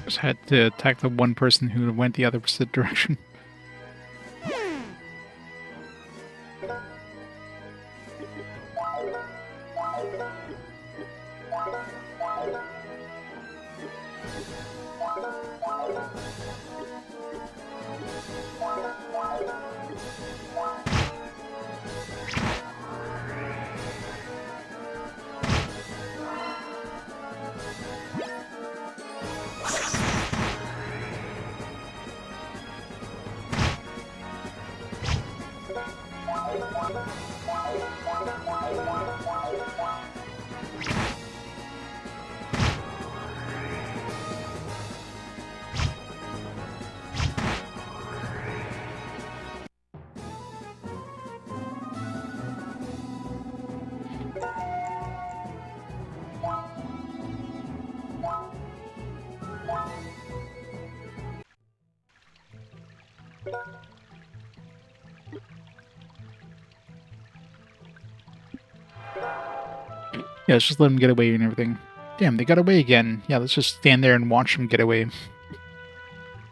Just had to attack the one person who went the opposite direction. Yeah, let's just let them get away and everything. Damn, they got away again. Yeah, let's just stand there and watch them get away.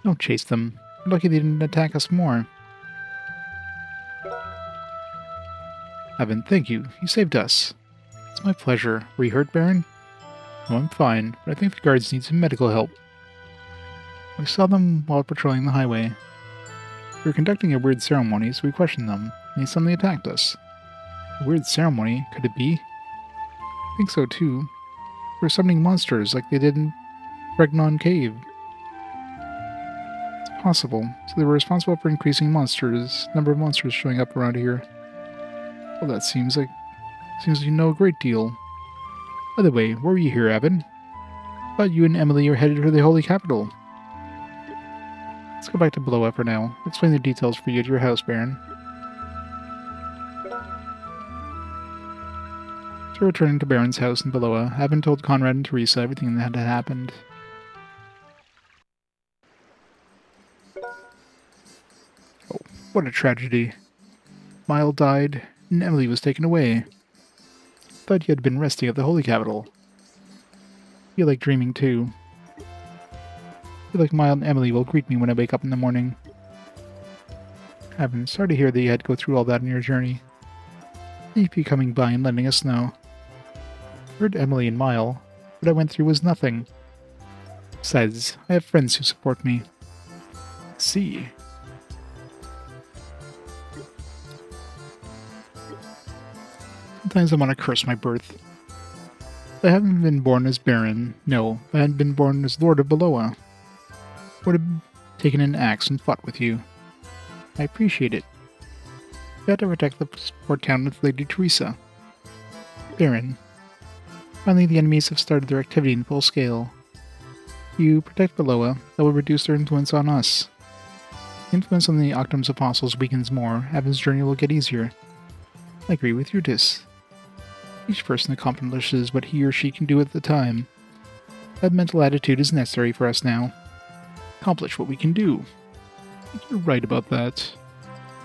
Don't chase them. We're lucky they didn't attack us more. Avin, thank you. You saved us. It's my pleasure. Were you hurt, Baron? No, I'm fine, but I think the guards need some medical help. We saw them while patrolling the highway. We were conducting a weird ceremony, so we questioned them, and they suddenly attacked us. A weird ceremony? Could it be? I think so, too. We're summoning monsters like they did in Regnon Cave. It's possible. So they were responsible for increasing number of monsters showing up around here. Well, that seems like you know a great deal. By the way, where were you here, Avin? Thought you and Emily are headed for the Holy Capital. Let's go back to Bloa for now. I'll explain the details for you at your house, Baron. So returning to Baron's house in Bloa, Avin told Conrad and Teresa everything that had happened. Oh, what a tragedy. Eimelle died, and Emily was taken away. Thought you had been resting at the Holy Capital. Feel like dreaming too. Feel like Eimelle and Emily will greet me when I wake up in the morning. Avin, sorry to hear that you had to go through all that on your journey. Thank you for coming by and letting us know. Heard Emily and Eimelle. What I went through was nothing. Besides, I have friends who support me. See. Sometimes I want to curse my birth. If I hadn't been born as Baron, no, if I hadn't been born as Lord of Bloa, I would have taken an axe and fought with you. I appreciate it. You had to protect the port town with Lady Teresa. Baron. Finally, the enemies have started their activity in full scale. You protect Bloa, that will reduce their influence on us. The influence on the Octum's apostles weakens more, Avin's journey will get easier. I agree with you, Dis. Each person accomplishes what he or she can do at the time. That mental attitude is necessary for us now. Accomplish what we can do. I think you're right about that.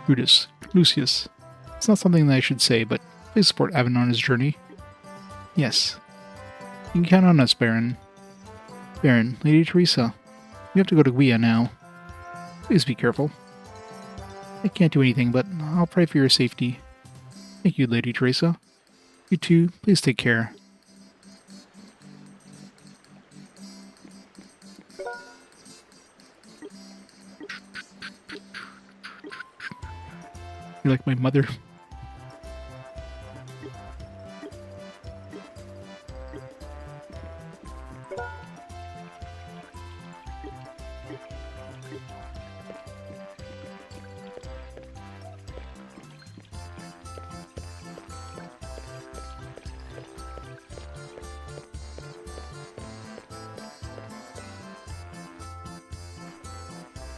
Brutus, Lucius. It's not something that I should say, but please support Avin on his journey. Yes. You can count on us, Baron. Baron, Lady Teresa. You have to go to Guia now. Please be careful. I can't do anything, but I'll pray for your safety. Thank you, Lady Teresa. You too, please take care. You're like my mother.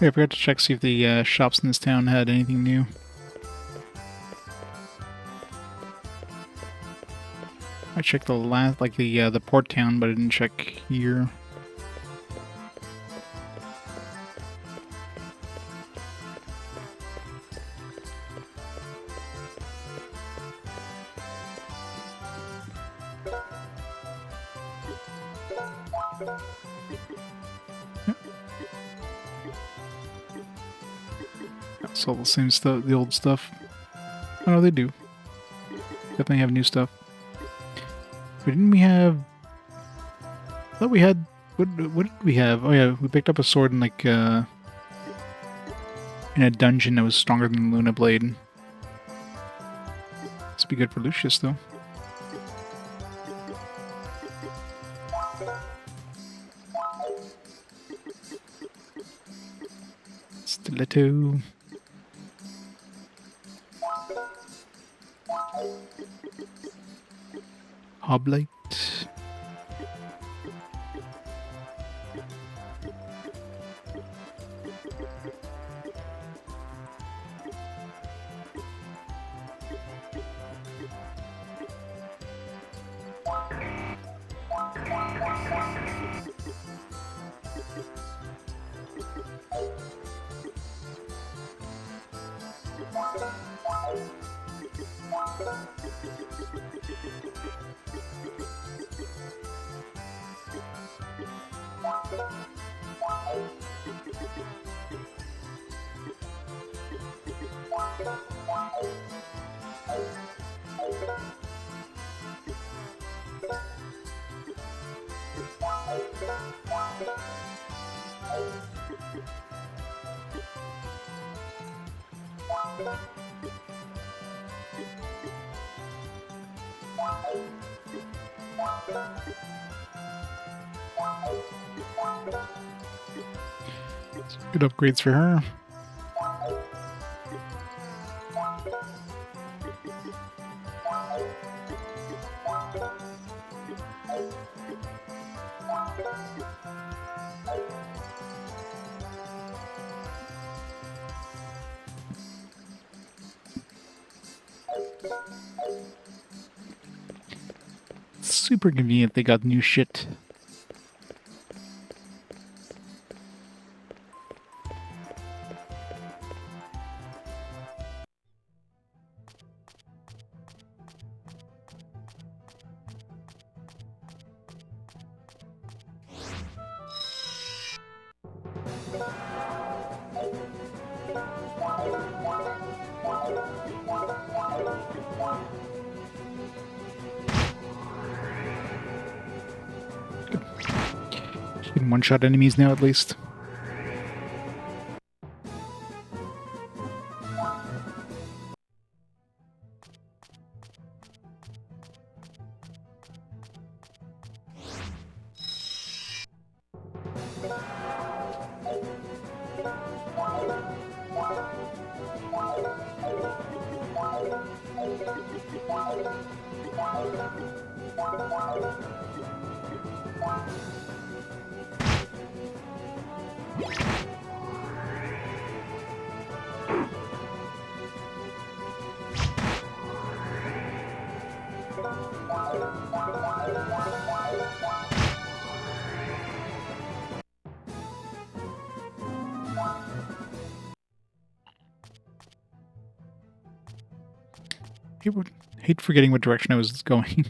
I forgot to check see if the shops in this town had anything new. I checked the last, like the port town, but I didn't check here. It's all the same stuff, the old stuff. Oh, no, they do. Definitely have new stuff. But didn't we have... I thought we had... What did we have? Oh yeah, we picked up a sword in like, in a dungeon that was stronger than Luna Blade. This would be good for Lucius, though. Stiletto. Hoblite. Good upgrades for her. super convenient they got new shit. You can one-shot enemies now, at least. Hate forgetting what direction I was going.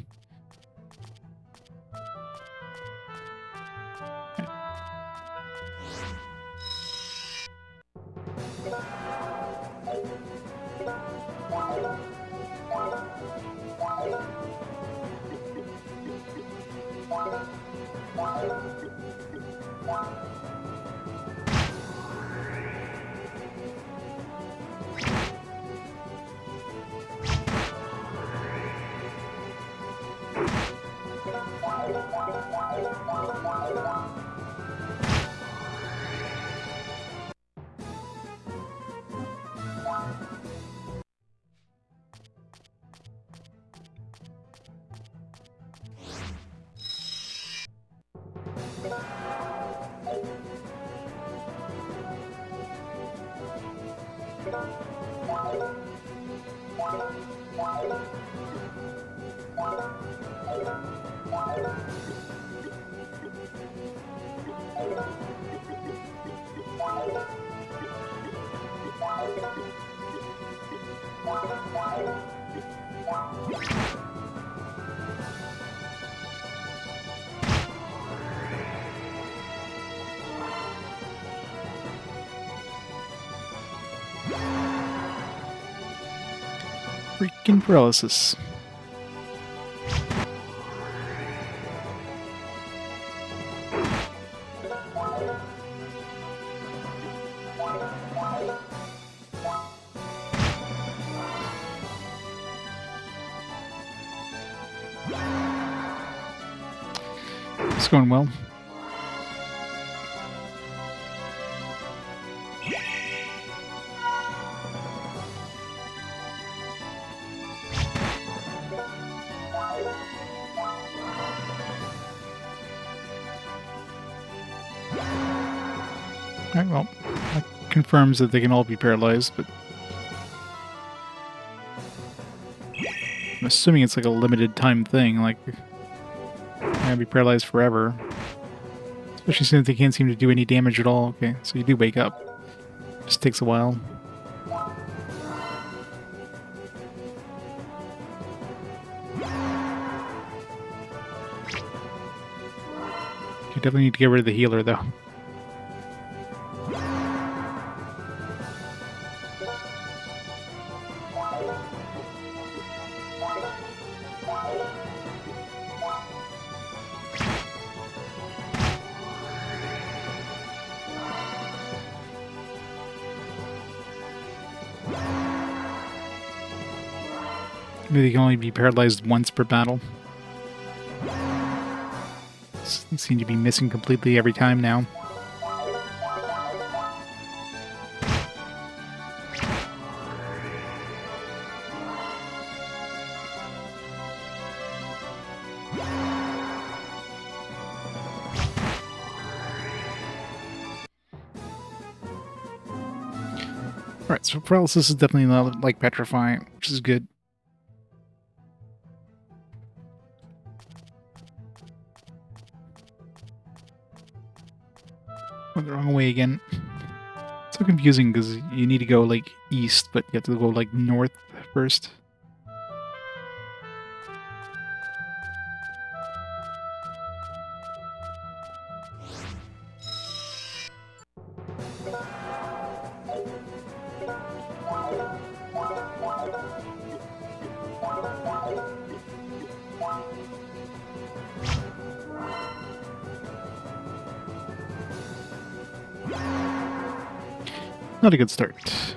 Freaking paralysis. It's going well. Alright, well, that confirms that they can all be paralyzed, but I'm assuming it's like a limited time thing, like they're gonna be paralyzed forever. Especially since they can't seem to do any damage at all. Okay, so you do wake up. Just takes a while. You definitely need to get rid of the healer, though. Maybe they can only be paralyzed once per battle. They seem to be missing completely every time now. Alright, so paralysis is definitely not like petrifying, which is good. Went the wrong way again. So confusing because you need to go like east, but you have to go like north first. Not a good start.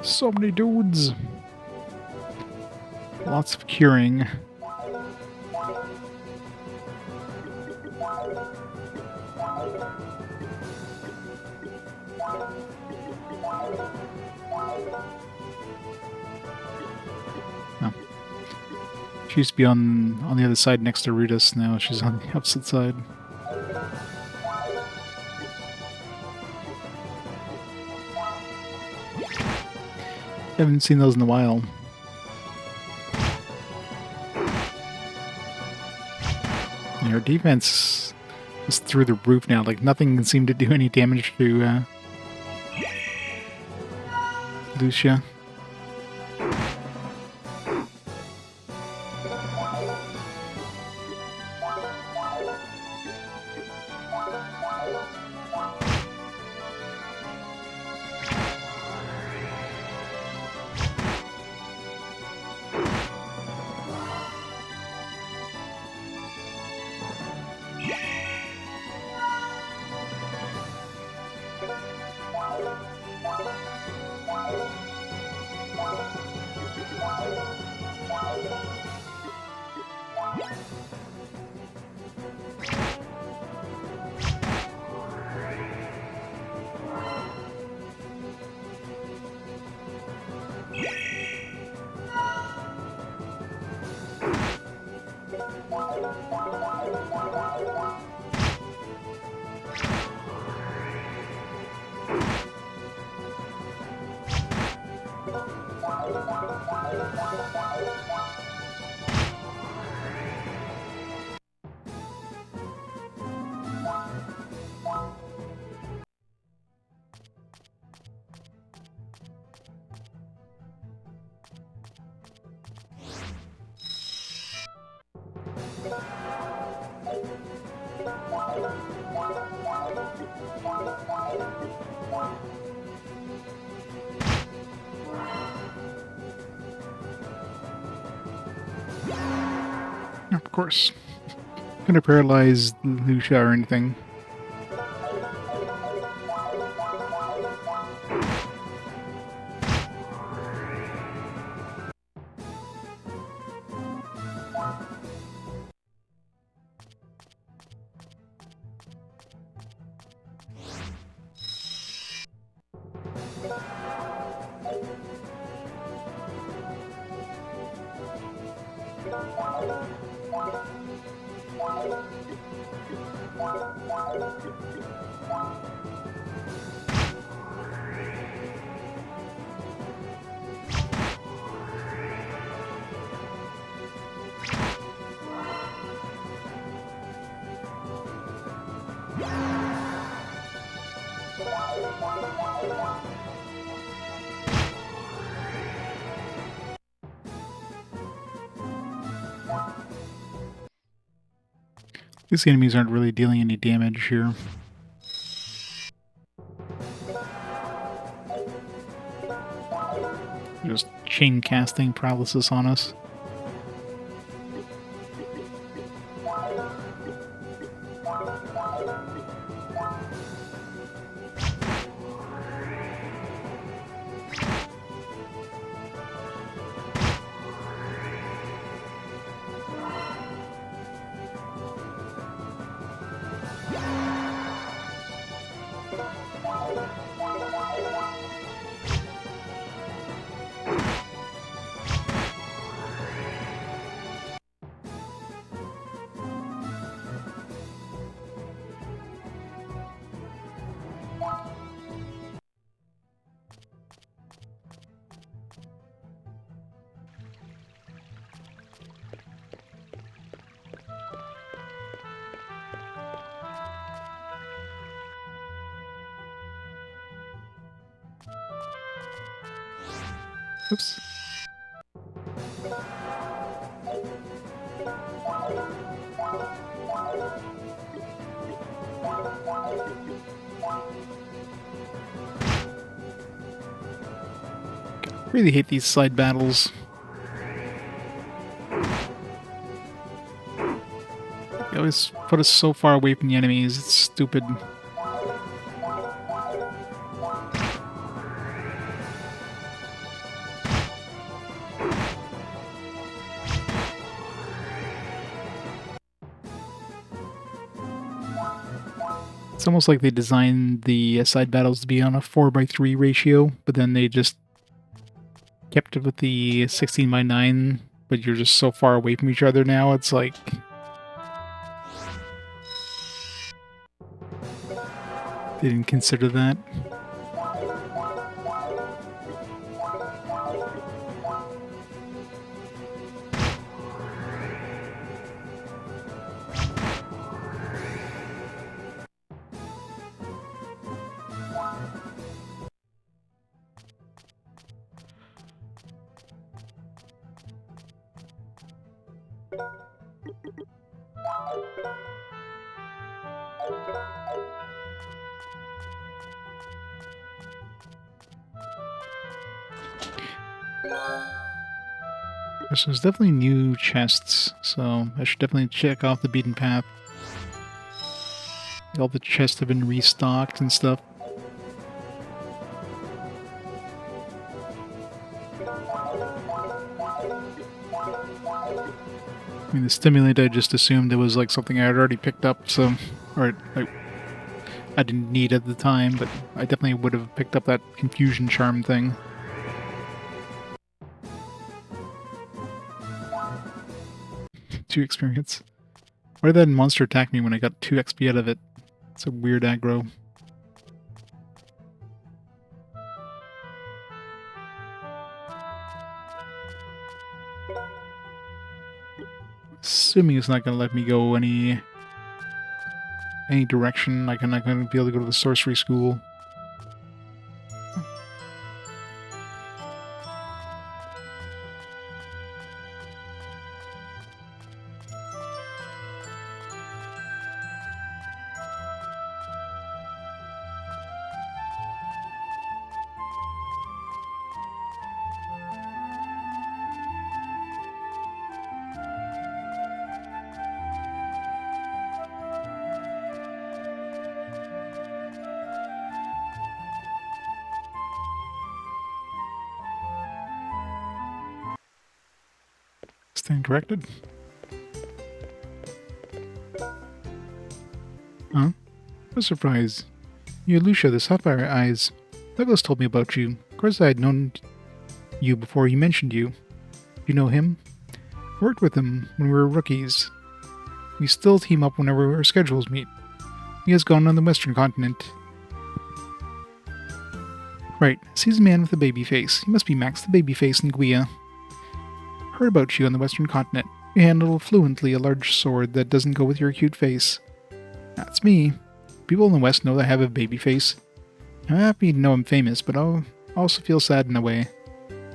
So many dudes. Lots of curing. Oh. She used to be on the other side next to Rutus, now she's on the opposite side. Haven't seen those in a while. And her defense is through the roof now. Like, nothing can seem to do any damage to Lucia. Of course. Gonna paralyze Lucia or anything. These enemies aren't really dealing any damage here. Just chain casting paralysis on us. Oops. Really hate these side battles. They always put us so far away from the enemies. It's stupid. It's almost like they designed the side battles to be on a 4:3 ratio, but then they just kept it with the 16:9, but you're just so far away from each other now, it's like... They didn't consider that. There's definitely new chests, so I should definitely check off the beaten path. All the chests have been restocked and stuff. I mean, the stimulant, I just assumed it was like something I had already picked up, so... Or, like, I didn't need at the time, but I definitely would have picked up that confusion charm thing. Two experience. Why did that monster attack me when I got 2 XP out of it? It's a weird aggro. Assuming it's not going to let me go any direction. I'm not going to be able to go to the sorcery school. Stand corrected. Huh? What a surprise. You, Lucia, the sapphire eyes. Douglas told me about you. Of course I had known you before he mentioned you. You know him? I worked with him when we were rookies. We still team up whenever our schedules meet. He has gone on the western continent. Right, sees a man with a baby face. He must be Max the Babyface in Guia. Heard about you on the western continent. You handle fluently a large sword that doesn't go with your cute face. That's me. People in the West know that I have a baby face. I'm happy to know I'm famous, but I also feel sad in a way.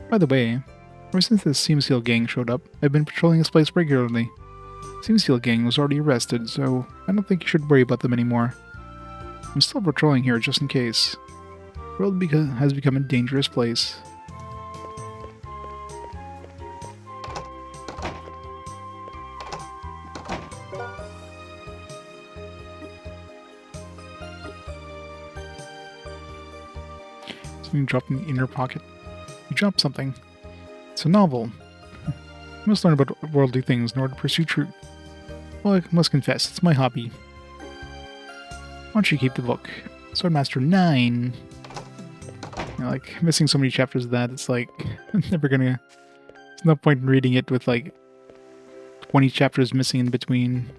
By the way, ever since the Seamseal gang showed up, I've been patrolling this place regularly. Seamseal gang was already arrested, so I don't think you should worry about them anymore. I'm still patrolling here just in case. The world has become a dangerous place. Something dropped in the inner pocket. You dropped something. It's a novel. You must learn about worldly things in order to pursue truth. Well, I must confess, it's my hobby. Why don't you keep the book? Swordmaster 9. You know, like, missing so many chapters of that, it's like, I'm never gonna... There's no point in reading it with, like, 20 chapters missing in between.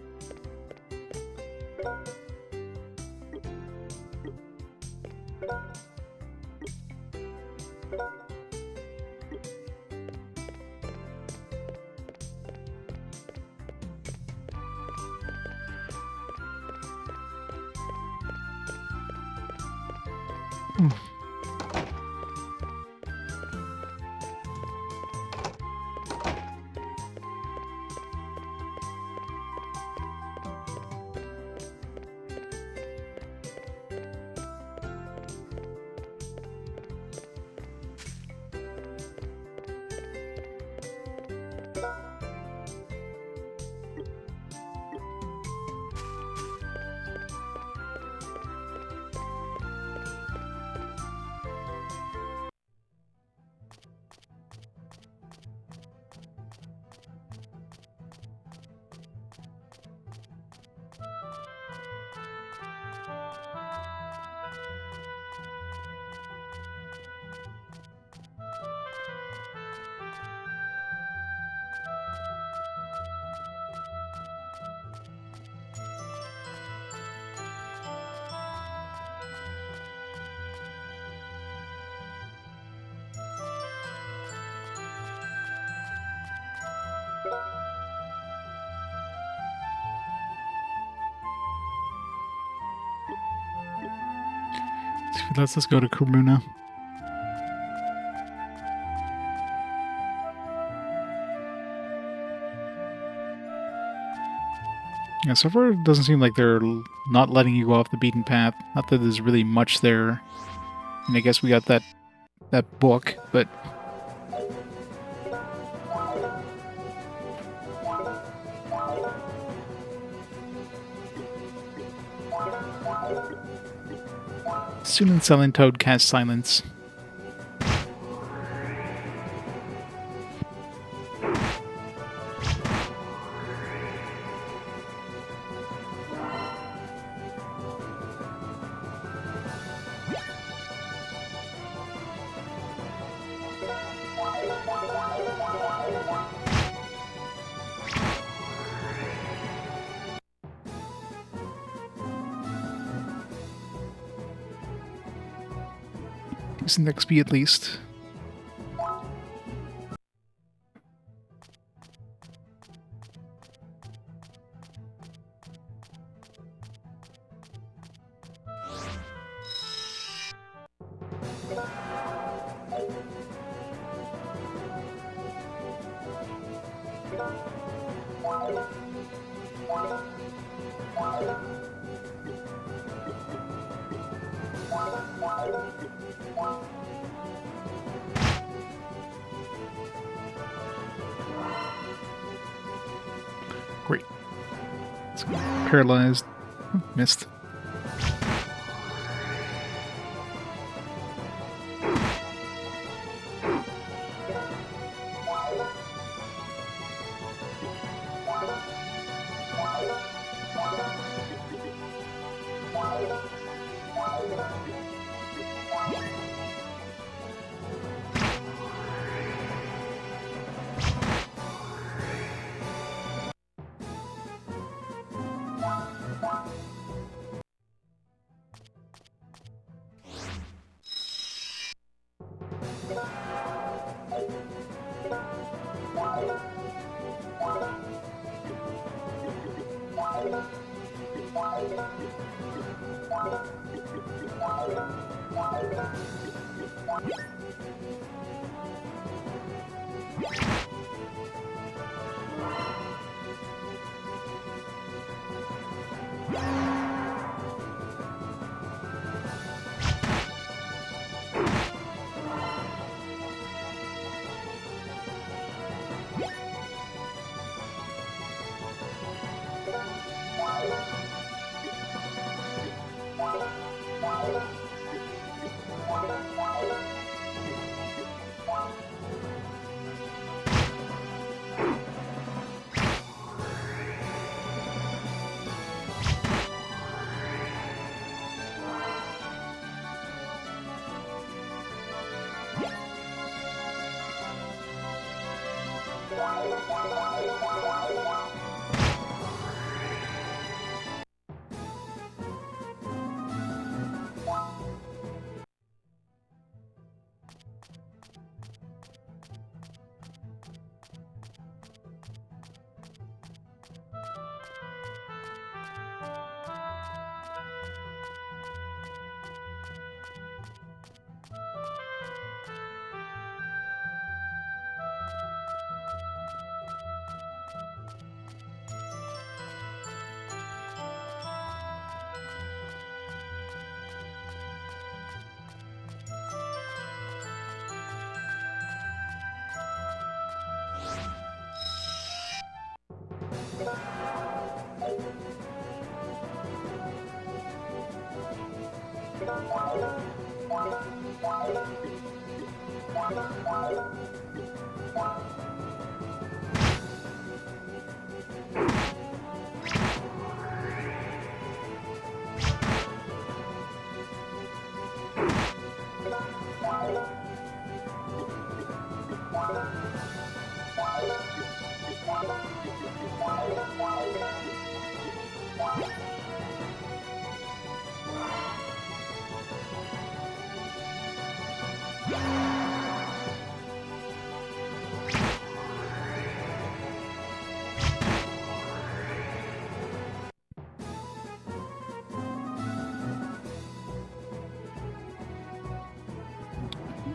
Let's just go to Karuna. Yeah, so far it doesn't seem like they're not letting you go off the beaten path. Not that there's really much there. And I guess we got that book, but Student Selling Toad cast silence. Decent XP at least. Great. It's paralyzed. Missed.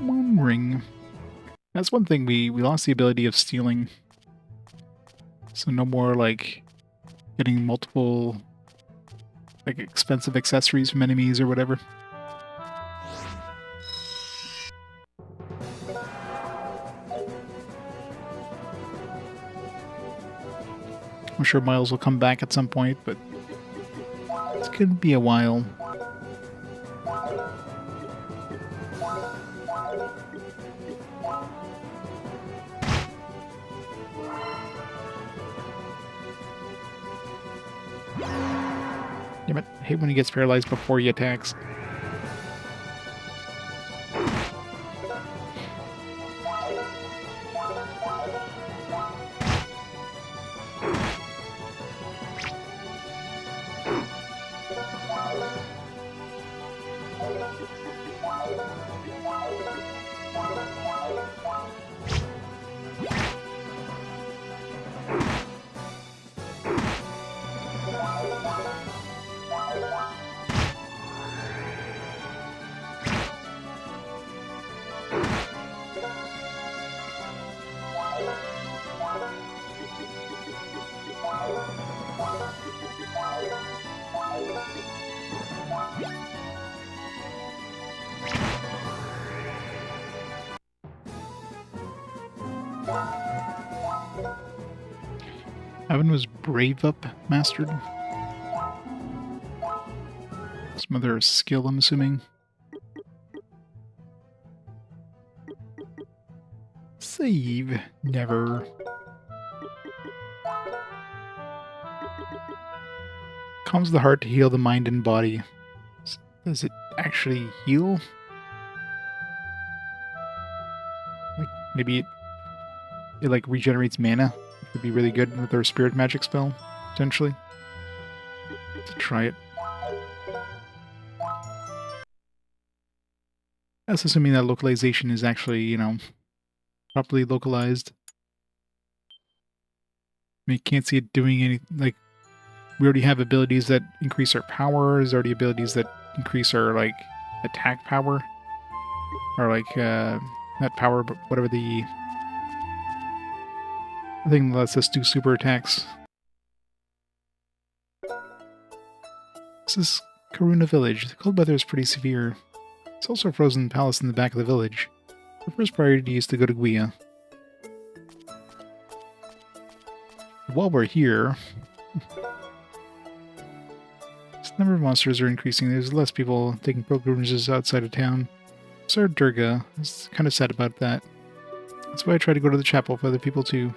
One ring. That's one thing, we lost the ability of stealing. So no more, like, getting multiple, like, expensive accessories from enemies or whatever. I'm sure Miles will come back at some point, but it's gonna be a while. Damn it, I hate when he gets paralyzed before he attacks. Avin was Brave Up mastered. Some other skill, I'm assuming. Save. Never. Calms the heart to heal the mind and body. Does it actually heal? Like, maybe it like regenerates mana. It could be really good with our spirit magic spell, potentially. Let's try it. That's assuming that localization is actually, you know, properly localized. I mean, can't see it doing any, like, we already have abilities that increase our power. There's already abilities that increase our, like, attack power. Or, like, not power, but whatever the thing that lets us do super attacks. This is Karuna Village. The cold weather is pretty severe. There's also a frozen palace in the back of the village. The first priority is to go to Guia. While we're here, the number of monsters are increasing. There's less people taking pilgrimages outside of town. Sir Durga is kind of sad about that. That's why I try to go to the chapel for other people too.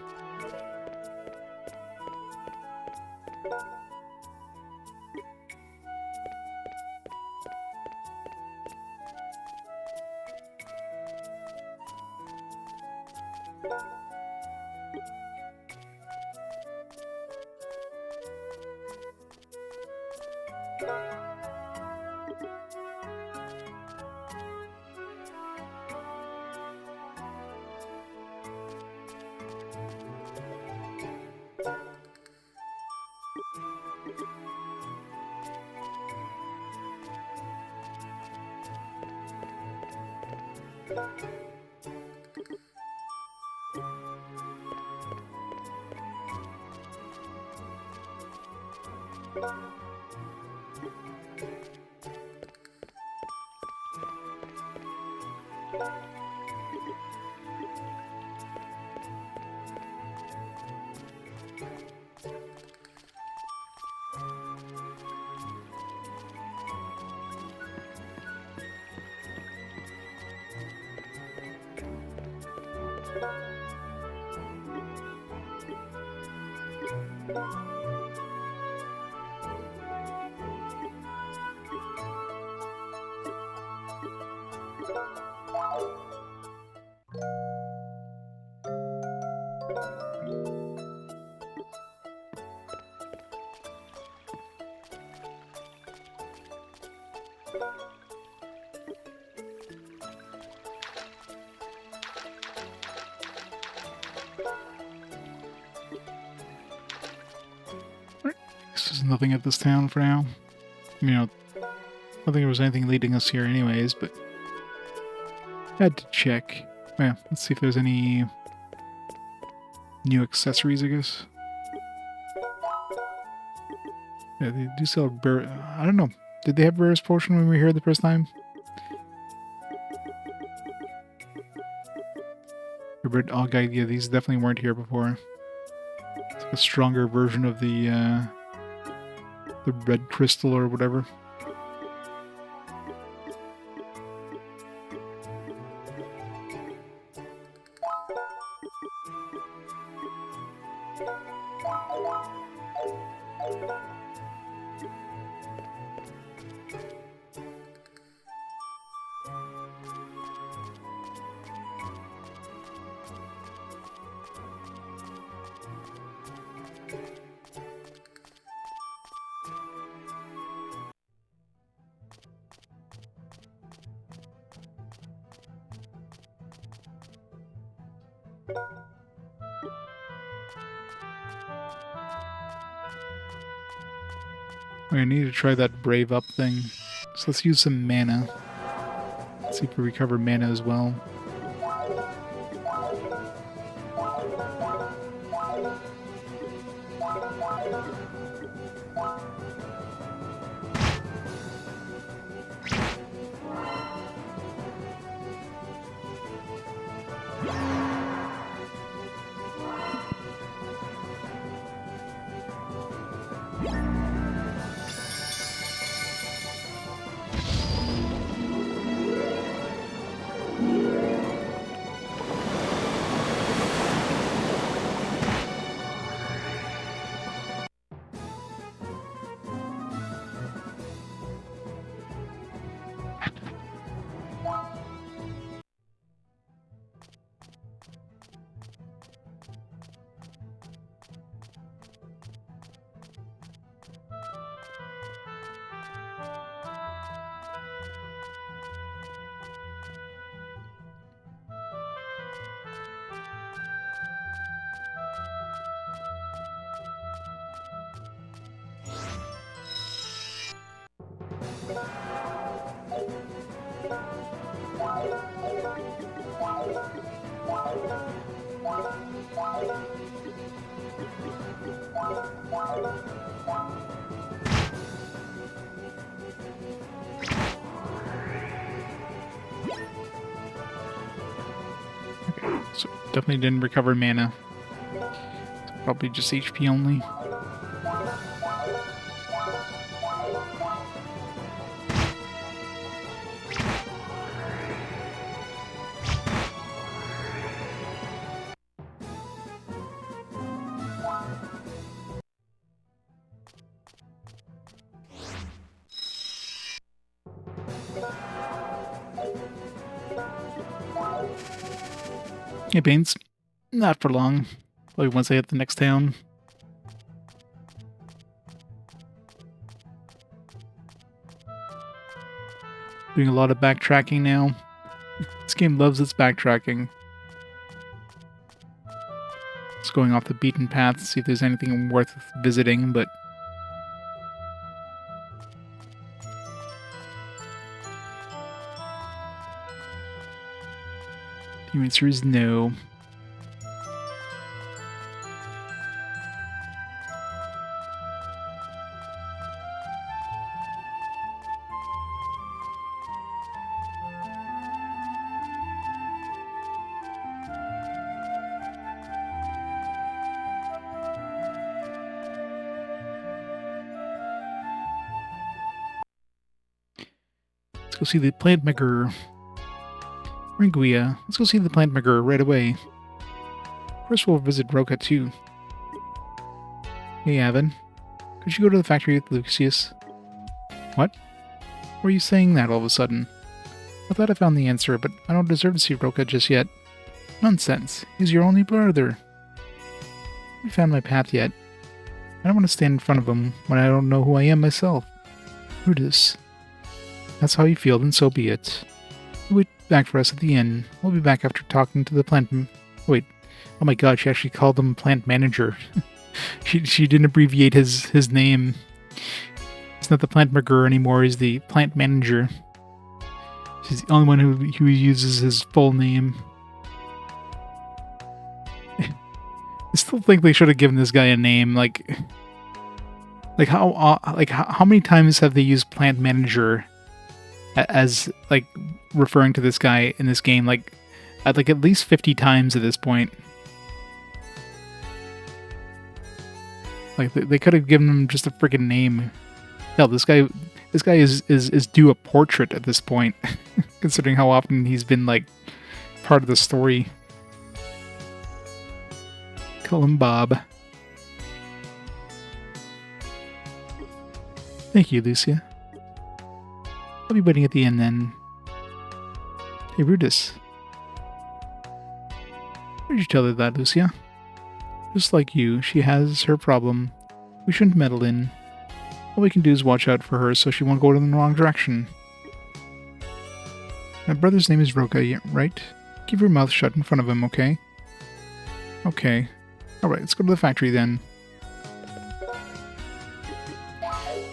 There's nothing at this town for now. You know, I don't think there was anything leading us here anyways, but had to check. Yeah, let's see if there's any new accessories, I guess. Yeah, they do sell I don't know. Did they have Rarest Potion when we were here the first time? Oh, God, yeah, these definitely weren't here before. It's like a stronger version of the red crystal or whatever. I need to try that Brave Up thing. So let's use some mana. Let's see if we recover mana as well. So definitely didn't recover mana. So probably just HP only. It pains. Not for long. Probably once I hit the next town. Doing a lot of backtracking now. This game loves its backtracking. Just going off the beaten path to see if there's anything worth visiting, but the answer is no. Let's go see the plant maker. Ringuia. Let's go see the plant maker right away. course we'll visit Roka too. Hey, Avin. Could you go to the factory with Lucius? What? Why are you saying that all of a sudden? I thought I found the answer, but I don't deserve to see Roka just yet. Nonsense. He's your only brother. I haven't found my path yet. I don't want to stand in front of him when I don't know who I am myself. Brutus. That's how you feel, then so be it. He'll wait back for us at the inn. We'll be back after talking to the plant... Wait. Oh my god, she actually called him plant manager. She didn't abbreviate his name. He's not the plant maker anymore, he's the plant manager. She's the only one who uses his full name. I still think they should have given this guy a name. Like how many times have they used plant manager as like referring to this guy in this game? Like at least 50 times at this point. Like they could have given him just a freaking name. Hell, this guy is due a portrait at this point, considering how often he's been like part of the story. Call him Bob. Thank you, Lucia. I'll be waiting at the inn then. Hey, Brutus. Why did you tell her that, Lucia? Just like you, she has her problem. We shouldn't meddle in. All we can do is watch out for her so she won't go in the wrong direction. My brother's name is Roka, right? Keep your mouth shut in front of him, okay? Okay. Alright, let's go to the factory then.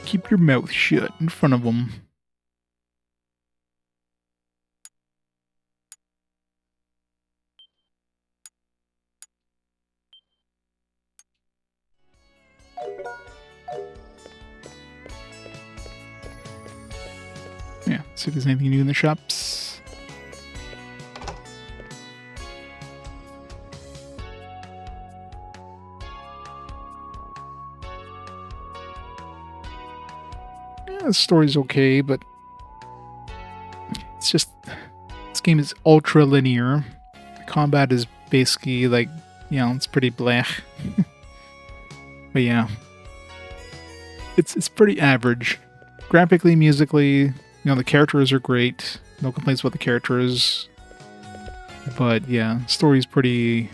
Keep your mouth shut in front of him. Yeah, see if there's anything new in the shops. Yeah, the story's okay, but it's just this game is ultra linear. The combat is basically like, you know, it's pretty blech. But yeah, it's pretty average. Graphically, musically, you know, the characters are great. No complaints about the characters. But yeah, story's pretty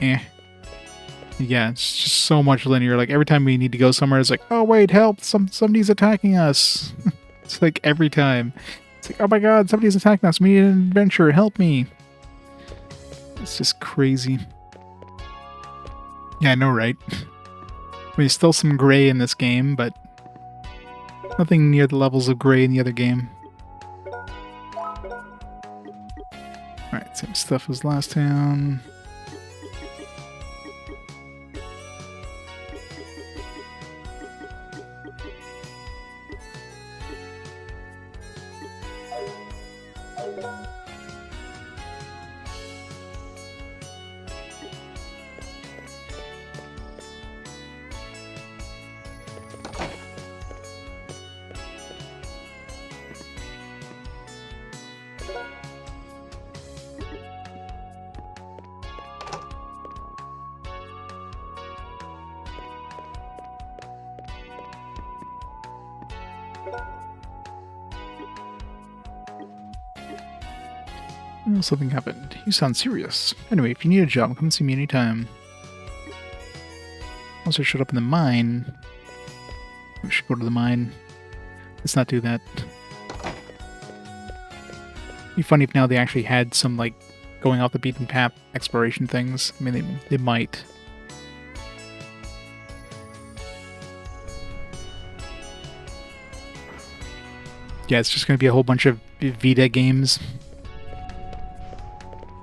eh. Yeah, it's just so much linear. Like every time we need to go somewhere, it's like, oh wait, help! Somebody's attacking us. It's like every time. It's like, oh my god, somebody's attacking us. We need an adventure. Help me. It's just crazy. Yeah, I know, right? There's still some gray in this game, but nothing near the levels of gray in the other game. Alright, same stuff as last town. Oh, something happened. You sound serious. Anyway, if you need a job, come see me anytime. Also showed up in the mine. We should go to the mine. Let's not do that. It'd be funny if now they actually had some, like, going off the beaten path exploration things. I mean, they might. Yeah, it's just going to be a whole bunch of Vita games.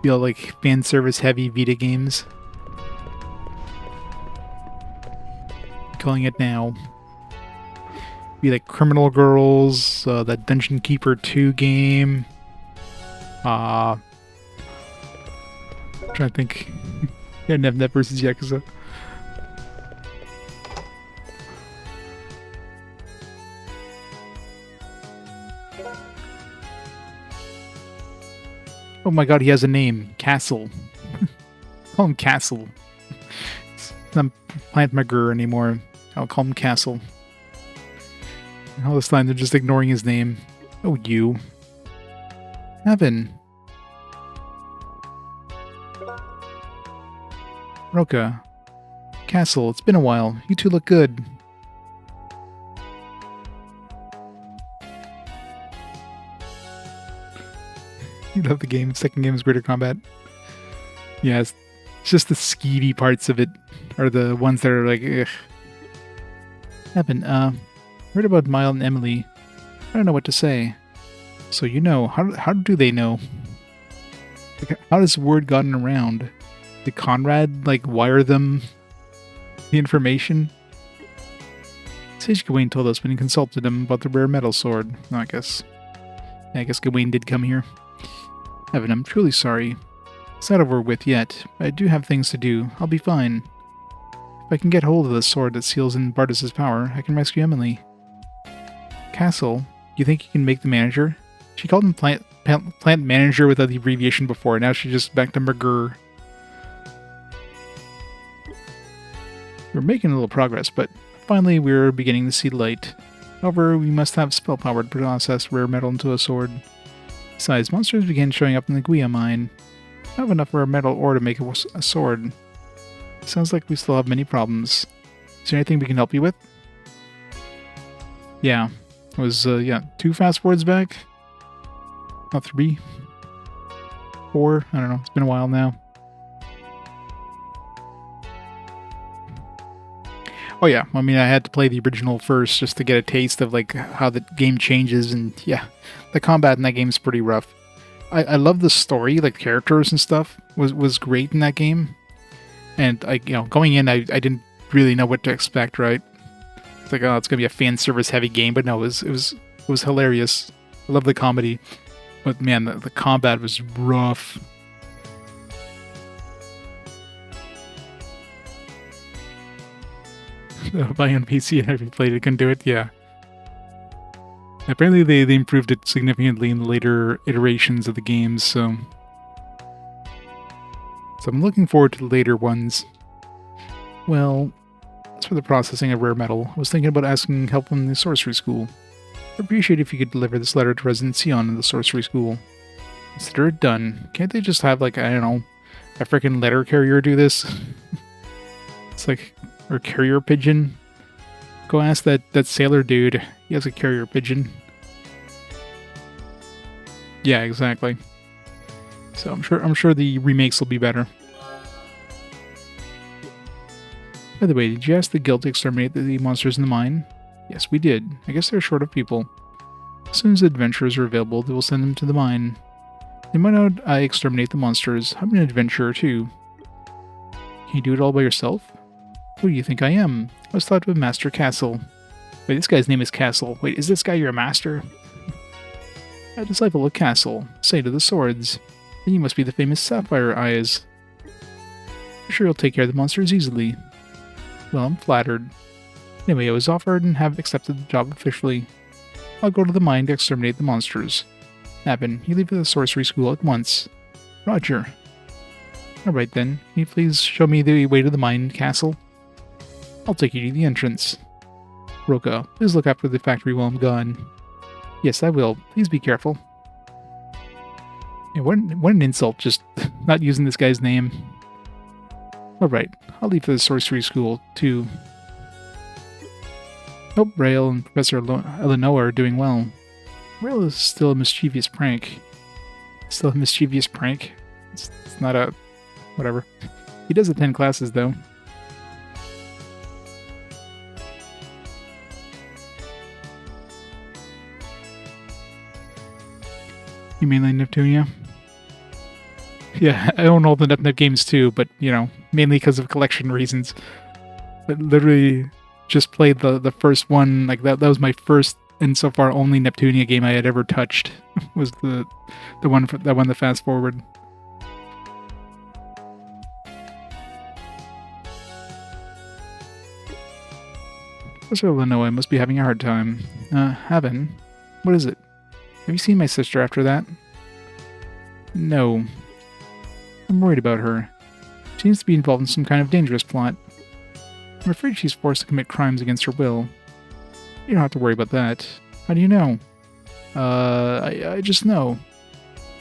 Feel like fan service heavy Vita games. Calling it now. Be like Criminal Girls, that Dungeon Keeper 2 game. Trying to think. Yeah, NevNev versus Yakuza. Oh my god, he has a name. Castle. Call him Castle. It's not Plant McGurr anymore. I'll call him Castle. All this time they're just ignoring his name. Oh, you. Avin. Roka. Castle, it's been a while. You two look good. You love the game. Second game is Greater Combat. Yeah, it's just the skeevy parts of it are the ones that are like, ugh. Evan, heard about Eimelle and Emily. I don't know what to say. So you know, how do they know? Like, how has word gotten around? Did Conrad, like, wire them the information? Sage Gawain told us when he consulted him about the rare metal sword. No, I guess Gawain did come here. Evan, I'm truly sorry. It's not over with yet, but I do have things to do. I'll be fine. If I can get hold of the sword that seals in Bardus' power, I can rescue Emily. Castle, you think you can make the manager? She called him plant manager without the abbreviation before. Now she's just back to McGurr. We're making a little progress, but finally we're beginning to see light. However, we must have spell power to process rare metal into a sword. Besides, monsters began showing up in the Guia mine. I have enough rare metal ore to make a sword. Sounds like we still have many problems. Is there anything we can help you with? Yeah. It was, 2 fast forwards back? Not 3? 4? I don't know. It's been a while now. Oh yeah, I mean, I had to play the original first just to get a taste of, like, how the game changes, and yeah, the combat in that game is pretty rough. I love the story, like, characters and stuff was great in that game. And, going in, I didn't really know what to expect, right? It's like, oh, it's gonna be a fan service heavy game, but no, it was hilarious. I love the comedy. But man, the combat was rough. Buying on PC and having played it, couldn't do it, yeah. Apparently they improved it significantly in the later iterations of the games, so I'm looking forward to the later ones. Well, as for the processing of rare metal, I was thinking about asking help from the sorcery school. I'd appreciate if you could deliver this letter to Resident Sion in the sorcery school. Consider it done. Can't they just have, like, I don't know, a freaking letter carrier do this? It's like, or carrier pigeon. Go ask that sailor dude. He has a carrier pigeon. Yeah, exactly. So I'm sure the remakes will be better. By the way, did you ask the guild to exterminate the monsters in the mine? Yes, we did. I guess they're short of people. As soon as the adventurers are available, they will send them to the mine. They might not exterminate the monsters. I'm an adventurer too. Can you do it all by yourself? Who do you think I am? I was thought of Master Castle. Wait, this guy's name is Castle. Wait, is this guy your master? A disciple of Castle. Say to the swords. Then you must be the famous Sapphire Eyes. I'm sure you'll take care of the monsters easily. Well, I'm flattered. Anyway, I was offered and have accepted the job officially. I'll go to the mine to exterminate the monsters. Avin, you leave for the sorcery school at once. Roger. Alright then, can you please show me the way to the mine castle? I'll take you to the entrance. Roka, please look after the factory while I'm gone. Yes, I will. Please be careful. Yeah, what an insult, just not using this guy's name. Alright, I'll leave for the sorcery school, too. Hope Rael and Professor Eleanor are doing well. Rael is still a mischievous prank. Still a mischievous prank? It's not a... whatever. He does attend classes, though. You mean like Neptunia? Yeah, I own all the NetNet games too, but, mainly because of collection reasons. But literally just played the first one, like that was my first and so far only Neptunia game I had ever touched. Was the one that won the fast forward. Professor Illinois must be having a hard time. Avin, what is it? Have you seen my sister after that? No. I'm worried about her. Seems to be involved in some kind of dangerous plot. I'm afraid she's forced to commit crimes against her will. You don't have to worry about that. How do you know? I just know.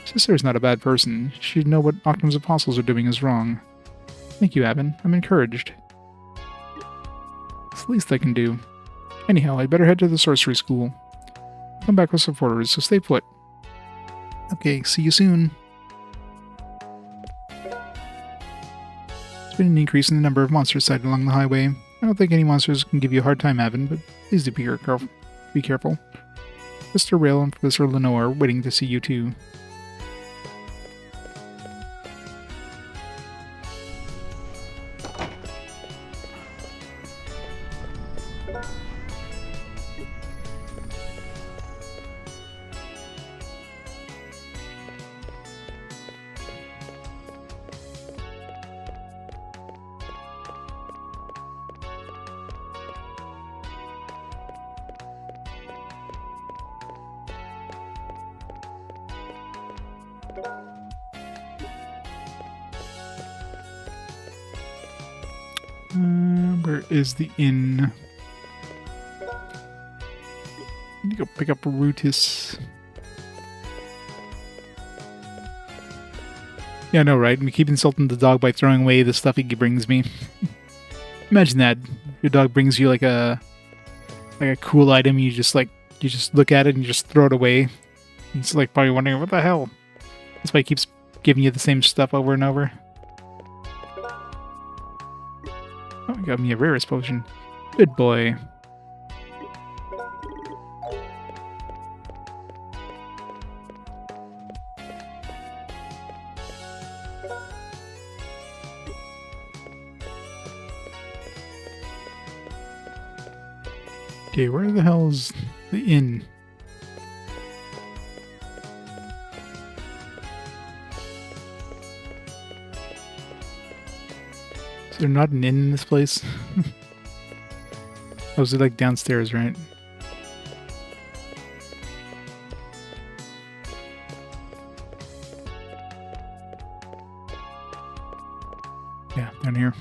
Sister's not a bad person. She'd know what Octum's apostles are doing is wrong. Thank you, Avin. I'm encouraged. It's the least I can do. Anyhow, I'd better head to the sorcery school. Come back with supporters, so stay put. Okay, see you soon. There's been an increase in the number of monsters sighted along the highway. I don't think any monsters can give you a hard time, Avin, but please do be careful. Mr. Rail and Professor Lenore are waiting to see you too. Where is the inn? I need to go pick up Rutus. Yeah, I know, right? We keep insulting the dog by throwing away the stuff he brings me. Imagine that. Your dog brings you like a cool item, you just look at it and you just throw it away. It's like probably wondering, what the hell? That's why he keeps giving you the same stuff over and over. Oh, he got me a rarest potion. Good boy. Okay, where the hell's the inn? Is there not an inn in this place? Oh, is it like downstairs, right? Yeah, down here.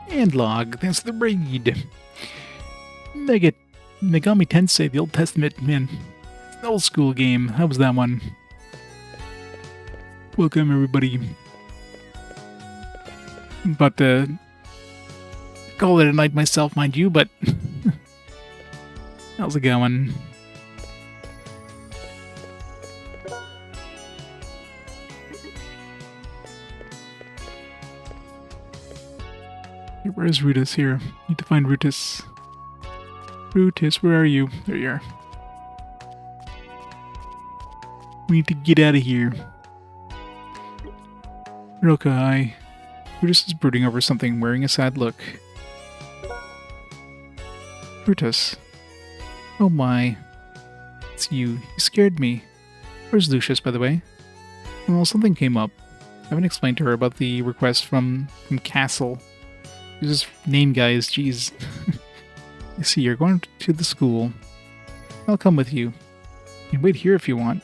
And log, thanks to the raid. Megami Tensei, the Old Testament, man. It's an old school game. How was that one? Welcome, everybody. About to call it a night myself, mind you, but how's it going? Where is Rutus here? Need to find Rutus. Rutus, where are you? There you are. We need to get out of here. Roka, hi. Rutus is brooding over something, wearing a sad look. Rutus. Oh my. It's you. You scared me. Where's Lucius, by the way? Well, something came up. I haven't explained to her about the request from Castle. This name, guys, jeez. I see, you're going to the school. I'll come with you. You can wait here if you want.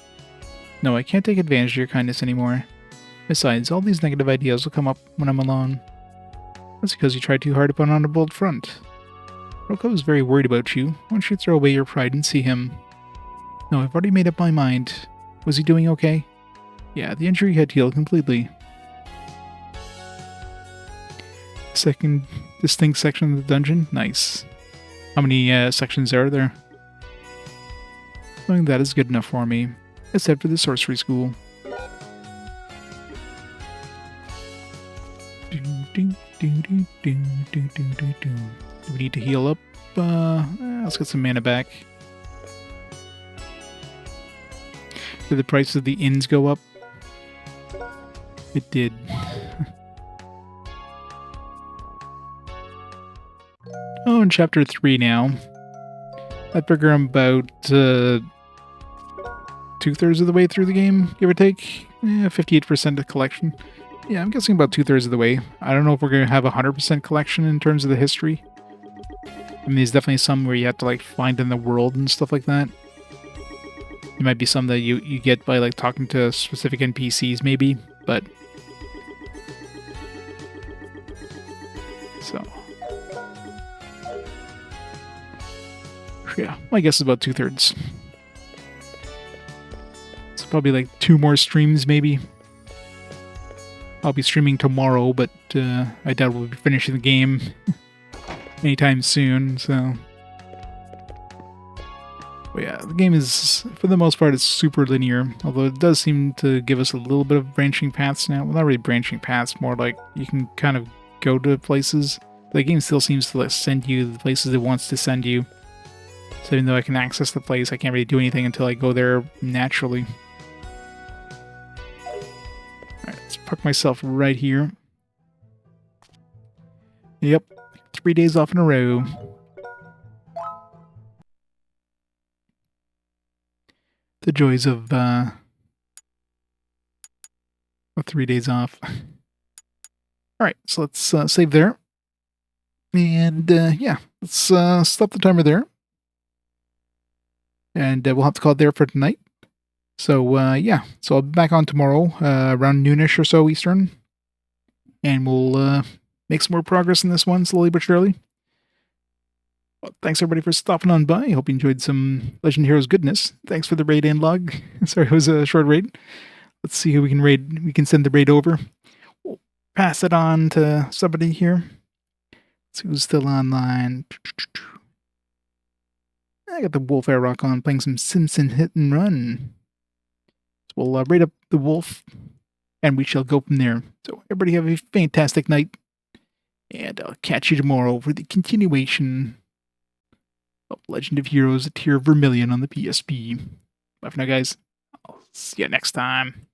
No, I can't take advantage of your kindness anymore. Besides, all these negative ideas will come up when I'm alone. That's because you tried too hard to put on a bold front. Roko is very worried about you. Why don't you throw away your pride and see him? No, I've already made up my mind. Was he doing okay? Yeah, the injury had healed completely. Second distinct section of the dungeon? Nice. How many sections are there? I think that is good enough for me. Let's head for the sorcery school. Do we need to heal up? Let's get some mana back. Did the price of the inns go up? It did. Oh, in chapter 3 now. I figure I'm about 2/3 of the way through the game, give or take. 58% of collection. Yeah, I'm guessing about 2/3 of the way. I don't know if we're going to have 100% collection in terms of the history. I mean, there's definitely some where you have to like find in the world and stuff like that. There might be some that you get by like talking to specific NPCs maybe, but so yeah, my guess is about 2/3. So probably like 2 more streams maybe. I'll be streaming tomorrow, but I doubt we'll be finishing the game anytime soon, so... But yeah, the game is, for the most part, it's super linear, although it does seem to give us a little bit of branching paths now. Well, not really branching paths, more like you can kind of go to places. The game still seems to like, send you the places it wants to send you. So even though I can access the place, I can't really do anything until I go there naturally. Alright, let's park myself right here. Yep, 3 days off in a row. The joys of 3 days off. Alright, so let's save there. And yeah, let's stop the timer there. And we'll have to call it there for tonight. So yeah, so I'll be back on tomorrow around noonish or so Eastern. And we'll make some more progress in this one, slowly but surely. Well, thanks everybody for stopping on by. I hope you enjoyed some Legend Heroes goodness. Thanks for the raid and log. Sorry, it was a short raid. Let's see who we can raid. We can send the raid over. We'll pass it on to somebody here. Let's see who's still online. I got the Wolf Air Rock on, playing some Simpson Hit and Run. So we'll raid up the Wolf, and we shall go from there. So everybody have a fantastic night, and I'll catch you tomorrow for the continuation of Legend of Heroes, Tear of Vermillion on the PSP. Bye for now, guys. I'll see you next time.